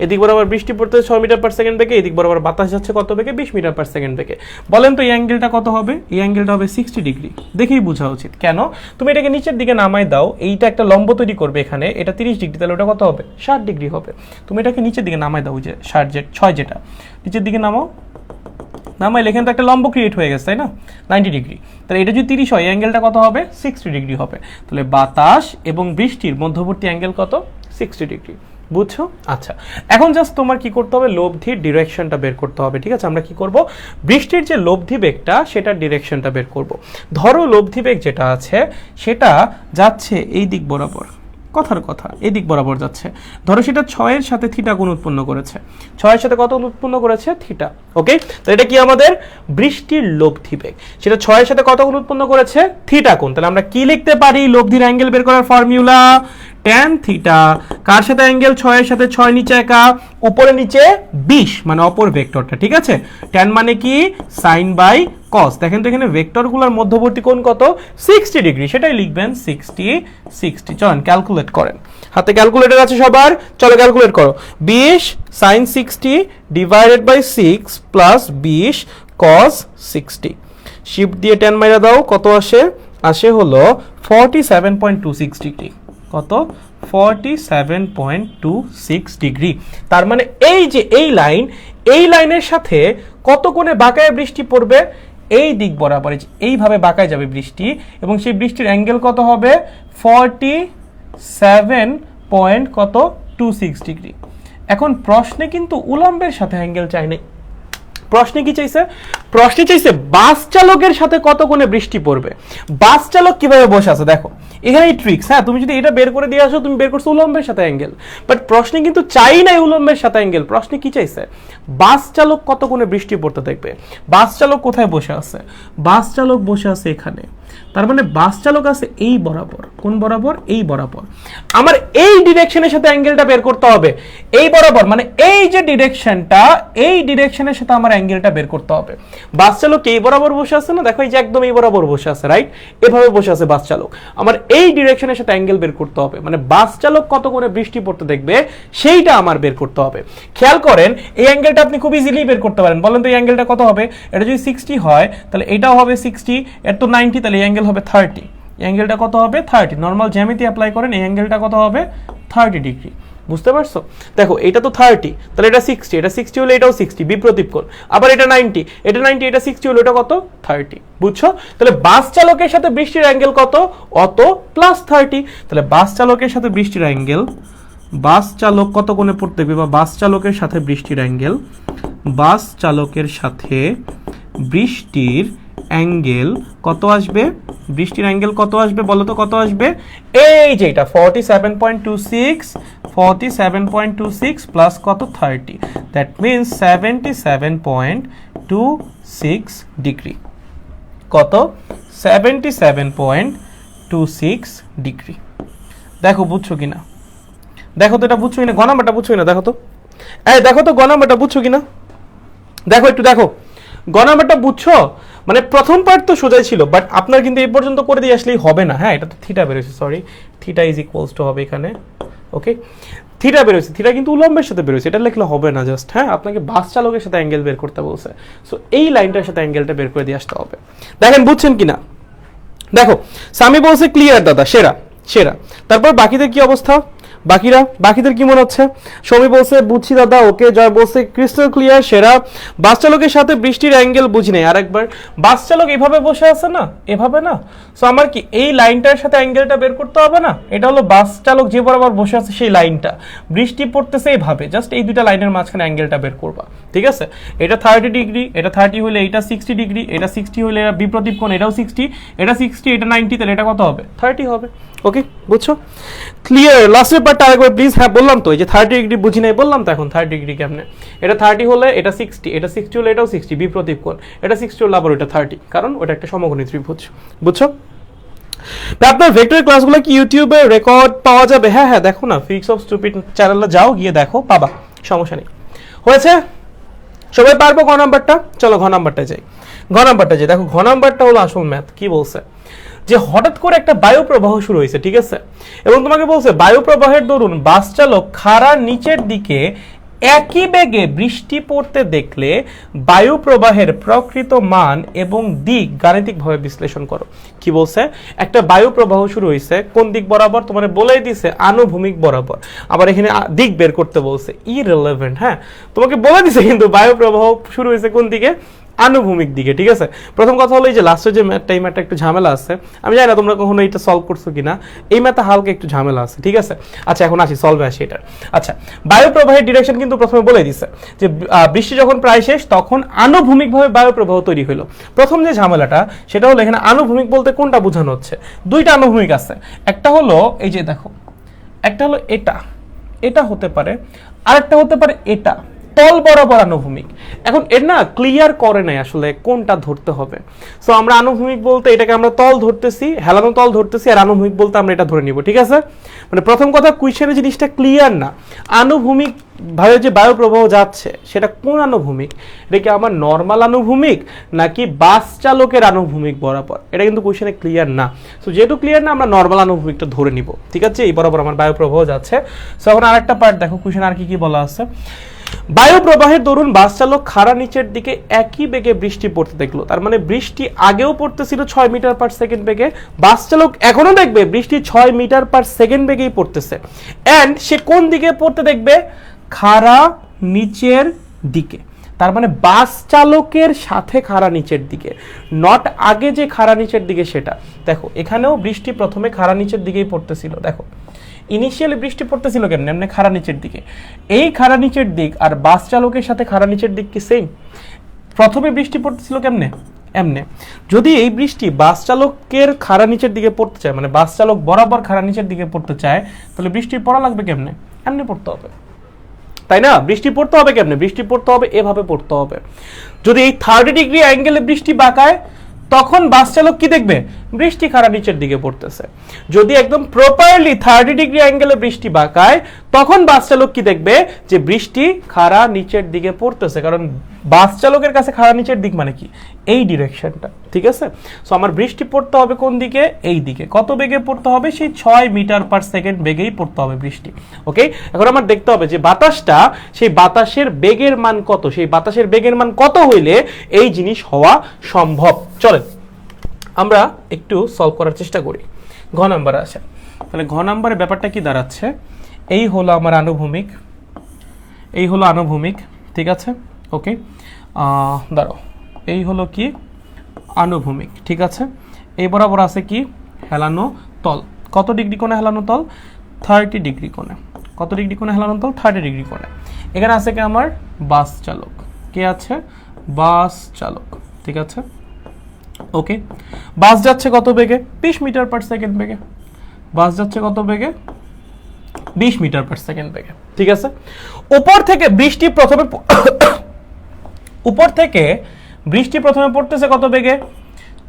এদিক বরাবর বৃষ্টি পড়তে 6 মিটার পার সেকেন্ড বেগে, এদিক বরাবর বাতাস যাচ্ছে কত বেগে? 20 মিটার পার সেকেন্ড বেগে। বলেন তো এই অ্যাঙ্গেলটা কত হবে? এই অ্যাঙ্গেলটা হবে 60 ডিগ্রি। দেখেই বোঝা উচিত। কেন? তুমি এটাকে নিচের দিকে নামাই দাও, এইটা একটা লম্ব তৈরি করবে এখানে, এটা 30 ডিগ্রি, তাহলে ওটা কত হবে? 60 ডিগ্রি হবে। তুমি এটাকে নিচের দিকে নামাই দাও, যে 6 যেটা নিচের দিকে নামাও, নামাইলে এখানে তো একটা লম্ব ক্রিয়েট হয়ে গেছে, তাই না, 90 ডিগ্রি। তাহলে এটা যদি 30 হয়, অ্যাঙ্গেলটা কত হবে? 60 ডিগ্রি হবে। তাহলে বাতাস এবং বৃষ্টির মধ্যবর্তী অ্যাঙ্গেল কত? 60 ডিগ্রি। বুঝছো? আচ্ছা, এখন জাস্ট তোমার কি করতে হবে? লব্ধির ডিরেকশনটা বের করতে হবে, ঠিক আছে। আমরা কি করব? বৃষ্টির যে লব্ধি বেগটা, সেটার ডিরেকশনটা বের করব। ধরো লব্ধি বেগ যেটা আছে সেটা যাচ্ছে এই দিক বরাবর, কথার কথা এই দিক বরাবর যাচ্ছে। ধরো সেটা 6 এর সাথে থিটা কোণ উৎপন্ন করেছে, 6 এর সাথে কত উৎপন্ন করেছে? থিটা, ওকে। তো এটা কি আমাদের বৃষ্টির লব্ধি বেগ, সেটা 6 এর সাথে কত কোণ উৎপন্ন করেছে? থিটা কোণ। তাহলে আমরা কি লিখতে পারি লব্ধির অ্যাঙ্গেল বের করার ফর্মুলা? tan theta. কার সাথে অ্যাঙ্গেল? 6 এর সাথে, 6 নিচে একা, উপরে নিচে 20, মানে অপর ভেক্টরটা, ঠিক আছে। tan মানে কি? sin বাই cos। দেখেন তো এখানে ভেক্টরগুলোর মধ্যবর্তী কোণ কত? 60 ডিগ্রি, সেটাই লিখবেন 60। চলেন ক্যালকুলেট করেন, হাতে ক্যালকুলেটর আছে সবার, চলো ক্যালকুলেট করো। 20 sin 60 divided by 6 plus 20 cos 60। Shift দিয়ে 10 মাইরা দাও, কত আসে? আসে হলো 47.26 ডিগ্রি। কত? 47.26 ডিগ্রি। তার মানে এই যে এই লাইন, এই লাইনের সাথে কত কোণে বাঁকায় বৃষ্টি পড়বে? এই দিক বরাবর এইভাবে বাঁকায় যাবে বৃষ্টি, এবং সেই বৃষ্টির অ্যাঙ্গেল কত হবে? 47.26 ডিগ্রি। এখন প্রশ্নে কিন্তু উলম্বের সাথে অ্যাঙ্গেল চাই নাই, প্রশ্নে কি চাইছে? প্রশ্নে চাইছে বাস চালকের সাথে কত কোণে বৃষ্টি পড়বে। বাস চালক কিভাবে বসে আছে দেখো, এখানে ট্রিক্স। হ্যাঁ, তুমি যদি এটা বের করে দিয়ে আসো, তুমি বের করছো উলম্বের সাথে অ্যাঙ্গেল, বাট প্রশ্নে কিন্তু চাই নাই উলম্বের সাথে অ্যাঙ্গেল। প্রশ্নে কি চাইছে? বাস চালক কত কোণে বৃষ্টি পড়তে দেখবে। বাস চালক কোথায় বসে আছে? বাস চালক বসে আছে এখানে, তার মানে বাস চালক আছে এই বরাবর। কোন বরাবর? এই বরাবর। আমার এই ডিরেকশনের সাথে অ্যাঙ্গেলটা বের করতে হবে, এই বরাবর, মানে এই যে ডিরেকশনটা, এই ডিরেকশনের সাথে আমার অ্যাঙ্গেলটা বের করতে হবে। বাস চালক এই বরাবর বসে আছে না, দেখো এই যে একদম এই বরাবর বসে আছে, রাইট, এভাবে বসে আছে বাস চালক। আমার এই ডিরেকশনের সাথে অ্যাঙ্গেল বের করতে হবে, মানে বাস চালক কত কোণে বৃষ্টি পড়তে দেখবে সেইটা আমার বের করতে হবে। খেয়াল করেন এই অ্যাঙ্গেলটা আপনি খুব ইজিলি বের করতে পারেন। বলেন তো এই অ্যাঙ্গেলটা কত হবে? এটা যদি 60 হয় তাহলে এটাও হবে 60, এর তো 90, তাহলে এই অ্যাঙ্গেল হবে 30। এই অ্যাঙ্গেলটা কত হবে? 30। নরমাল জ্যামিতি অ্যাপ্লাই করেন, এই অ্যাঙ্গেলটা কত হবে? 30 ডিগ্রি। বুঝতে পারছো? দেখো এটা তো 30, তাহলে এটা 60, এটা 60 হলে এটাও 60, বিপ্রতীপ কোণ। আবার এটা 90, এটা 90, এটা 60 হলে এটা কত? 30। বুঝছো? তাহলে বাস চালকের সাথে বৃষ্টির অ্যাঙ্গেল কত? অত প্লাস 30। তাহলে বাস চালকের সাথে বৃষ্টির অ্যাঙ্গেল, বাস চালক কত কোণে পড়তে হবে, বা বাস চালকের সাথে বৃষ্টির অ্যাঙ্গেল, বাস চালকের সাথে বৃষ্টির অ্যাঙ্গেল কত আসবে? বৃষ্টির অ্যাঙ্গেল কত আসবে বলো তো? কত আসবে? এই যে এটা 47.26 প্লাস কত? 30, দ্যাট মিনস 77.26 ডিগ্রি। কত? 77.26 ডিগ্রি। দেখো বুঝছো কিনা, দেখো তো এটা বুঝছো কিনা, গ নাম্বারটা বুঝছো কিনা দেখো তো। এই দেখো তো গ নাম্বারটা বুঝছো কিনা, দেখো একটু দেখো গ নাম্বারটা বুঝছো। মানে প্রথম পার্ট তো সোজাই ছিল, বাট আপনার কিন্তু এই পর্যন্ত করে দিয়ে আসলেই হবে না। হ্যাঁ, এটা তো থিটা বেরোছে, sorry, theta is equals to হবে এখানে, ওকে, থিটা বেরোছে, থিটা কিন্তু উলম্বের সাথে বেরোছে, এটা লিখলে হবে না জাস্ট। হ্যাঁ, আপনাকে বাস চালকের সাথে অ্যাঙ্গেল বের করতে বলছে, সো এই লাইনটার সাথে অ্যাঙ্গেলটা বের করে দিয়ে আসতে হবে। দেখেন বুঝছেন কিনা? দেখো সামি বলছে ক্লিয়ার দাদা, সেরা সেরা। তারপর বাকিদের কি অবস্থা, বাকিদের কি মনে হচ্ছে? সমী বলছে বুঝছি দাদা, ওকে। জয় বলছে ক্রিস্টাল ক্লিয়ার, সেরা। বাস চালকের সাথে বৃষ্টির অ্যাঙ্গেল বুঝি নাই, আরেকবার। বাস চালক এভাবে বসে আছে না, এভাবে না, সো আমার কি এই লাইনটার সাথে অ্যাঙ্গেলটা বের করতে হবে না? এটা হলো বাস চালক যে বরাবর বসে আছে সেই লাইনটা, বৃষ্টি পড়তেছে এইভাবে, জাস্ট এই দুইটা লাইনের মাঝখানে অ্যাঙ্গেলটা বের করবা, ঠিক আছে? এটা 30 ডিগ্রি, এটা 30 হলে এইটা 60 ডিগ্রি, এটা 60 হলে এটা বিপ্রতীপ কোণ, এটাও 60, এটা 60, এটা 90, তাহলে এটা কত হবে? 30 হবে। ওকে, বুঝছো? ক্লিয়ার। লাস্টের পার্টটা আরেকবার প্লিজ। হ্যাঁ বললাম তো, এই যে 30 ডিগ্রি বুঝি নাই, বললাম তো এখন 30 ডিগ্রি কেমনে। এটা 30 হলে এটা 60, এটা 60 হলে এটাও 60 বিপ্রতীপ কোণ, এটা 60 হলে আবার এটা 30, কারণ ওটা একটা সমকোণী ত্রিভুজ, বুঝছো? আপনার ভেক্টর ক্লাসগুলো কি ইউটিউবে রেকর্ড পাওয়া যাবে? হ্যাঁ হ্যাঁ, দেখো না, ফিক্স অফ স্টুপিড চ্যানেলে যাও, গিয়ে দেখো, পাবা, সমস্যা নেই। হয়েছে? সবাই পারবো ঘ নাম্বারটা? চলো ঘ নাম্বারটা যাই। দেখো ঘ নাম্বারটা হলো আসল ম্যাথ। কি বলছে? যে হঠাৎ করে একটা বায়ু প্রবাহ শুরু হয়েছে, ঠিক আছে? এবং তোমাকে বলছে বায়ু প্রবাহের দরুন বাস চালক খাড়ার নিচের দিকে একই বেগে বৃষ্টি পড়তে দেখলে বায়ু প্রবাহের প্রকৃত মান এবং দিক গাণিতিকভাবে বিশ্লেষণ করো। কি বলছে? একটা বায়ু প্রবাহ শুরু হয়েছে কোন দিক বরাবর? তোমার বলেই দিছে আনুভূমিক বরাবর। আবার এখানে দিক বের করতে বলছে, ইররিলেভেন্ট। হ্যাঁ, তোমাকে বলে দিছে কিন্তু বায়ু প্রবাহ শুরু হয়েছে কোন দিকে? আনুভূমিক দিকে, ঠিক আছে? প্রথম কথা হলো এই যে লাস্টের যে ম্যাথটা, এই ম্যাথটা একটু ঝামেলা আছে। আমি জানি না তোমরা কখনো এটা সলভ করছো কিনা, এই ম্যাথটা হালকা একটু ঝামেলা আছে, ঠিক আছে? আচ্ছা এখন আসি সলভে আসি এটার। আচ্ছা, বায়ু প্রবাহের ডিরেকশন কিন্তু প্রথমে বলে দিছে যে বৃষ্টি যখন প্রায় শেষ তখন আনুভূমিকভাবে বায়ু প্রবাহ তৈরি হলো। প্রথম যে ঝামেলাটা সেটা হলো এখানে আনুভূমিক বলতে কোনটা বোঝানো হচ্ছে? দুইটা আনুভূমিক আছে, একটা হলো এই যে দেখো, একটা হলো এটা হতে পারে, আরেকটা হতে পারে এটা, তল বরাবর আনুভূমিক। এখন এর না ক্লিয়ার করে নাই আসলে কোনটা ধরতে হবে। সো আমরা আনুভূমিক বলতে এটাকে আমরা তল ধরতেছি, হেলানো তল ধরতেছি, আর আনুভূমিক বলতে আমরা এটা ধরে নিব, ঠিক আছে? মানে প্রথম কথা, কুইশনের জিনিসটা ক্লিয়ার না। আনুভূমিক ভাবে যে বায়ু প্রবাহ যাচ্ছে সেটা কোন আনুভূমিক? এটা কি আমার নর্মাল আনুভূমিক নাকি বাস চালকের আনুভূমিক বরাবর? এটা কিন্তু কুইশনে ক্লিয়ার না। সো যেহেতু ক্লিয়ার না, আমরা নর্মাল আনুভূমিকটা ধরে নিব, ঠিক আছে? এই বরাবর আমার বায়ু প্রবাহ যাচ্ছে। সো এখন আরেকটা পার্ট দেখো, কুইশনে আর কি বলা আছে। বায়ু প্রবাহের দরুন বাস চালক খাড়া নিচের দিকে একই বেগে বৃষ্টি পড়তে দেখলো। তার মানে বৃষ্টি আগেও পড়তেছিল 6 মিটার পার সেকেন্ড বেগে, বাস চালক এখনো দেখবে বৃষ্টি 6 মিটার পার সেকেন্ড বেগেই পড়তেছে। এন্ড সে কোন দিকে পড়তে দেখবে? খাড়া নিচের দিকে। তার মানে বাস চালকের সাথে খাড়া নিচের দিকে, নট আগে যে খাড়া নিচের দিকে সেটা। দেখো এখানেও বৃষ্টি প্রথমে খাড়া নিচের দিকেই পড়তেছিল। দেখো ইনিশিয়ালি বৃষ্টি পড়তেছিল কেমন? এমনি খাড়া নিচের দিকে। এই খাড়া নিচের দিক আর বাস চালকের সাথে খাড়া নিচের দিক কি সেম? প্রথমে বৃষ্টি পড়তেছিল কেমনে? এমনে। যদি এই বৃষ্টি বাস চালকের খাড়া নিচের দিকে পড়তে চায়, মানে বাস চালক বরাবর খাড়া নিচের দিকে পড়তে চায়, তাহলে বৃষ্টি পড়া লাগবে কেমনে? এমনি পড়তে হবে, তাই না? বৃষ্টি পড়তে হবে কেমনে? বৃষ্টি পড়তে হবে এভাবে পড়তে হবে। যদি এই 30 ডিগ্রি অ্যাঙ্গেলে বৃষ্টি বাঁকায়, তখন বাস চালক কি দেখবে? বৃষ্টি খাড়া নিচের দিকে পড়তেছে। যদি একদম প্রপারলি 30 ডিগ্রি অ্যাঙ্গেলে বৃষ্টি বাঁকায়, তখন বাস চালক কি দেখবে? যে বৃষ্টি খাড়া নিচের দিকে পড়তেছে, কারণ বাস চালকের কাছে খাড়া নিচের দিক মানে কি? এই ডিরেকশনটা, ঠিক আছে? সো আমার বৃষ্টি পড়তে হবে কোন দিকে? এই দিকে। কত বেগে পড়তে হবে? সেই 6 মিটার পার সেকেন্ড বেগেই পড়তে হবে বৃষ্টি। ওকে, এখন আমার দেখতে হবে যে বাতাসটা, সেই বাতাসের বেগের মান কত, সেই বাতাসের বেগের মান কত হইলে এই জিনিস হওয়া সম্ভব। চলেন আমরা একটু সলভ করার চেষ্টা করি। ঘ নাম্বারে আসে, তাহলে ঘ নাম্বারের ব্যাপারটা কি দাঁড়াচ্ছে? এই হলো আমার আনুভূমিক, এই হলো আনুভূমিক, ঠিক আছে? ওকে, দাঁড়াও, এই হলো কি? আনুভূমিক, ঠিক আছে? এই বরাবর আছে কি? হেলানো তল। কত ডিগ্রি কোণে হেলানো তল? 30 ডিগ্রি কোণে। কত ডিগ্রি কোণে হেলানো তল? 30 ডিগ্রি কোণে। এখানে আছে কি আমার বাস চালক? কে আছে? বাস চালক, ঠিক আছে? ওকে, বাস যাচ্ছে কত বেগে? 20 মিটার পার সেকেন্ড বেগে। বাস যাচ্ছে কত বেগে? 20 মিটার পার সেকেন্ড বেগে, ঠিক আছে? উপর থেকে বৃষ্টি প্রথমে উপর থেকে বৃষ্টি প্রথমে পড়তেছে কত বেগে?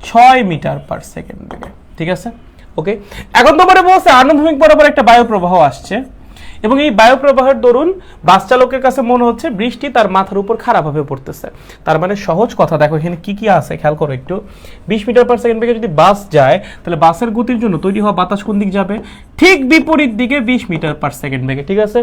6 মিটার পার সেকেন্ড বেগে, ঠিক আছে? ওকে, এখন তোমারে বলছে আনুভূমিক বরাবর একটা বায়ু প্রবাহ আসছে। এবং এই বায়ুপ্রবাহের দরুন বাস চালকের কাছে মনে হচ্ছে বৃষ্টি তার মাথার উপর খারাপভাবে পড়তেছে। তার মানে সহজ কথা, দেখো এখানে কি কি আছে খেয়াল করো একটু। 20 মিটার পার সেকেন্ড বেগে যদি বাস যায়, তাহলে বাসের গতির জন্য তৈরি হওয়া বাতাস কোন দিক যাবে? ঠিক বিপরীত দিকে 20 মিটার পার সেকেন্ড বেগে, ঠিক আছে।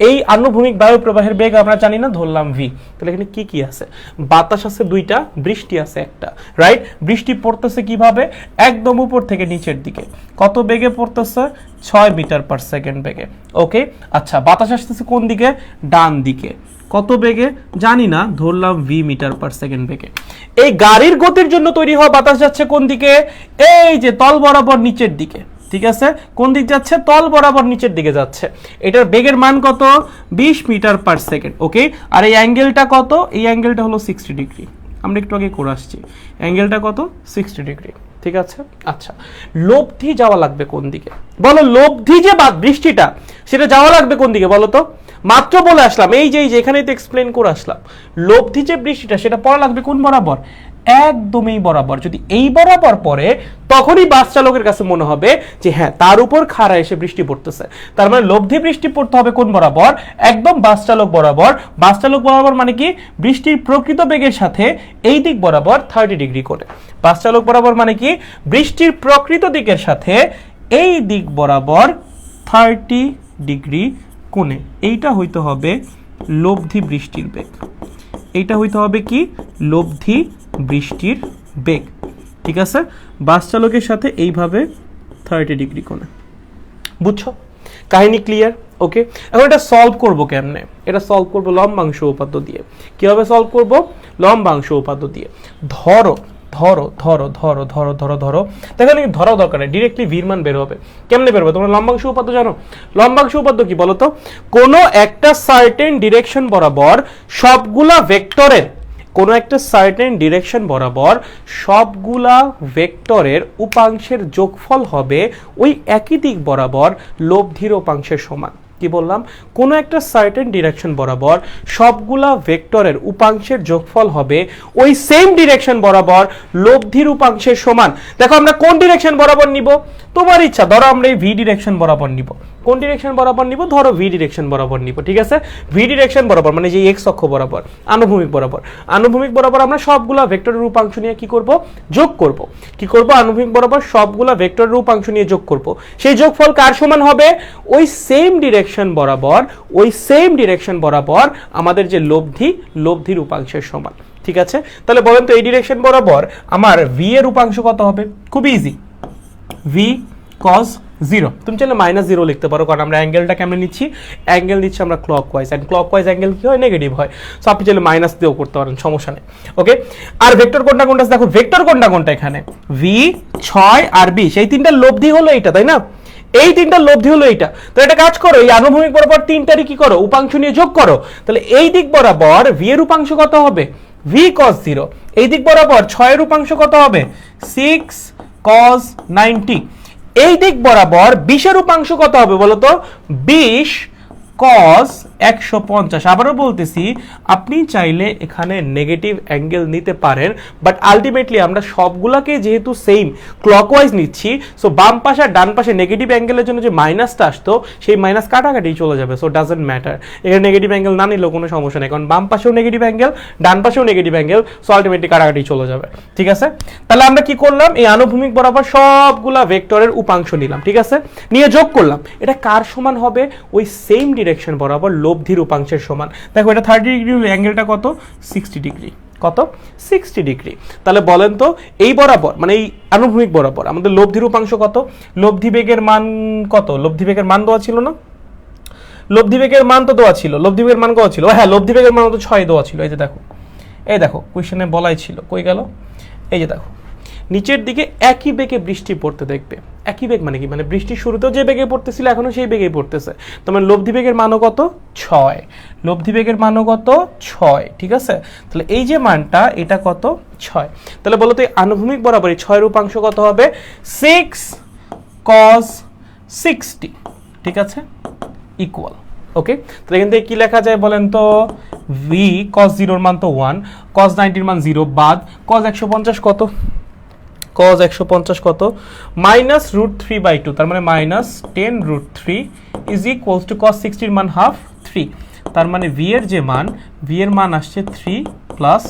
এই আনুভূমিক বায়ু প্রবাহের বেগ আমরা জানি না, ধরলাম ভি। তাহলে এখানে কি কি আছে? বাতাস আছে দুইটা, বৃষ্টি আছে একটা, রাইট? বৃষ্টি পড়তেছে কিভাবে? একদম উপর থেকে নিচের দিকে। কত বেগে পড়তেছে? 6 মিটার পার সেকেন্ড বেগে। ওকে, আচ্ছা, বাতাস আসতেছে কোন দিকে? ডান দিকে। কত বেগে? জানি না, ধরলাম ভি মিটার পার সেকেন্ড বেগে। এই গাড়ির গতির জন্য তৈরি হওয়া বাতাস যাচ্ছে কোন দিকে? এই যে তল বরাবর নিচের দিকে, ঠিক আছে। কোন দিক যাচ্ছে? তল বরাবর নিচের দিকে যাচ্ছে। এটার বেগের মান কত? 20 মিটার পার সেকেন্ড। ওকে, আর এই অ্যাঙ্গেলটা কত? এই অ্যাঙ্গেলটা হলো 60 ডিগ্রি। আমরা একটু আগে করে আসছি, অ্যাঙ্গেলটা কত? 60 ডিগ্রি, ঠিক আছে। আচ্ছা, লব্ধি যাওয়া লাগবে কোন দিকে বলো? লব্ধি যে বৃষ্টিটা, সেটা যাওয়া লাগবে কোন দিকে বলো তো? মাত্র বলে আসলাম, এই যে এখানেই তো এক্সপ্লেন করে আসলাম। লব্ধি যে বৃষ্টিটা, সেটা পড়া লাগবে কোন বরাবর? একদমই বরাবর। যদি এই বরাবর পড়ে, তখনই বাস চালকের কাছে মনে হবে যে হ্যাঁ, তার উপর খাড়া এসে বৃষ্টি পড়তেছে। তার মানে লব্ধি বৃষ্টি পড়তে হবে কোন বরাবর? একদম বাস চালক বরাবর। বাস চালক বরাবর মানে কি? বৃষ্টির প্রকৃত বেগের সাথে এই দিক বরাবর 30 ডিগ্রি করে। বাস চালক বরাবর মানে কি? বৃষ্টির প্রকৃত দিকের সাথে এই দিক বরাবর 30 ডিগ্রি কোণে। এইটা হইতে হবে লব্ধি বৃষ্টির বেগ। এইটা হইতে হবে কি? লব্ধি বৃষ্টির বেগ, ঠিক আছে। বাস চালকের সাথে এইভাবে 30 ডিগ্রি কোণে। বুঝছো? কাহিনী ক্লিয়ার? ওকে, এখন এটা সলভ করব কেমনে? এটা সলভ করব লম্বাংশ উপপাদ্য দিয়ে। কিভাবে সলভ করব? লম্বাংশ উপপাদ্য দিয়ে। ধরো ধরো ধরো ধরো ধরো ধরো ধরো দেখো, নাকি ধরা দরকার নেই, ডিরেক্টলি ভির মান বের হবে। কেমনে বের হবে? তোমরা লম্বাংশ উপপাদ্য জানো? লম্বাংশ উপপাদ্য কি বলো তো? কোনো একটা সার্টেন ডিরেকশন বরাবর সবগুলা ভেক্টরের, কোনো একটা সার্টেন ডিরেকশন বরাবর সবগুলা ভেক্টরের উপাংশের যোগফল হবে ওই একই দিক বরাবর লব্ধির উপাংশের সমান। কি বললাম? কোনো একটা সার্টেন ডিরেকশন বরাবর সবগুলা ভেক্টরের উপাংশের যোগফল হবে ওই সেম ডিরেকশন বরাবর লব্ধির উপাংশের সমান। দেখো, আমরা কোন ডিরেকশন বরাবর নিব? তোমার ইচ্ছা। ধরো আমরা এই ভি ডিরেকশন বরাবর নিব। কোন ডিরেকশন বরাবর নিব? ধরো ভি ডিরেকশন বরাবর নিব, ঠিক আছে। ভি ডিরেকশন বরাবর মানে যে এক্স অক্ষ বরাবর, আনুভূমিক বরাবর। আনুভূমিক বরাবর আমরা সবগুলা ভেক্টরের উপাংশ নিয়ে কি করব? যোগ করব। কি করব? আনুভূমিক বরাবর সবগুলা ভেক্টরের উপাংশ নিয়ে যোগ করব। সেই যোগফল কার সমান হবে? ওই সেম ডিরেকশন বরাবর, ওই সেম ডিরেকশন বরাবর আমাদের যে লব্ধি, লব্ধির উপাংশের সমান, ঠিক আছে। তাহলে বলেন তো, এই ডিরেকশন বরাবর আমার ভি এর উপাংশ কত হবে? খুব ইজি, ভি cos 0। তুমি চাইলে -0 লিখতে পারো, কারণ আমরা অ্যাঙ্গেলটা কেমনে নিচ্ছি? অ্যাঙ্গেল নিচ্ছি আমরা ক্লকওয়াইজ, এন্ড ক্লকওয়াইজ অ্যাঙ্গেল কি হয়? নেগেটিভ হয়। সো আপনি চাইলে মাইনাস দিয়েও করতে পারেন, সমস্যা নেই। ওকে, আর ভেক্টর কোনটা কোনটা? দেখো, ভেক্টর কোনটা কোনটা এখানে? ভি, 6 আর 20, এই তিনটা লব্ধি হলো এইটা, তাই না? এই তিনটা লব্ধি হলো এইটা। তো এটা কাজ করো, এই আনুভূমিক বরাবর তিনটারই কি করো? উপাংশ নিয়ে যোগ করো। তাহলে এই দিক বরাবর ভি এর উপাংশ কত হবে? V cos 0। এই দিক বরাবর 6 এর উপাংশ কত হবে? 6 cos 90। এই দিক বরাবর 20 এর উপাংশ কত হবে বলো তো? 20 cos 150। আবারও বলতেছি, আপনি চাইলে এখানে নেগেটিভ অ্যাঙ্গেল নিতে পারেন, বাট আলটিমেটলি আমরা সবগুলাকে যেহেতু সেম ক্লকওয়াইজ নিচ্ছি, সো বাম পাশে আর ডান পাশে নেগেটিভ অ্যাঙ্গেলের জন্য যে মাইনাসটা আসতো, সেই মাইনাস কাটাকাটি চলে যাবে। সো ডাজন্ট ম্যাটার, এখানে নেগেটিভ অ্যাঙ্গেল না নিলেও কোনো সমস্যা নেই, কারণ বাম পাশেও নেগেটিভ অ্যাঙ্গেল, ডান পাশেও নেগেটিভ অ্যাঙ্গেল। সো আলটিমেটলি কাটাকাটি চলে যাবে, ঠিক আছে। তাহলে আমরা কি করলাম? এই আনুভূমিক বরাবর সবগুলা ভেক্টরের উপাংশ নিলাম, ঠিক আছে, নিয়ে যোগ করলাম। এটা কার সমান হবে? ওই সেম ডিরেকশন বরাবর লব্ধির উপাংশের সমান। দেখো, এটা 30 ডিগ্রি, অ্যাঙ্গেলটা কত? 60 ডিগ্রি। কত? 60 ডিগ্রি। তাহলে বলেন তো, এই বরাবর মানে এই আনুভূমিক বরাবর আমাদের লব্ধির উপাংশ কত? লব্ধি বেগের মান কত? লব্ধি বেগের মান দেওয়া ছিল না? লব্ধি বেগের মান তো দেওয়া ছিল। লব্ধি বেগের মান কত ছিল? হ্যাঁ, লব্ধি বেগের মান তো 6 দেওয়া ছিল। এই যে দেখো, এই দেখো কোশ্চেনে বলাই ছিল, কই গেল? এই যে দেখো, নিচের দিকে একই বেগে বৃষ্টি পড়তে দেখবে। একই বেগ মানে কি? মানে বৃষ্টির শুরুতেও যে বেগে পড়তেছিল এখনো সেই বেগেই পড়তেছে। তোমার লব্ধি বেগের মানও কত? 6। লব্ধি বেগের মানও কত? 6, ঠিক আছে। তাহলে এই যে মানটা, এটা কত? 6। তাহলে বলো তো, এই আনুভূমিক বরাবর 6 এর উপাংশ কত হবে? 6 cos 60, ঠিক আছে, ইকুয়াল। ওকে, তাহলে এখান থেকে কি লেখা যায় বলেন তো? ভি cos 0 এর মান তো 1, cos 90 এর মান 0 বাদ cos 150 কত? cos 150 কত মাইনাস √3/2, তার মানে minus 10√3 is equals two cos 60 এর মান হাফ 3, তার মানে v এর যে মান, v এর মান আসছে 3 প্লাস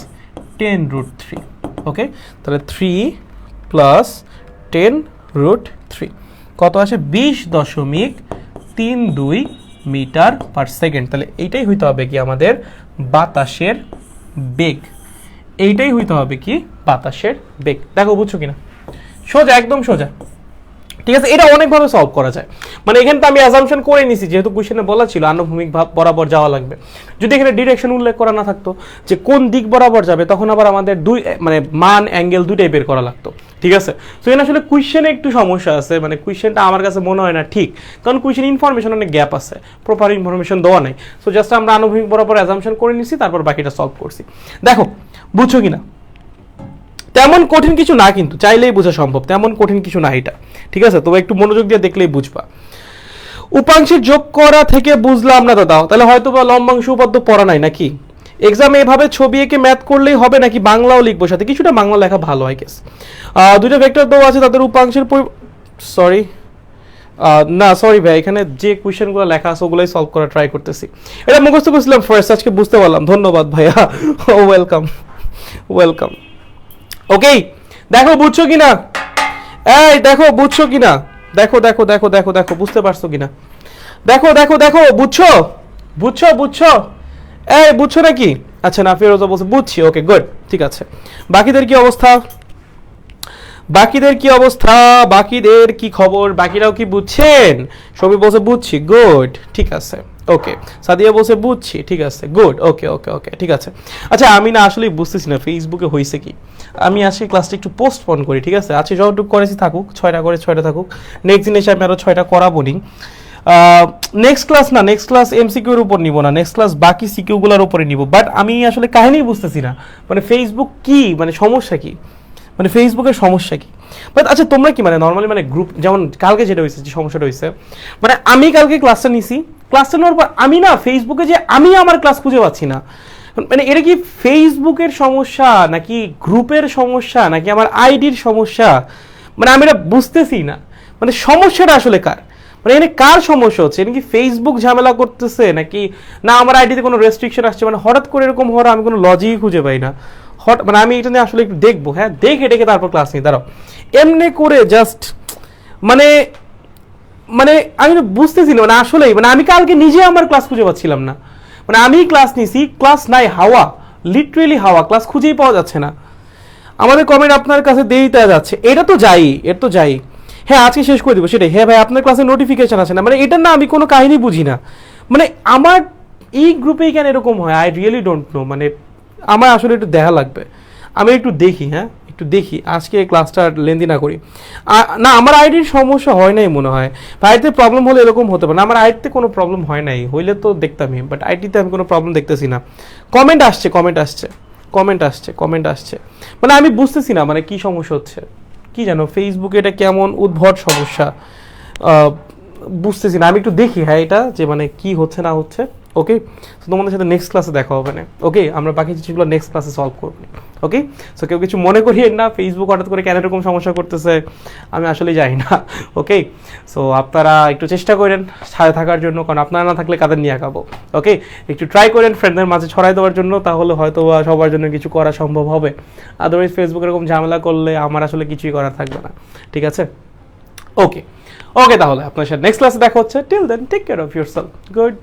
10√3। ওকে, তাহলে 3 প্লাস 10√3 কত আসে 20.32 মিটার পার সেকেন্ড। তাহলে এইটাই হইতে হবে কি আমাদের বাতাসের বেগ, এইটাই হইতে হবে কি বাতাসের বেগ। দেখো বুঝছো কিনা, সোজা, একদম সোজা। ঠিক আছে, এটা অনেকভাবে সলভ করা যায়। মানে এখানে তো আমি অ্যাজাম্পশন করে নিছি, যেহেতু কোশ্চেনে বলা ছিল আনুভূমিক ভাব বরাবর যাওয়া লাগবে। যদি এখানে ডিরেকশন উল্লেখ করা না থাকতো যে কোন দিক বরাবর যাবে, তখন আবার আমাদের মানে মান অ্যাঙ্গেল দুইটাই বের করা লাগতো। ঠিক আছে, তো এখানে আসলে কোশ্চেনে একটু সমস্যা আছে, মানে কোশ্চেনটা আমার কাছে মনে হয় না ঠিক, কারণ কোশ্চেন ইনফরমেশন অনেক গ্যাপ আছে, প্রপার ইনফরমেশন দেওয়া নাই। সো জাস্ট আমরা আনুভূমিক বরাবর অ্যাজাম্পশন করে নিছি, তারপর বাকিটা সলভ করছি। দেখো বুঝছো কিনা, তেমন কঠিন কিছু না, কিন্তু চাইলেই বোঝা সম্ভব, তেমন কঠিন কিছু না এটা। ঠিক আছে, তবে একটু মনোযোগ দিয়ে দেখলেই বুঝবা। উপাংশের যোগ করা থেকে বুঝলাম না দাদা, তাহলে হয়তো বা লম্বাংশ উপাদ্য পড়া নাই নাকি? এক্সামে এভাবে ছবি এঁকে ম্যাথ করলেই হবে নাকি বাংলাও লিখবো সাথে? কিছুটা বাংলা লেখা ভালো, আই গেস। দুইটা ভেক্টর দেওয়া আছে, তাদের উপাংশের সরি ভাই, এখানে যে কোয়েশ্চেনগুলো লেখা আছে ওগুলোই সলভ করা ট্রাই করতেছি। এটা মুখস্থ করছিলাম ফার্স্ট, আজকে বুঝতে পারলাম, ধন্যবাদ ভাইয়া, ওয়েলকাম ওয়েলকাম। ওকে, দেখো বুঝছো কিনা, এই দেখো বুঝছো কিনা, দেখো দেখো দেখো দেখো দেখো বুঝতে পারছো কিনা, দেখো দেখো দেখো, বুঝছো বুঝছো বুঝছো, এই বুঝছো নাকি? আচ্ছা না, ফিরোজা বলছে বুঝছি, ওকে গুড, ঠিক আছে। বাকিদের কি অবস্থা, বাকিদের কি অবস্থা, বাকিদের কি খবর, বাকিরাও কি বুঝছেন? সবই বলছে বুঝছি, গুড, ঠিক আছে, ওকে। সাদিয়া বলছে বুঝছি, ঠিক আছে, গুড, ওকে ওকে ওকে, ঠিক আছে। আচ্ছা আমি না আসলে বুঝতেছি না ফেসবুকে হয়েছে কি, আমি আজকে ক্লাসটা একটু পোস্টপোন করি, ঠিক আছে? আজকে যতটুকু করেছি থাকুক, 6টা করে 6টা থাকুক, নেক্সট দিন এসে আমি আরও 6টা করাবো নি। নেক্সট ক্লাস না, নেক্সট ক্লাস এমসিকিউর উপর নিব না, নেক্সট ক্লাস বাকি সিকিউগুলোর উপরে নিব। বাট আমি আসলে কাহিনী বুঝতেছি না, মানে ফেসবুক কি, মানে সমস্যা কি, মানে ফেসবুকের সমস্যা কি? বাট আচ্ছা তোমরা কি মানে নর্মালি মানে গ্রুপ, যেমন কালকে যেটা হয়েছে, যে সমস্যাটা হয়েছে, মানে আমি কালকে ক্লাসটা নিছি, ক্লাসটা নেওয়ার পর আমি না ফেসবুকে যে আমি আমার ক্লাস খুঁজে পাচ্ছি না। মানে এটা কি ফেসবুকের সমস্যা নাকি গ্রুপের সমস্যা নাকি আমার আইডির সমস্যা, মানে আমি এটা বুঝতেছি না। মানে সমস্যাটা আসলে কার, মানে এখানে কার সমস্যা হচ্ছে? এটা কি ফেসবুক ঝামেলা করতেছে নাকি না আমার আইডিতে কোনো রেস্ট্রিকশন আসছে? মানে হঠাৎ করে এরকম হওয়ার আমি কোনো লজিকই খুঁজে পাই না। মানে আমি এটা নিয়ে আসলে একটু দেখবো, হ্যাঁ দেখে ডেকে তারপর ক্লাস নিই, দাঁড়াও। এমনি করে জাস্ট মানে মানে আমি বুঝতেছি না, মানে আসলেই মানে আমি কালকে নিজে আমার ক্লাস খুঁজে পাচ্ছিলাম না। মানে আমি ক্লাস নিছি, ক্লাস নাই, হাওয়া, লিটারেলি হাওয়া, ক্লাস খুঁজেই পাওয়া যাচ্ছে না। আমাদের কমেন্ট আপনার কাছে দিতে যাচ্ছে, এটা তো যাই, এর তো যাই, হ্যাঁ আজকে শেষ করে দিব সেটাই। হ্যাঁ ভাই আপনার ক্লাসে নোটিফিকেশন আছে না, মানে এটা না আমি কোনো কাহিনী বুঝি না। মানে আমার এই গ্রুপেই কেন এরকম হয়, আই রিয়েলি ডোন্ট নো। মানে আমার আসলে একটু দেখা লাগবে, আমি একটু দেখি, হ্যাঁ একটু দেখি, আজকে ক্লাসটা লেন্দি না করি। না আমার আইডির সমস্যা হয় নাই মনে হয়, আইডিতে প্রবলেম হলে এরকম হতে পারে না। আমার আইডিতে কোনো প্রবলেম হয় নাই, হইলে তো দেখতামই, বাট আইডিতে আমি কোনো প্রবলেম দেখতেছি না। কমেন্ট আসছে কমেন্ট আসছে কমেন্ট আসছে কমেন্ট আসছে, মানে আমি বুঝতেছি না মানে কি সমস্যা হচ্ছে, কি জানো ফেসবুকে এটা কেমন উদ্ভট সমস্যা, বুঝতেছি না। আমি একটু দেখি হ্যাঁ এটা যে মানে কি হচ্ছে না হচ্ছে। ওকে, তো তোমাদের সাথে নেক্সট ক্লাসে দেখা হবে না। ওকে, আমরা বাকি জিনিসগুলো নেক্সট ক্লাসে সলভ করবো। ওকে, সো কেউ কিছু মনে করিয়েন না, ফেসবুক হঠাৎ করে কেন এরকম সমস্যা করতেছে আমি আসলে জানি না। ওকে, সো আপনারা একটু চেষ্টা করেন সাথে থাকার জন্য, কারণ আপনারা না থাকলে কাদের নিয়ে আঁকাবো। ওকে, একটু ট্রাই করেন ফ্রেন্ডদের মাঝে ছড়াই দেওয়ার জন্য, তাহলে হয়তো সবার জন্য কিছু করা সম্ভব হবে। আদারওয়াইজ ফেসবুক এরকম ঝামেলা করলে আমার আসলে কিছুই করার থাকবে না। ঠিক আছে, ওকে ওকে, তাহলে আপনার সাথে নেক্সট ক্লাসে দেখা হচ্ছে। Till then take care of yourself, good.